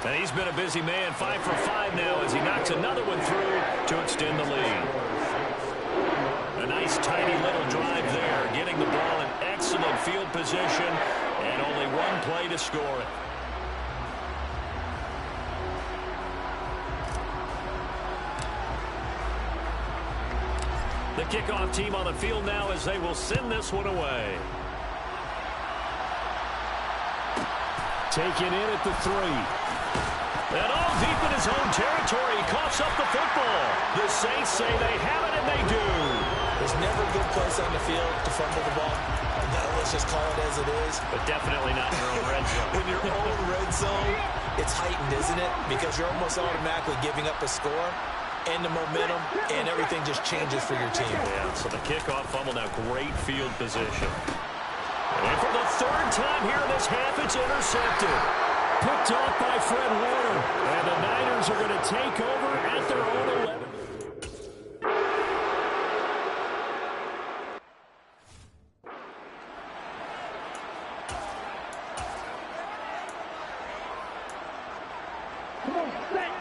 And he's been a busy man, 5 for 5 now as he knocks another one through to extend the lead. A nice tidy little drive there, getting the ball in excellent field position and only one play to score it. The kickoff team on the field now as they will send this one away. Taken in at the 3. And all deep in his own territory, he coughs up the football. The Saints say they have it, and they do. There's never a good place on the field to fumble the ball. No, let's just call it as it is. But definitely not in your own red zone. In your own red zone, it's heightened, isn't it? Because you're almost automatically giving up a score and the momentum, and everything just changes for your team. Yeah, so the kickoff fumble now, great field position. And for the 3rd time here in this half, it's intercepted. Picked off by Fred Warner. And the Niners are going to take over at their own 11. Come on, set.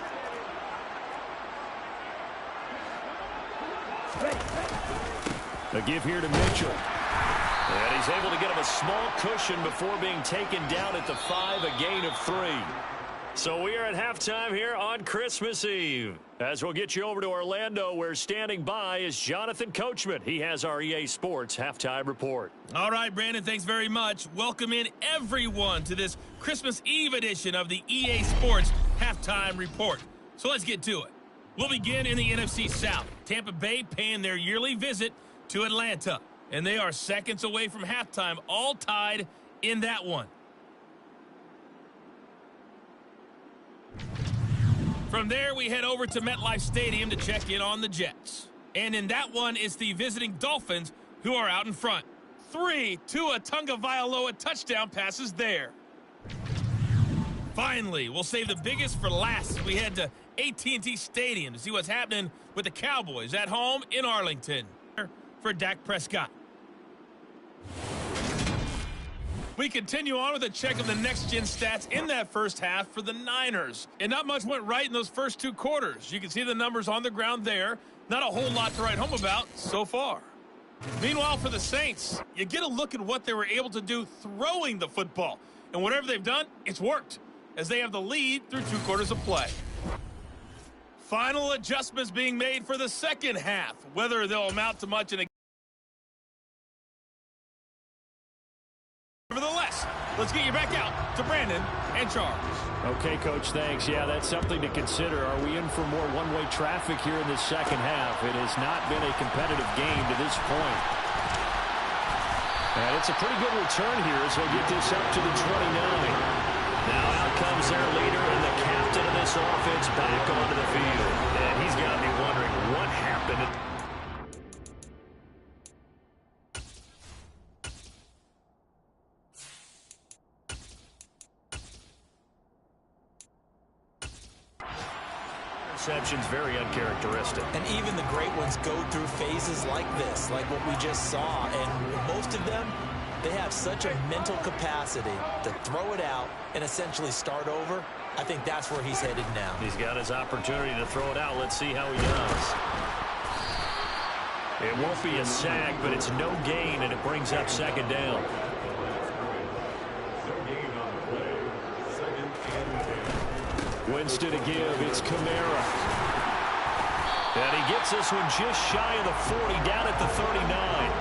The give here to Mitchell. And he's able to get him a small cushion before being taken down at the 5, a gain of 3. So we are at halftime here on Christmas Eve. As we'll get you over to Orlando, where standing by is Jonathan Coachman. He has our EA Sports halftime report. All right, Brandon, thanks very much. Welcome in everyone to this Christmas Eve edition of the EA Sports halftime report. So let's get to it. We'll begin in the NFC South. Tampa Bay paying their yearly visit to Atlanta. And they are seconds away from halftime, all tied in that one. From there, we head over to MetLife Stadium to check in on the Jets. And in that one, it's the visiting Dolphins who are out in front. 3 Tua Tagovailoa touchdown passes there. Finally, we'll save the biggest for last as we head to AT&T Stadium to see what's happening with the Cowboys at home in Arlington. For Dak Prescott. We continue on with a check of the next-gen stats in that first half for the Niners. And not much went right in those first 2 quarters. You can see the numbers on the ground there. Not a whole lot to write home about so far. Meanwhile, for the Saints, you get a look at what they were able to do throwing the football. And whatever they've done, it's worked, as they have the lead through 2 quarters of play. Final adjustments being made for the second half. Whether they'll amount to much in a Nevertheless, let's get you back out to Brandon and Charles. Okay, Coach, thanks. Yeah, that's something to consider. Are we in for more one-way traffic here in the second half? It has not been a competitive game to this point. And it's a pretty good return here as they get this up to the 29. Now out comes their leader and the captain of this offense back onto the field. And he's got to be wondering what happened. Interceptions, very uncharacteristic. And even the great ones go through phases like this, like what we just saw. And most of them, they have such a mental capacity to throw it out and essentially start over. I think that's where he's headed now. He's got his opportunity to throw it out. Let's see how he does. It won't be a sack, but it's no gain, and it brings up second down. No gain on the play. 2nd and 10. Winston to give. It's Kamara. And he gets this one just shy of the 40, down at the 39.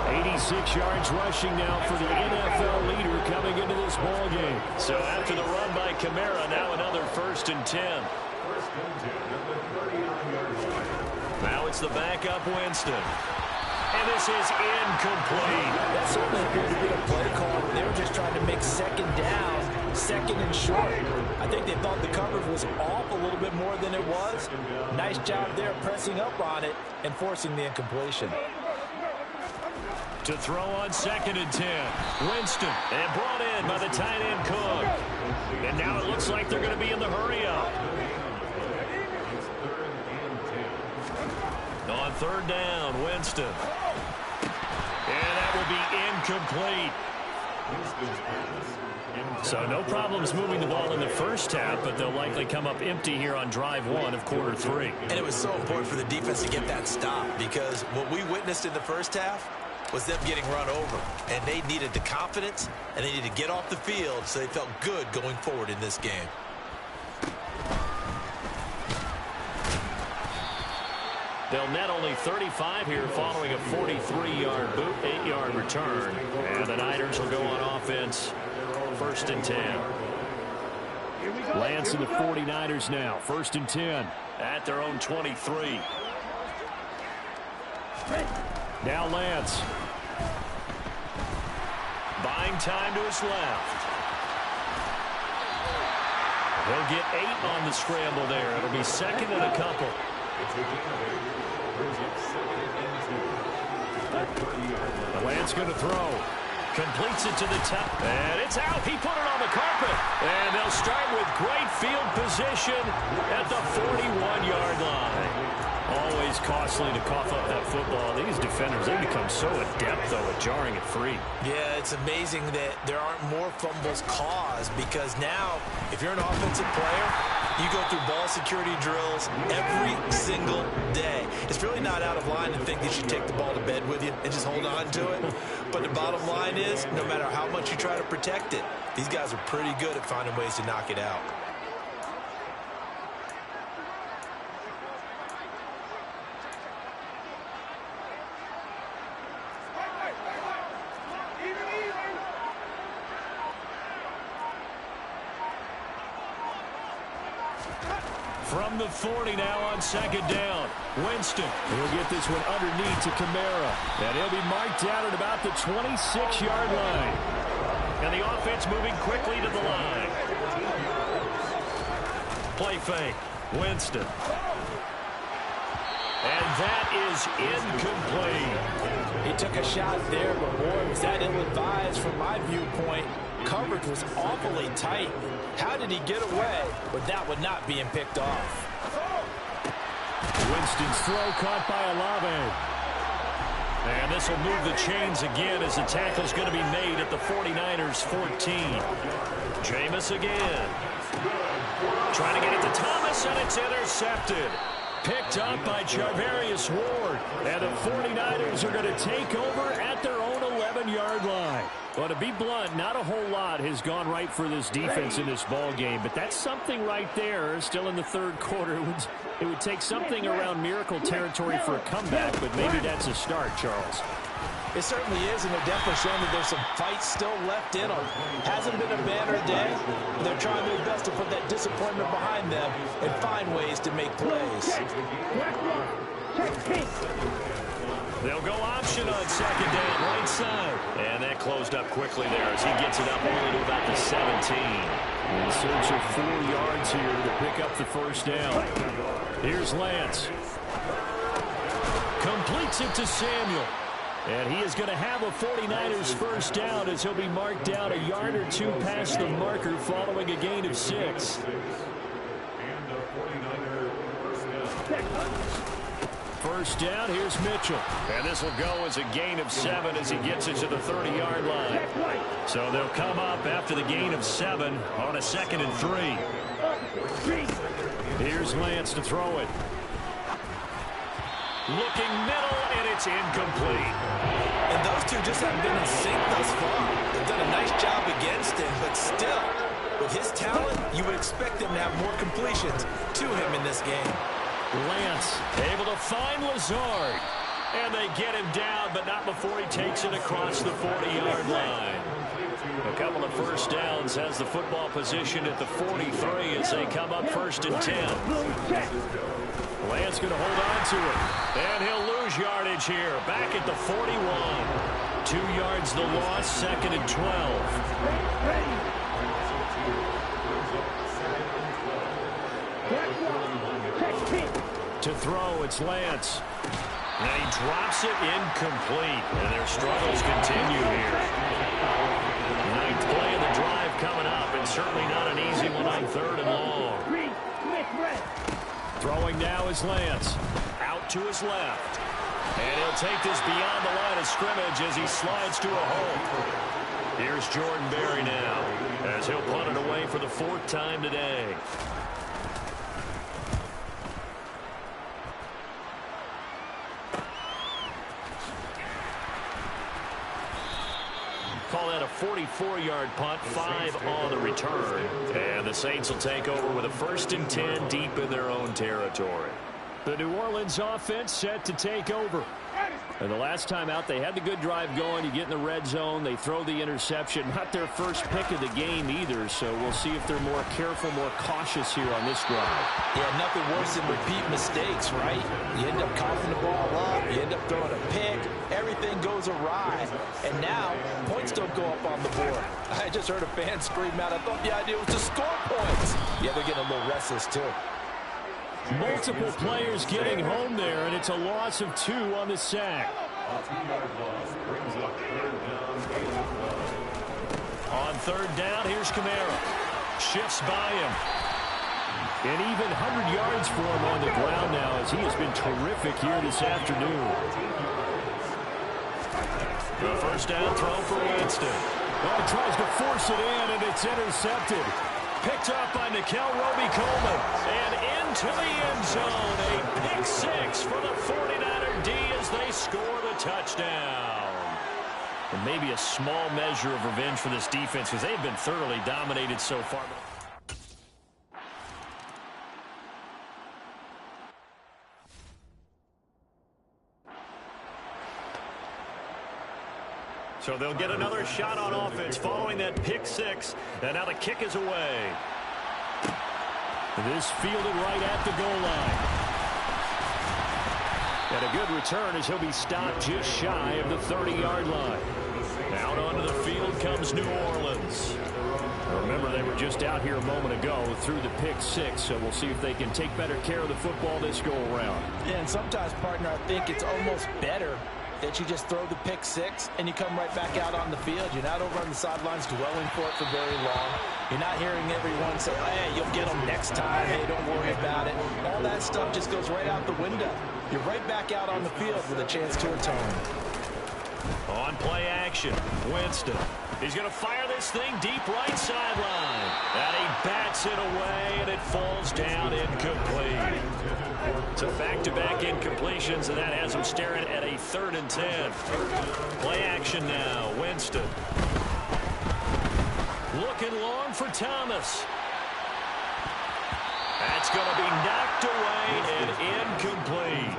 86 yards rushing now for the NFL leader coming into this ball game. So after the run by Kamara, now another 1st and 10. 1st and 10 at the 39-yard line. Now it's the backup Winston. And this is incomplete. That certainly appeared to be a play call. They were just trying to make second down, 2nd and short. I think they thought the coverage was off a little bit more than it was. Nice job there pressing up on it and forcing the incompletion. To throw on 2nd and 10. Winston, and brought in by the tight end Cook. And now it looks like they're going to be in the hurry up. It's 3rd and 10. On 3rd down, Winston. And that will be incomplete. Winston's pass. So no problems moving the ball in the first half, but they'll likely come up empty here on drive 1 of quarter 3. And it was so important for the defense to get that stop, because what we witnessed in the first half was them getting run over. And they needed the confidence, and they needed to get off the field so they felt good going forward in this game. They'll net only 35 here following a 43-yard boot, 8-yard return. And the Niners will go on offense, 1st and 10. Lance and the 49ers now, 1st and 10 at their own 23. Now Lance. Buying time to his left. He'll get 8 on the scramble there. It'll be 2nd and a couple. The Lance going to throw. Completes it to the top. And it's out. He put it on the carpet. And they'll start with great field position at the 41-yard line. Always costly to cough up that football. These defenders, they become so adept, though, at jarring it free. Yeah, it's amazing that there aren't more fumbles caused, because now, if you're an offensive player, you go through ball security drills every single day. It's really not out of line to think that you take the ball to bed with you and just hold on to it. But the bottom line is, no matter how much you try to protect it, these guys are pretty good at finding ways to knock it out. From the 40 now on second down. Winston will get this one underneath to Kamara. And he'll be marked down at about the 26-yard line. And the offense moving quickly to the line. Play fake. Winston. And that is incomplete. He took a shot there, but boy, was that ill-advised from my viewpoint. Coverage was awfully tight. How did he get away with that one not being picked off? Winston's throw caught by Olave. And this will move the chains again as the tackle's going to be made at the 49ers 14. Jameis again. Trying to get it to Thomas, and it's intercepted. Picked up by Charvarius Ward. And the 49ers are going to take over at their own 11-yard line. Well, to be blunt, not a whole lot has gone right for this defense in this ball game, but that's something right there. Still in the third quarter, it would take something around miracle territory for a comeback, but maybe that's a start, Charles. It certainly is, and they're definitely showing that there's some fight still left in them. Hasn't been a banner day. They're trying their best to put that disappointment behind them and find ways to make plays. They'll go option on second down, right side. And that closed up quickly there as he gets it up only to about the 17. In search of 4 yards here to pick up the first down. Here's Lance. Completes it to Samuel. And he is going to have a 49ers first down as he'll be marked down a yard or two past the marker following a gain of 6. First down, here's Mitchell. And this will go as a gain of 7 as he gets it to the 30-yard line. So they'll come up after the gain of 7 on a 2nd and 3. Here's Lance to throw it. Looking middle, and it's incomplete. And those two just haven't been in sync thus far. They've done a nice job against him, but still, with his talent, you would expect them to have more completions to him in this game. Lance able to find Lazard. And they get him down, but not before he takes it across the 40-yard line. A couple of first downs has the football position at the 43 as they come up 1st and 10. Lance going to hold on to it. And he'll lose yardage here. Back at the 41. 2 yards the loss, 2nd and 12. To throw, it's Lance. And he drops it incomplete. And their struggles continue here. 9th play of the drive coming up. And certainly not an easy one on 3rd and long. Throwing now is Lance. Out to his left. And he'll take this beyond the line of scrimmage as he slides to a hole. Here's Jordan Berry now as he'll punt it away for the 4th time today. Call that a 44-yard punt, 5 on the return. And the Saints will take over with a 1st and 10 deep in their own territory. The New Orleans offense set to take over. And the last time out, they had the good drive going. You get in the red zone, they throw the interception. Not their first pick of the game either, so we'll see if they're more careful, more cautious here on this drive. Yeah, nothing worse than repeat mistakes, right? You end up coughing the ball up, you end up throwing a pick, everything goes awry. And now, points don't go up on the board. I just heard a fan scream out, I thought the idea was to score points. Yeah, they're getting a little restless too. Multiple players getting home there, and it's a loss of 2 on the sack. On 3rd down, here's Kamara. Shifts by him. And even 100 yards for him on the ground now as he has been terrific here this afternoon. The first down throw for Winston. Oh, tries to force it in, and it's intercepted. Picked up by Nikel Roby-Coleman. And into the end zone. A pick 6 for the 49er D as they score the touchdown. And maybe a small measure of revenge for this defense because they've been thoroughly dominated so far. So they'll get another shot on offense following that pick 6. And now the kick is away. This fielded right at the goal line. And a good return as he'll be stopped just shy of the 30-yard line. Out onto the field comes New Orleans. Remember, they were just out here a moment ago through the pick six, so we'll see if they can take better care of the football this go-around. Yeah, and sometimes, partner, I think it's almost better that you just throw the pick six and you come right back out on the field. You're not over on the sidelines dwelling for it for very long. You're not hearing everyone say, hey, you'll get them next time. Hey, don't worry about it. All that stuff just goes right out the window. You're right back out on the field with a chance to atone. On play action, Winston. He's going to fire this thing deep right sideline. And he bats it away, and it falls down incomplete. So back-to-back incompletions, and that has him staring at a 3rd and 10. Play action now, Winston. Looking long for Thomas. That's going to be knocked away and incomplete.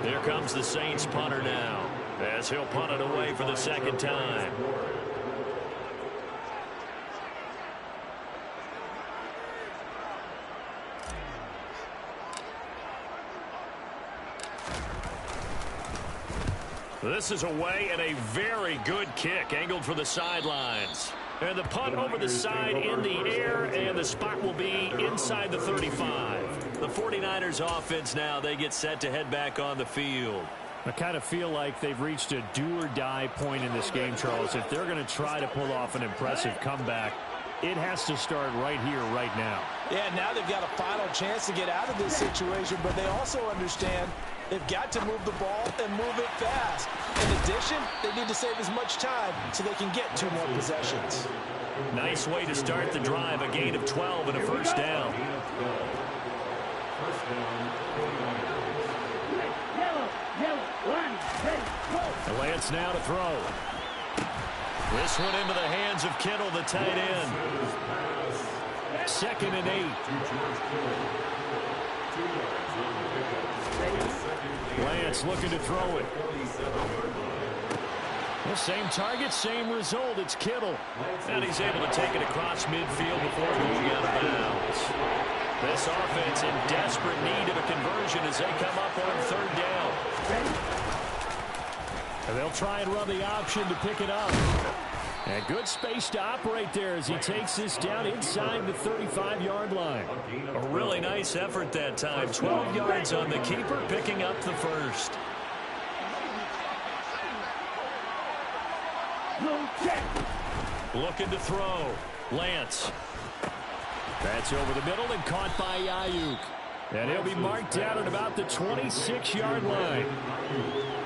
There comes the Saints punter now, as he'll punt it away for the 2nd time. This is away and a very good kick angled for the sidelines. And the punt over the side in the air, and the spot will be inside the 35. The 49ers offense now, they get set to head back on the field. I kind of feel like they've reached a do-or-die point in this game, Charles. If they're going to try to pull off an impressive comeback, it has to start right here, right now. Yeah, now they've got a final chance to get out of this situation, but they also understand they've got to move the ball and move it fast. In addition, they need to save as much time so they can get 2 more possessions. Nice way to start the drive, a gain of 12 and a first down. Lance now to throw. This one into the hands of Kittle, the tight end. 2nd and 8. Lance looking to throw it. The same target, same result. It's Kittle. And he's able to take it across midfield before moving out of bounds. This offense in desperate need of a conversion as they come up on 3rd down. And they'll try and run the option to pick it up. And good space to operate there as he takes this down inside the 35-yard line. A really nice effort that time. 12 yards on the keeper, picking up the first. Looking to throw. Lance. That's over the middle and caught by Ayuk. And he'll be marked down at about the 26-yard line.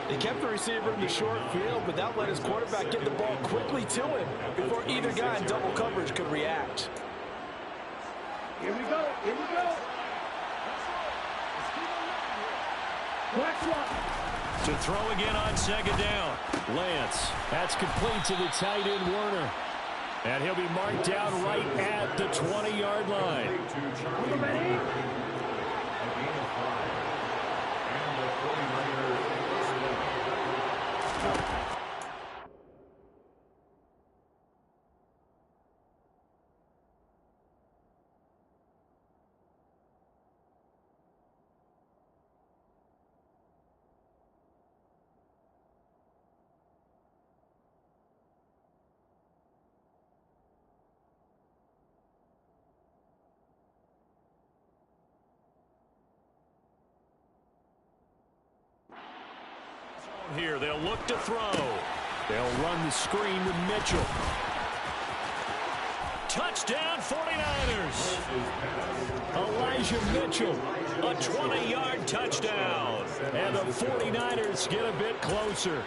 They kept the receiver in the short field, but that let his quarterback get the ball quickly to him before either guy in double coverage could react. Here we go. Here we go. To throw again on 2nd down. Lance. That's complete to the tight end, Werner. And he'll be marked down right at the 20-yard line. Here, they'll look to throw. They'll run the screen to Mitchell. Touchdown, 49ers. Elijah Mitchell. A 20-yard touchdown. And the 49ers get a bit closer.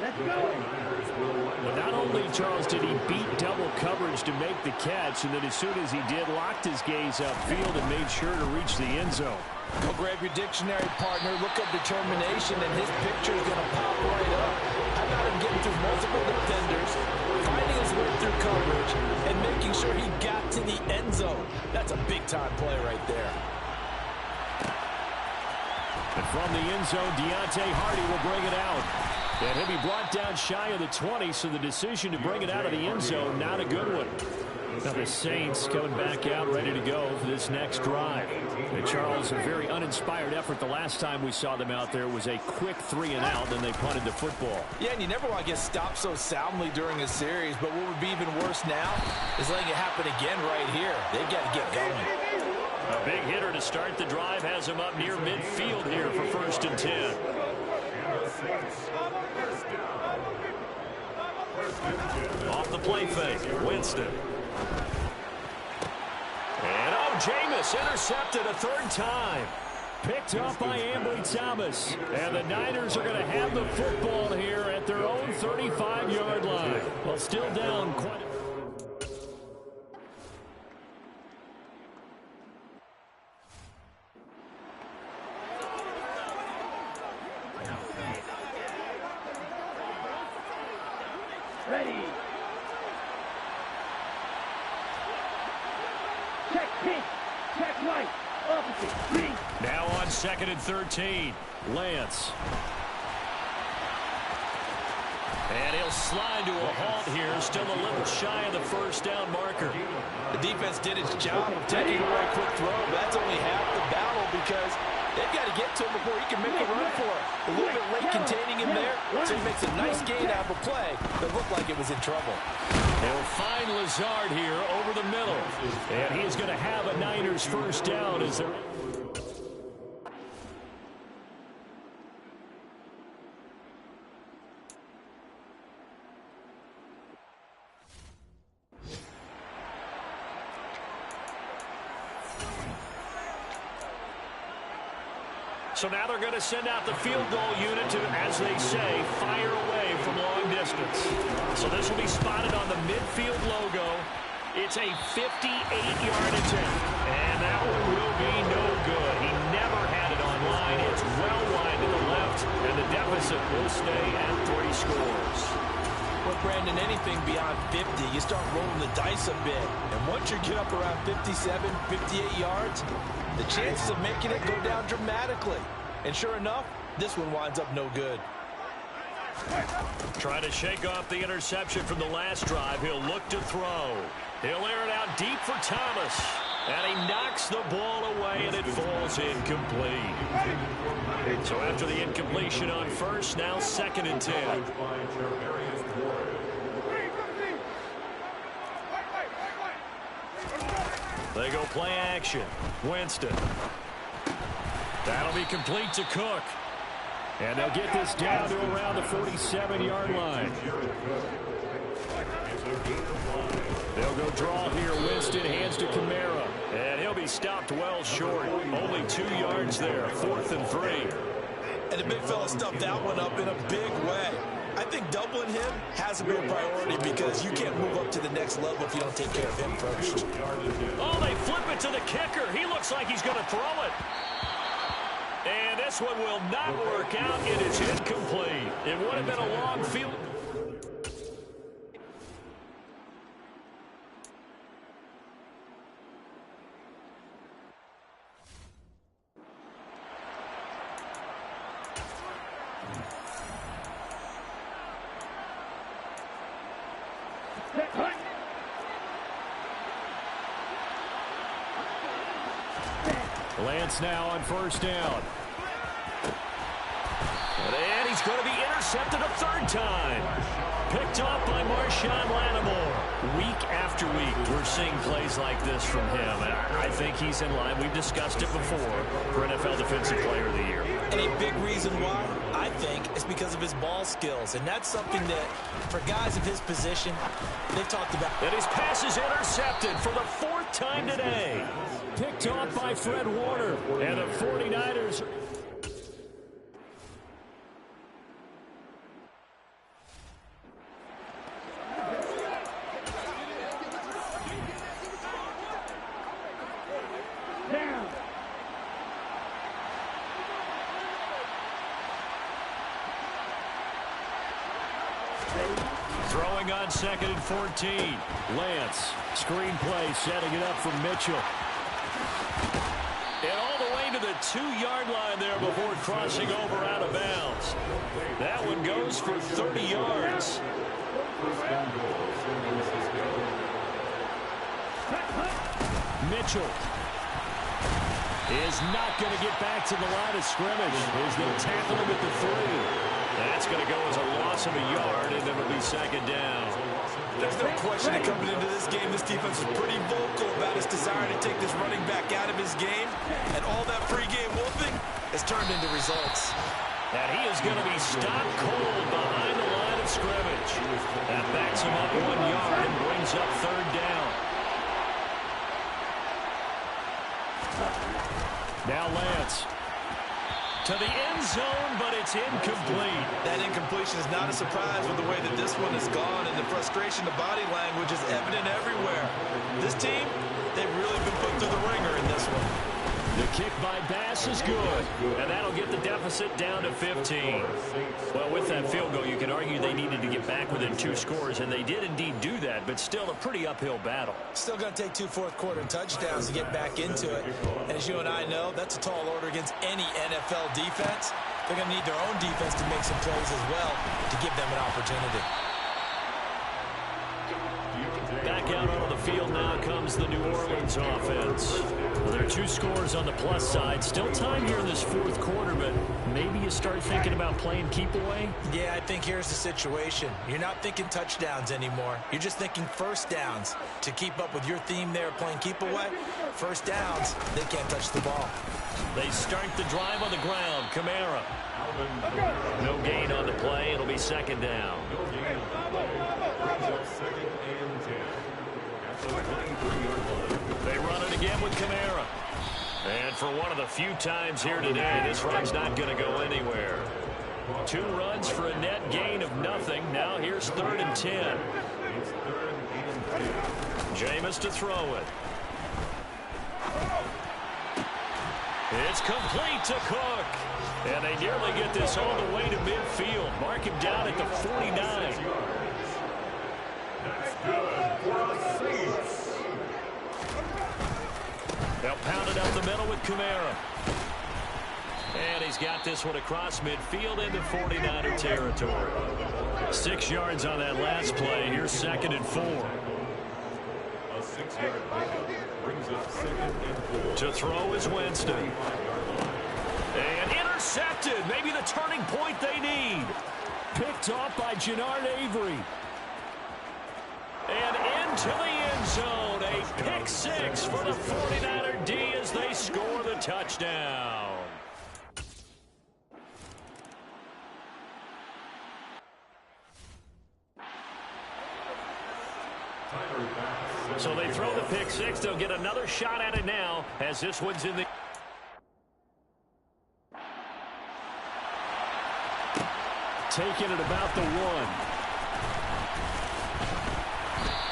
Let's go. But not only, Charles, did he beat double coverage to make the catch, and then as soon as he did, locked his gaze upfield and made sure to reach the end zone. Well, grab your dictionary, partner. Look up determination, and his picture is going to pop right up. How about him getting through multiple defenders, finding his way through coverage, and making sure he got to the end zone? That's a big-time play right there. And from the end zone, Deontay Hardy will bring it out. And he'll be brought down shy of the 20, so the decision to bring it out of the end zone, not a good one. Now the Saints coming back out ready to go for this next drive. And Charles, a very uninspired effort. The last time we saw them out there was a quick 3-and-out, then they punted the football. Yeah, and you never want to get stopped so soundly during a series, but what would be even worse now is letting it happen again right here. They've got to get going. A big hitter to start the drive has him up near midfield here for 1st and 10. Off the play fake, Winston. And Jameis intercepted a 3rd time. Picked up by Ambry Thomas. And the Niners are going to have the football here at their own 35-yard line. Well, still down quite a... Ready. Check pink. Check white. Opposite. Green. Now on 2nd and 13. Lance. And he'll slide to a halt here. Still a little shy of the 1st down marker. The defense did its job of taking away a quick throw, but that's only half the battle because they've got to get to him before he can make a run for it. A little bit late containing him there, so he makes a nice gain out of a play that looked like it was in trouble. They'll find Lazard here over the middle. And he's going to have a Niners 1st down as they're... So now they're going to send out the field goal unit to, as they say, fire away from long distance. So this will be spotted on the midfield logo. It's a 58-yard attempt. And that one will be no good. He never had it on line. It's well wide to the left, and the deficit will stay at 3 scores. Well, Brandon, anything beyond 50, you start rolling the dice a bit. And once you get up around 57, 58 yards, the chances of making it go down dramatically. And sure enough, this one winds up no good. Trying to shake off the interception from the last drive. He'll look to throw. He'll air it out deep for Thomas. And he knocks the ball away, and it falls incomplete. So after the incompletion on 1st, now 2nd and 10. They go play action. Winston. That'll be complete to Cook. And they'll get this down to around the 47-yard line. They'll go draw here. Winston hands to Kamara. And he'll be stopped well short. Only 2 yards there. 4th and 3. And the big fella stuffed that one up in a big way. I think doubling him has to be a priority because you can't move up to the next level if you don't take care of him first. Oh, they flip it to the kicker. He looks like he's going to throw it. And this one will not work out. It is incomplete. It would have been a long field. Lance now on 1st down. And he's going to be intercepted a 3rd time. Picked off by Marshawn Lattimore. Week after week, we're seeing plays like this from him. And I think he's in line. We've discussed it before for NFL Defensive Player of the Year. And a big reason why, I think, is because of his ball skills. And that's something that, for guys of his position, they've talked about. And his pass is intercepted for the 4th time today. Picked off by Fred Warner. And the 49ers... Throwing on 2nd and 14. Lance, screen play, setting it up for Mitchell. And all the way to the 2-yard line there before crossing over out of bounds. That one goes for 30 yards. Mitchell is not going to get back to the line of scrimmage as they'll tackle him at the 3. That's going to go as a loss of a yard, and it'll be second down. There's no question that coming into this game, this defense is pretty vocal about its desire to take this running back out of his game, and all that pregame wolfing has turned into results. And he is going to be stopped cold behind the line of scrimmage. That backs him up 1 yard and brings up third down. Now Lance to the end zone, but it's incomplete. That incompletion is not a surprise with the way that this one has gone, and the frustration, the body language is evident everywhere. This team, they've really been put through the ringer in this one. The kick by Bass is good, and that'll get the deficit down to 15. Well, with that field goal, you can argue they needed to get back within 2 scores, and they did indeed do that, but still a pretty uphill battle. Still going to take 2 fourth-quarter touchdowns to get back into it. And as you and I know, that's a tall order against any NFL defense. They're going to need their own defense to make some plays as well to give them an opportunity. Back out onto the field now comes the New Orleans offense. Well, there are 2 scores on the plus side. Still time here in this 4th quarter, but maybe you start thinking about playing keep away? Yeah, I think here's the situation. You're not thinking touchdowns anymore. You're just thinking first downs. To keep up with your theme there, playing keep away, first downs, they can't touch the ball. They start the drive on the ground. Kamara. No gain on the play. It'll be second down. They run it again with Kamara. And for one of the few times here today, this run's not going to go anywhere. 2 runs for a net gain of nothing. Now here's 3rd and 10. Jameis to throw it. It's complete to Cook. And they nearly get this all the way to midfield. Mark him down at the 49. They'll pound it up the middle with Kamara. And he's got this one across midfield into 49er territory. 6 yards on that last play. Here's 2nd and 4. A 6-yard pickup brings up 2nd and 4. To throw is Winston. And intercepted. Maybe the turning point they need. Picked off by Jannard Avery. And into the end zone. A pick 6 for the 49er D as they score the touchdown. So they throw the pick 6. They'll get another shot at it now as this one's in the... Taking it about the 1.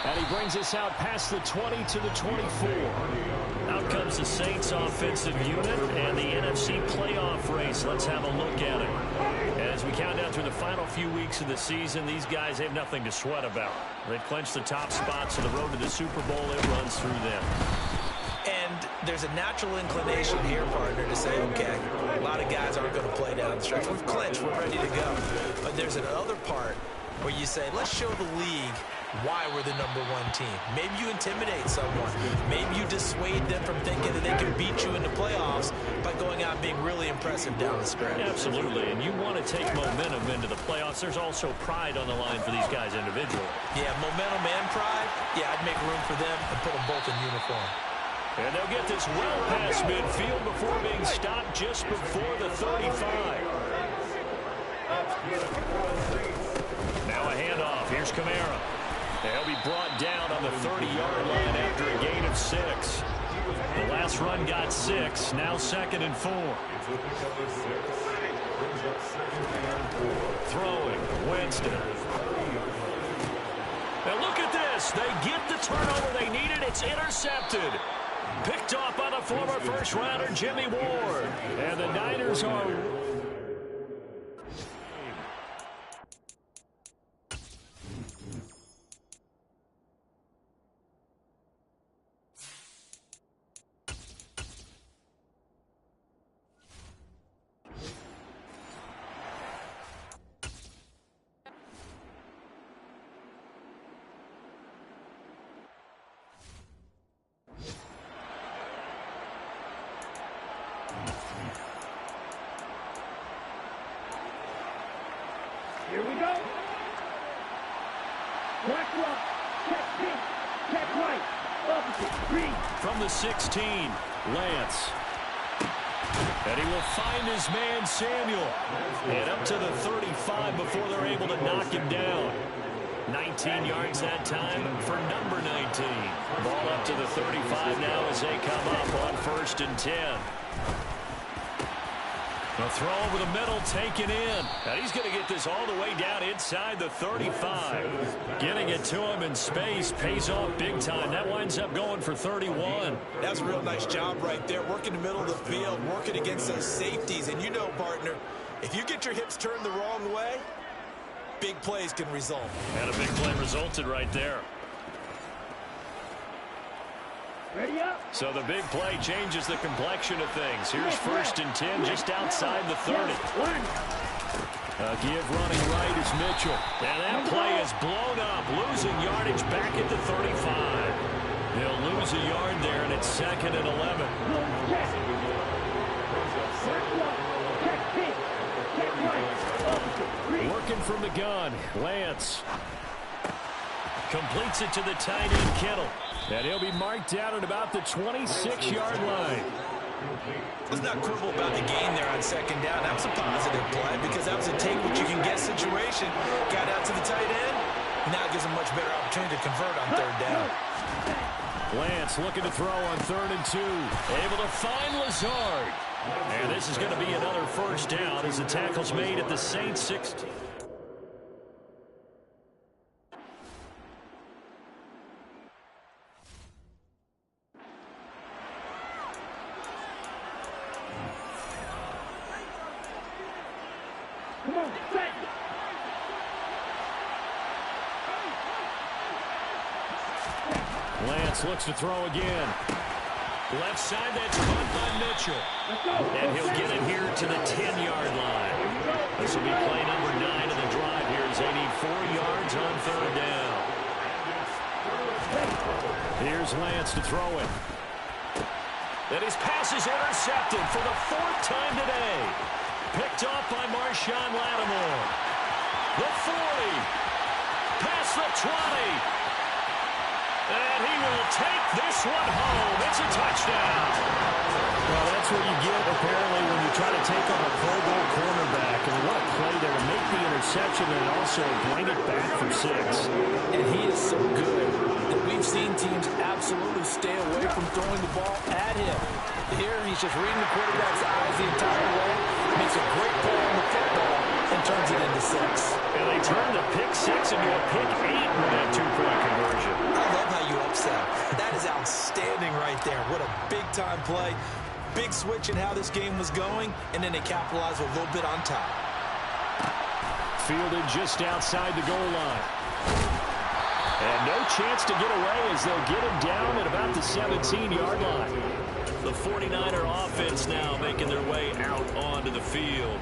And he brings us out past the 20 to the 24. Out comes the Saints offensive unit and the NFC playoff race. Let's have a look at it. As we count down through the final few weeks of the season, these guys have nothing to sweat about. They've clinched the top spots on the road to the Super Bowl. It runs through them. And there's a natural inclination here, partner, to say, okay, a lot of guys aren't going to play down the stretch. We've clinched. We're ready to go. But there's another part where you say, let's show the league why we're the #1 team. Maybe you intimidate someone. Maybe you dissuade them from thinking that they can beat you in the playoffs by going out and being really impressive down the stretch. Absolutely, and you want to take momentum into the playoffs. There's also pride on the line for these guys individually. Yeah, momentum and pride. Yeah, I'd make room for them and put them both in uniform. And they'll get this well past midfield before being stopped just before the 35. Now a handoff. Here's Kamara. They'll be brought down on the 30-yard line after a gain of 6. The last run got 6. Now 2nd and 4. Throwing. Winston. Now look at this. They get the turnover they needed. It's intercepted. Picked off by the former first-rounder Jimmy Ward. And the Niners are... From the 16, Lance. And he will find his man, Samuel. And up to the 35 before they're able to knock him down. 19 yards that time for number 19. Ball up to the 35 now as they come up on 1st and 10. The throw over the middle taken in. And he's going to get this all the way down inside the 35. Getting it to him in space pays off big time. That winds up going for 31. That's a real nice job right there. Working the middle of the field, working against those safeties. And you know, partner, if you get your hips turned the wrong way, big plays can result. And a big play resulted right there. Ready up. So the big play changes the complexion of things. Here's 1st and 10 just outside the 30. A give running right is Mitchell. And that play is blown up, losing yardage back at the 35. They'll lose a yard there, and it's 2nd and 11. Working from the gun, Lance. Completes it to the tight end, Kittle. And he'll be marked down at about the 26-yard line. Let's not quibble about the gain there on 2nd down. That was a positive play because that was a take-what-you-can-get situation. Got out to the tight end. Now it gives him much better opportunity to convert on 3rd down. Lance looking to throw on 3rd and 2. Able to find Lazard. And this is going to be another 1st down as the tackle's made at the Saints 16. Come on, set. Lance looks to throw again. Left side, that's caught by Mitchell. And he'll get it here to the 10-yard line. This will be play number 9 of the drive here as they need 4 yards on 3rd down. Here's Lance to throw it. And his pass is intercepted for the 4th time today. Picked off by Marshawn Lattimore. The 40. Past the 20. And he will take this one home. It's a touchdown. Well, that's what you get, apparently, when you try to take on a Pro Bowl cornerback. And what a play there to make the interception and also bring it back for 6. And he is so good that we've seen teams absolutely stay away from throwing the ball at him. Here, he's just reading the quarterback's eyes the entire way, makes a great play on the football, and turns it into 6. And they turn the pick 6 into a pick 8 with that 2-point conversion. I love how you upset. That is outstanding right there. What a big-time play. Big switch in how this game was going, and then they capitalized a little bit on top. Fielded just outside the goal line. And no chance to get away as they'll get him down at about the 17-yard line. The 49er offense now making their way out onto the field.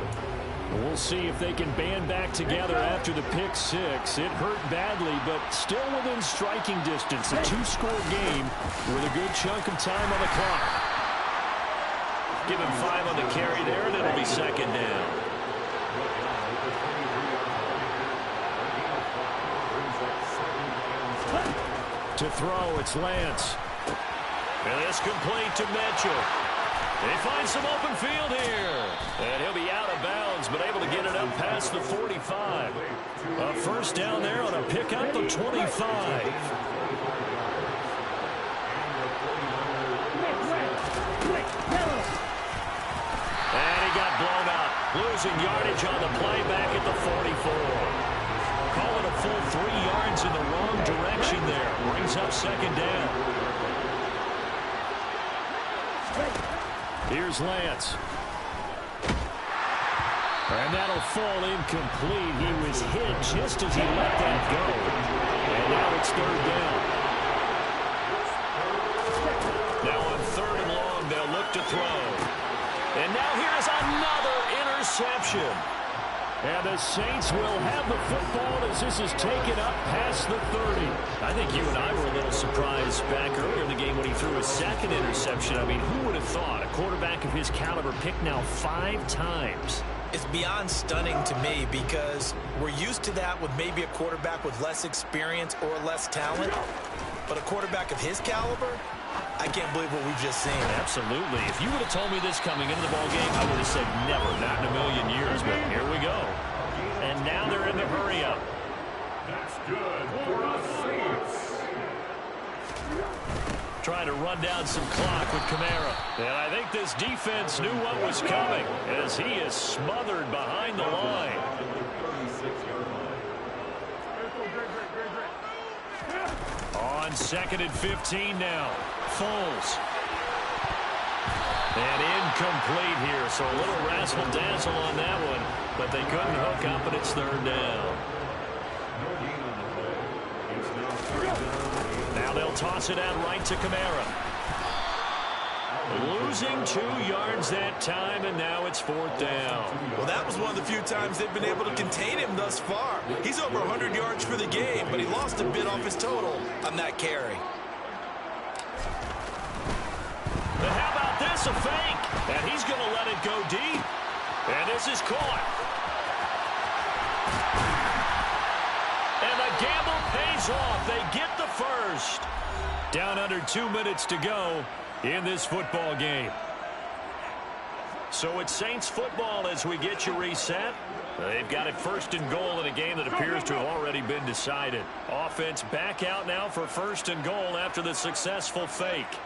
We'll see if they can band back together after the pick 6. It hurt badly, but still within striking distance. A 2-score game with a good chunk of time on the clock. Give him 5 on the carry there, and it'll be 2nd down. To throw, it's Lance. And this complete to Mitchell. They find some open field here. And he'll be out of bounds, but able to get it up past the 45. A 1st down there on a pickup of 25. And he got blown up. Losing yardage on the play back at the 44. Call it a full 3 yards in the wrong direction there. Brings up 2nd down. Here's Lance. And that'll fall incomplete. He was hit just as he let that go. And now it's 3rd down. Now on 3rd and long, they'll look to throw. And now here's another interception. And the Saints will have the football as this is taken up past the 30. I think you and I were a little surprised back earlier in the game when he threw his 2nd interception. I mean, who would have thought a quarterback of his caliber picked now 5 times? It's beyond stunning to me because we're used to that with maybe a quarterback with less experience or less talent. But a quarterback of his caliber, I can't believe what we've just seen. Absolutely. If you would have told me this coming into the ball game, I would have said never, not in a million years. But here we go. And now they're in the hurry-up. That's good for a Saints. Trying to run down some clock with Kamara. And I think this defense knew what was coming as he is smothered behind the line. On 2nd and 15 now. Foles. And incomplete here, so a little razzle-dazzle on that one, but they couldn't hook up, and it's 3rd down. Now they'll toss it out right to Kamara. Losing 2 yards that time, and now it's 4th down. Well, that was one of the few times they've been able to contain him thus far. He's over 100 yards for the game, but he lost a bit off his total on that carry. But how about this, a fake? And he's going to let it go deep. And this is caught. And the gamble pays off. They get the first. Down under 2 minutes to go in this football game. So it's Saints football as we get you reset. They've got it 1st and goal in a game that appears to have already been decided. Offense back out now for 1st and goal after the successful fake.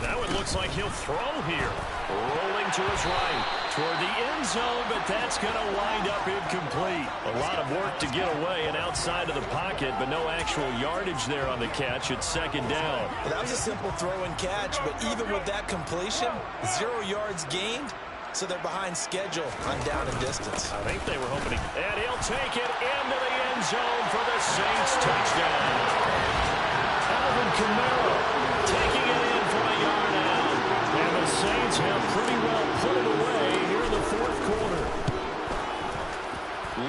Now it looks like he'll throw here. Rolling to his right toward the end zone, but that's going to wind up incomplete. A lot of work to get away and outside of the pocket, but no actual yardage there on the catch. It's 2nd down. Well, that was a simple throw and catch, but even with that completion, 0 yards gained, so they're behind schedule on down and distance. I think they were hoping and he'll take it into the end zone for the Saints touchdown. Alvin Kamara taking it in from a yard out. And the Saints have pretty well put it away here in the 4th quarter.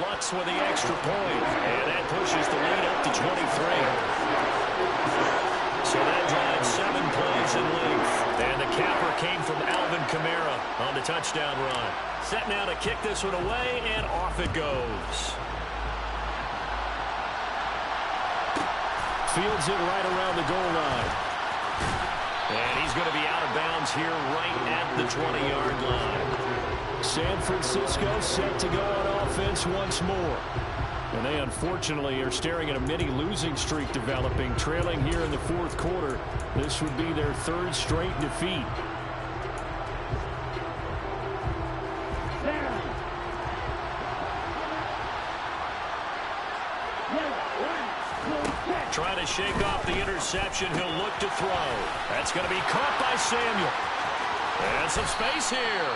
Lutz with the extra point. And that pushes the lead up to 23. So that drives 7 plays in length. And the capper came from Alvin Kamara on the touchdown run. Set now to kick this one away, and off it goes. Fields it right around the goal line. And he's going to be out of bounds here right at the 20-yard line. San Francisco set to go on offense once more. And they unfortunately are staring at a mini losing streak developing, trailing here in the 4th quarter. This would be their 3rd straight defeat. Trying to shake off the interception. He'll look to throw. That's going to be caught by Samuel. And some space here.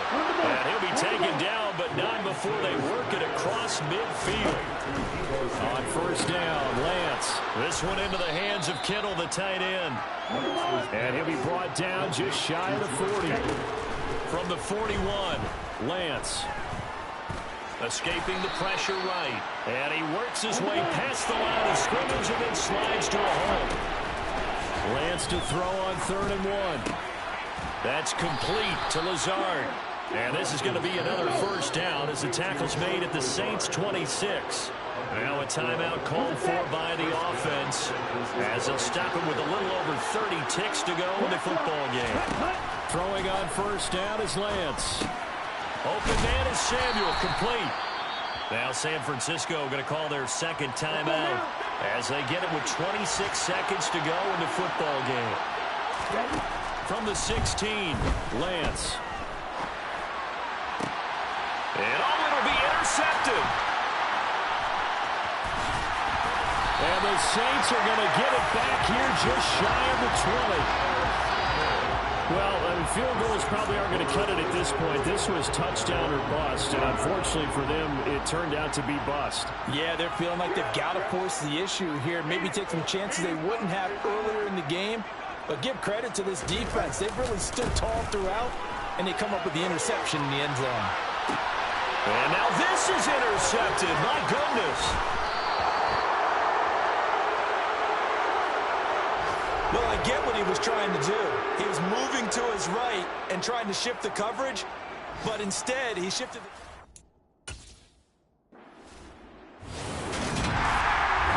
And he'll be taken down, but not before they work it across midfield. On 1st down, Lance. This one into the hands of Kittle, the tight end. And he'll be brought down just shy of the 40. From the 41, Lance. Escaping the pressure right. And he works his way past the line of scrimmage and then slides to a hole. Lance to throw on 3rd and 1. That's complete to Lazard. And this is going to be another 1st down as the tackle's made at the Saints 26. Now a timeout called for by the offense as they'll stop him with a little over 30 ticks to go in the football game. Throwing on 1st down is Lance. Open man is Samuel, complete. Now San Francisco going to call their 2nd timeout as they get it with 26 seconds to go in the football game. From the 16, Lance. And it'll be intercepted. And the Saints are going to get it back here just shy of the 20. Well, field goals probably aren't going to cut it at this point. This was touchdown or bust, and unfortunately for them, it turned out to be bust. Yeah, they're feeling like they've got to force the issue here, maybe take some chances they wouldn't have earlier in the game. But give credit to this defense. They've really stood tall throughout, and they come up with the interception in the end zone. And now this is intercepted. My goodness. Well, I get what he was trying to do. He was moving to his right and trying to shift the coverage, but instead he shifted.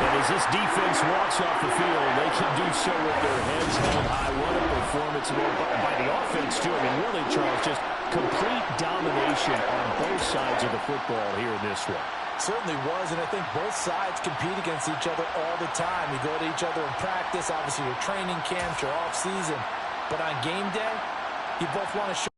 And As this defense walks off the field, they can do so with their heads held high. What a performance by the offense, too. I mean, really, Charles, just complete domination on both sides of the football here in this one. Certainly was, and I think both sides compete against each other all the time. You go to each other in practice, obviously your training camps, your off-season. But on game day, you both want to show